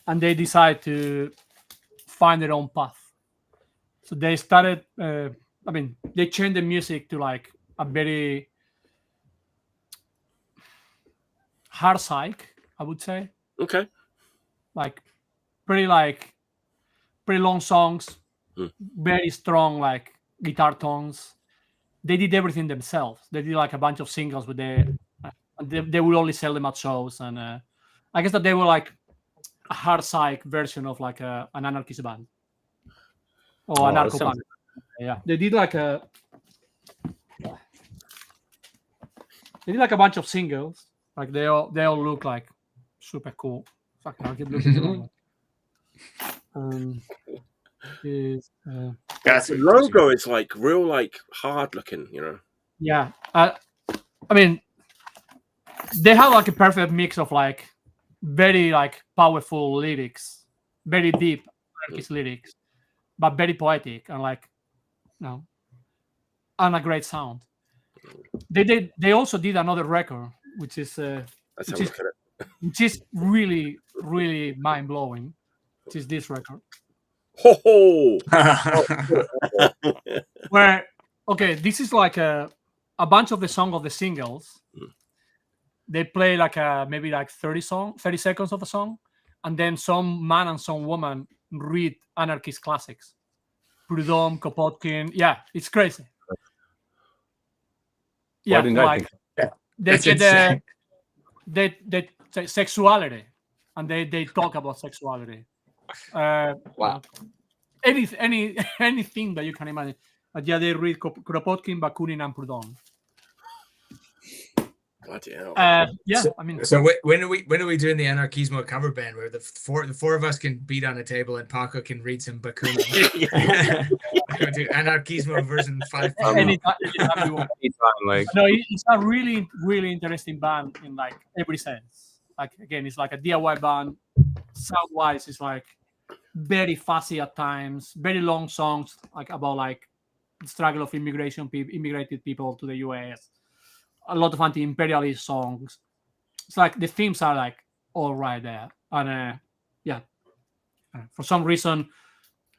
and they decided to find their own path. So they started. They changed the music to like a very hard psych, I would say. Okay. Like pretty long songs, very strong like guitar tones. They did everything themselves. They did like a bunch of singles with they would only sell them at shows, and I guess that they were like a hard psych version of like an anarchist band or an anarcho band. Yeah, they did like a bunch of singles. Like they all look like super cool. Fucking, I'll keep looking. The logo is like real, like hard looking, you know. Yeah, they have like a perfect mix of like very like powerful lyrics, very deep lyrics, but very poetic and like, and a great sound. They also did another record, which is really, really mind blowing. Which is this record. Where this is like a bunch of the song of the singles. They play like maybe like 30 seconds of a song, and then some man and some woman read anarchist classics. Proudhon, Kropotkin. Yeah, it's crazy. Yeah, like they say sexuality, and they talk about sexuality. Wow. Anything that you can imagine. But yeah, they read Kropotkin, Bakunin, and Proudhon. Bloody hell. So when are we doing the Anarchismo cover band where the four of us can beat on a table and Paco can read some Bakunin? Do Anarchismo version 5. Anytime you want. No, it's a really, really interesting band in like every sense. Like again, it's like a DIY band. Sound-wise, it's like very fussy at times, very long songs like about like the struggle of immigrated people to the US. A lot of anti-imperialist songs. It's like the themes are like all right there, and for some reason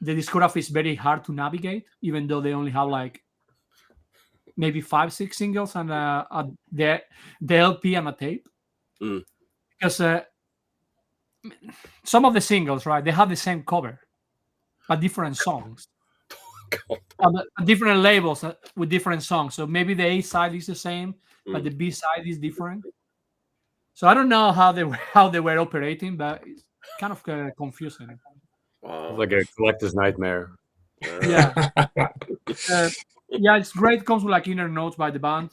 the discography is very hard to navigate, even though they only have like maybe 5-6 singles and the LP and a tape. Because some of the singles, right, they have the same cover but different songs. Different labels with different songs. So maybe the A side is the same, but the B side is different. So I don't know how they were operating, but it's kind of confusing. Like a collector's nightmare. Yeah. It's great. It comes with like inner notes by the band,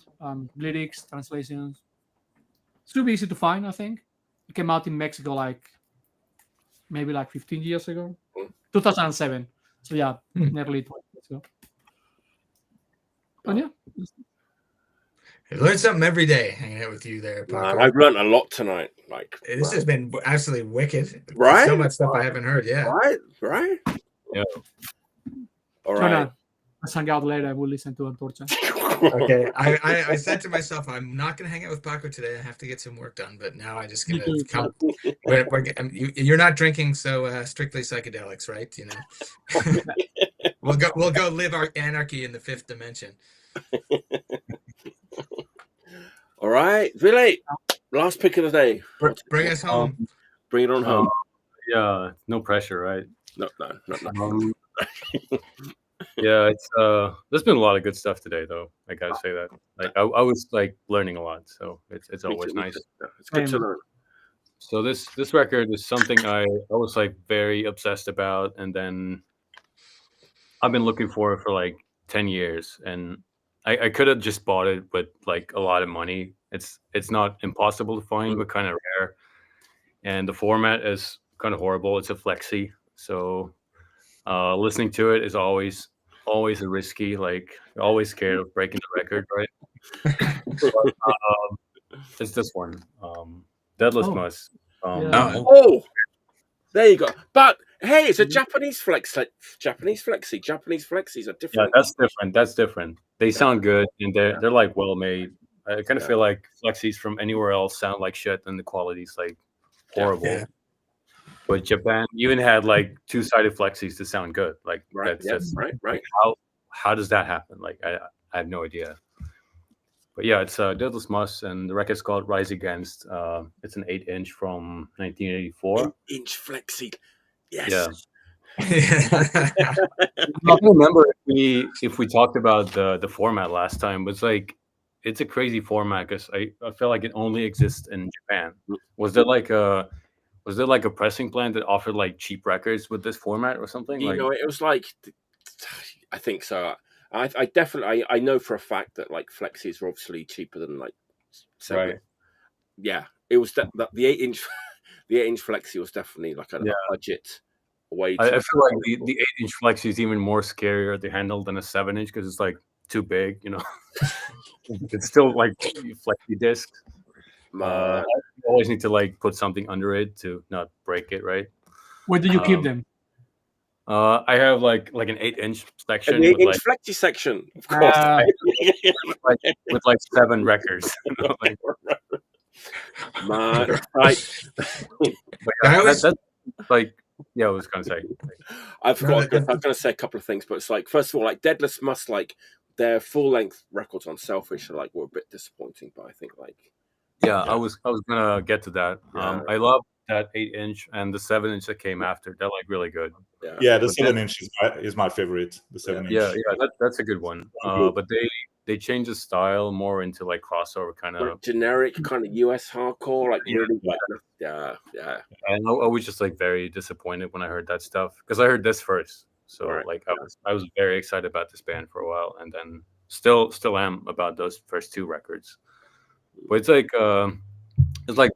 lyrics, translations. It's super easy to find, I think. It came out in Mexico maybe 15 years ago. 2007. So yeah, nearly 20 years ago. And I learned something every day hanging out with you there, Paco. I've learned a lot tonight. Like this has been absolutely wicked. Right? So much stuff I haven't heard. Yeah. Right. Yeah. All right. Jonah, let's hang out later. We'll listen to Antorcha. Okay. I said to myself, I'm not going to hang out with Paco today. I have to get some work done. But now I just going to come. You're not drinking so strictly psychedelics, right? You know. We'll go live our anarchy in the 5th dimension. All right, Ville, last pick of the day. Bring us home. Bring it on home. Yeah, no pressure, right? No. Yeah, it's there's been a lot of good stuff today, though. I gotta say that. Like I was like learning a lot, so it's always nice. It's good to learn. So this record is something I was like very obsessed about, and then I've been looking for it for like 10 years, and I could have just bought it with like a lot of money. It's not impossible to find, but kind of rare. And the format is kind of horrible. It's a flexi, so listening to it is always a risky. Like you're always scared of breaking the record, right? But, it's this one, Deadless Must. There you go. But hey, it's a Japanese flexi. Japanese flexis are different. Yeah, that's different. They sound good, and they're like well made. I kind of feel like flexis from anywhere else sound like shit, and the quality's like horrible. Yeah. But Japan even had like 2-sided flexis to sound good. Like right. Like, how does that happen? Like I have no idea. But yeah, it's Deadless Must, and the record's called Rise Against. It's an 8-inch from 1984. 8-inch flexi. Yes. Yeah. I don't remember if we talked about the format last time, but it's a crazy format because I feel like it only exists in Japan. Was there like a pressing plant that offered like cheap records with this format or something? You know, it was like, I think so. I definitely know for a fact that like flexis are obviously cheaper than like 7. Right. Yeah, it was the 8-inch. The 8-inch flexi was definitely like a budget way. I feel like the 8-inch flexi is even more scarier to handle than a 7-inch because it's like too big. You know, it's still like flexi disc. You always need to like put something under it to not break it, right? Where do you keep them? I have like an 8-inch section. An 8-inch flexi section, of course. with like 7 records. You know, like, man, right. I was gonna say. I was gonna say a couple of things, but it's like, first of all, like Deadless Must, like their full-length records on Selfish are like were a bit disappointing, but I think like I was gonna get to that. I love that 8-inch and the 7-inch that came after. They're like really good. Yeah, the 7-inch is my favorite. The 7-inch. Yeah, that's a good one. But they changed the style more into like crossover kind of generic kind of US hardcore, like really yeah. And I was just like very disappointed when I heard that stuff because I heard this first. So like I was very excited about this band for a while, and then still am about those first 2 records. But it's like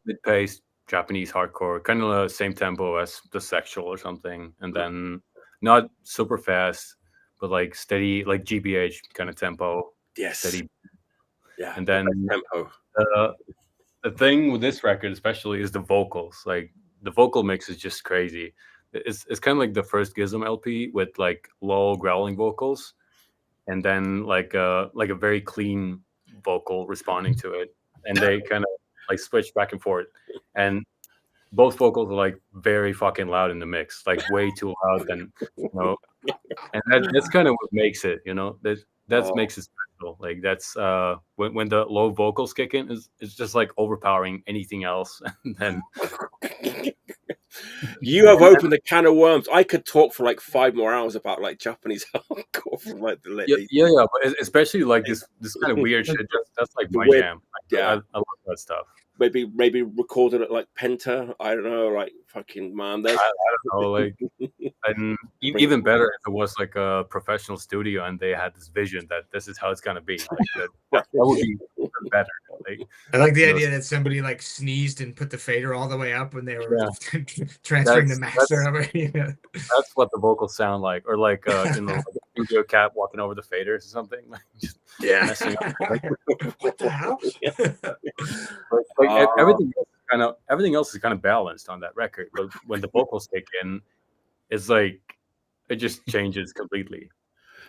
mid-paced Japanese hardcore, kind of the same tempo as the Sexual or something, and then not super fast, but like steady, like GBH kind of tempo. Yes. Steady. Yeah. And then tempo. The thing with this record, especially, is the vocals. Like the vocal mix is just crazy. It's kind of like the first Gizm LP with like low growling vocals, and then like a very clean vocal responding to it, and they kind of like switch back and forth, and both vocals are like very fucking loud in the mix, like way too loud, and and that's kind of what makes it, that makes it special. Like that's when the low vocals kick in, it's just like overpowering anything else, and then. You have opened a can of worms. I could talk for like 5 more hours about like Japanese hardcore from like the yeah, but especially like this kind of weird shit. That's like my jam. I love that stuff. Maybe recorded at like Penta. I don't know, like fucking man. I don't know, like, and even better if it was like a professional studio and they had this vision that this is how it's gonna be. Like that would be better. Like, I like the idea that somebody like sneezed and put the fader all the way up when they were transferring the master over. That's what the vocals sound like, or like in the studio cat walking over the faders or something. Like, just messing up. What the hell? Like, everything else is kind of balanced on that record, but when the vocals kick in, it's like it just changes completely.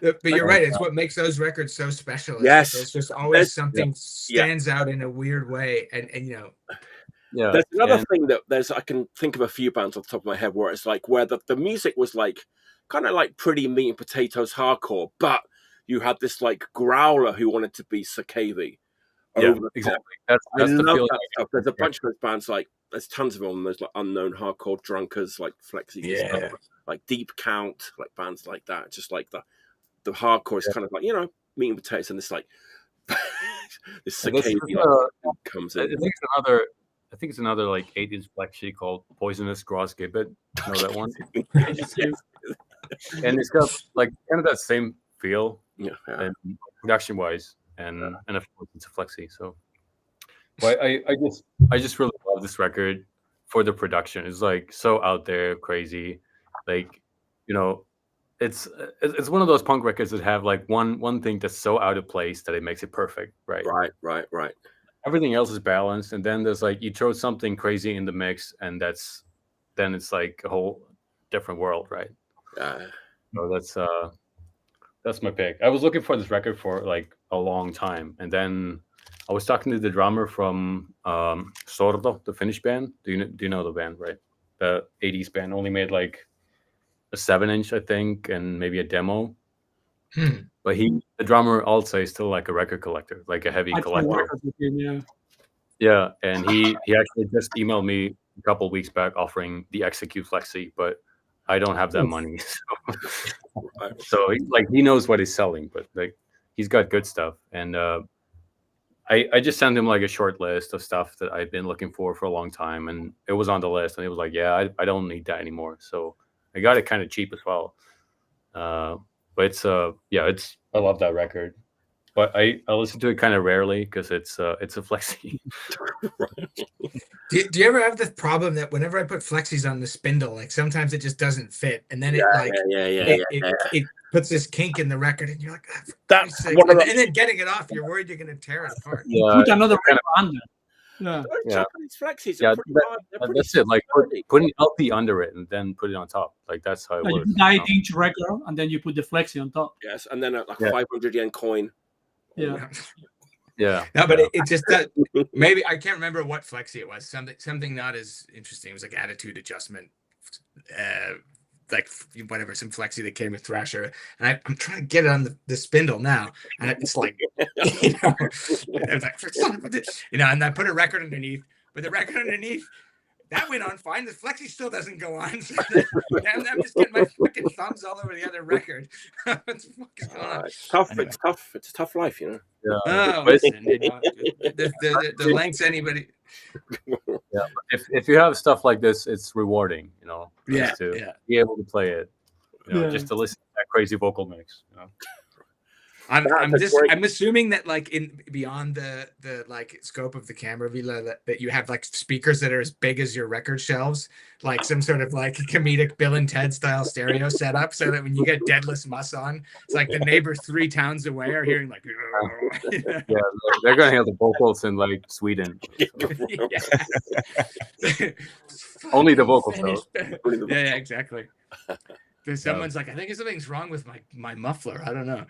But you're right. It's what makes those records so special. Yes, there's just always something stands out in a weird way, and you know. Yeah. There's another thing that I can think of a few bands on top of my head where it's like where the music was like kind of like pretty meat and potatoes hardcore, but you had this like growler who wanted to be Sakevi. Yeah, exactly. That's I the love feeling. that stuff. There's a bunch of those bands like there's tons of them. There's like unknown hardcore drunkers like Flexi, and stuff, like Deep Count, like bands like that. Just like the hardcore is kind of like, you know, meat and potatoes, and it's like this Sakevi comes in. I think it's another like 8-inch Flexi called Poisonous Gross Gibbet. You know that one? And it's got like kind of that same feel, and production wise, and of course it's a Flexi. So, but I just really love this record for the production. It's like so out there, crazy, like, you know, it's one of those punk records that have like one thing that's so out of place that it makes it perfect, right? Right. Everything else is balanced, and then there's like you throw something crazy in the mix, and then it's like a whole different world, right? So that's my pick. I was looking for this record for like a long time, and then I was talking to the drummer from Sordo, the Finnish band. Do you know the band, right? The 80s band, only made like a 7-inch, I think, and maybe a demo. But the drummer also is still like a record collector, like a heavy collector. Yeah, and he actually just emailed me a couple of weeks back offering the Execute Flexi, but I don't have that money. So he knows what he's selling, but like he's got good stuff. And I just sent him like a short list of stuff that I've been looking for a long time, and it was on the list, and he was like, yeah, I don't need that anymore. So I got it kind of cheap as well. But it's I love that record. But I listen to it kind of rarely because it's a Flexi. Do you ever have the problem that whenever I put Flexis on the spindle, like sometimes it just doesn't fit, and then it puts this kink in the record, and you're like, that's and then getting it off, you're worried you're going to tear it apart. Put another record under. Japanese Flexis are pretty hard. That's it. Like putting LP under it and then put it on top. Like that's how it works. You put 9-inch record and then you put the Flexi on top. Yes, and then like a 500 yen coin. Yeah. No, but it just maybe I can't remember what Flexi it was. Something not as interesting. It was like attitude adjustment, like whatever, some Flexi that came with Thrasher, and I'm trying to get it on the spindle now, and it's like, you know, I was like, you know, and I put a record underneath, but the record underneath that went on fine. The Flexi still doesn't go on. So I'm just getting my fucking thumbs all over the other record. What the fuck is going on? It's tough. Anyway. It's tough. It's a tough life, you know. Oh, listen, you know, the lengths anybody. Yeah, if you have stuff like this, it's rewarding, you know. To be able to play it, you know, just to listen to that crazy vocal mix, you know. I'm assuming that like in beyond the like scope of the camera, Ville, that you have like speakers that are as big as your record shelves, like some sort of like comedic Bill and Ted style stereo setup, so that when you get Deadless Muss on, it's like the neighbors 3 towns away are hearing like yeah, they're gonna hear the vocals in like Sweden. Only the vocals though. Yeah, exactly. Someone's like, I think something's wrong with my muffler. I don't know.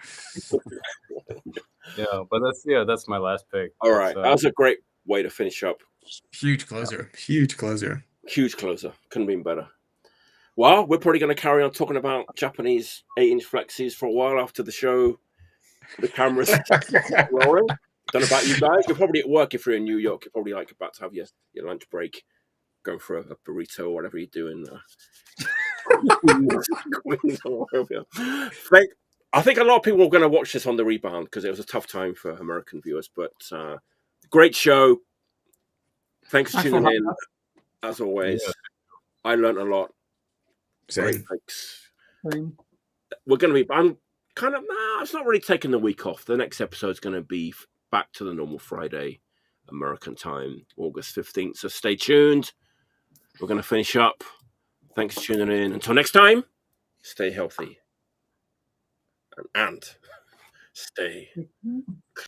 Yeah, but that's my last pick. All right, that was a great way to finish up. Huge closer. Couldn't be better. Well, we're probably going to carry on talking about Japanese 8-inch Flexis for a while after the show. The cameras rolling. Don't know about you guys. You're probably at work if you're in New York. You're probably like about to have your lunch break, going for a burrito or whatever you're doing. I think a lot of people are going to watch this on the rebound because it was a tough time for American viewers, but great show. Thanks for tuning in. As always, I learned a lot. Great, thanks. We're going to be, I'm kind of, it's not really taking the week off. The next episode is going to be back to the normal Friday American time, August 15th. So stay tuned. We're going to finish up. Thanks for tuning in. Until next time, stay healthy and stay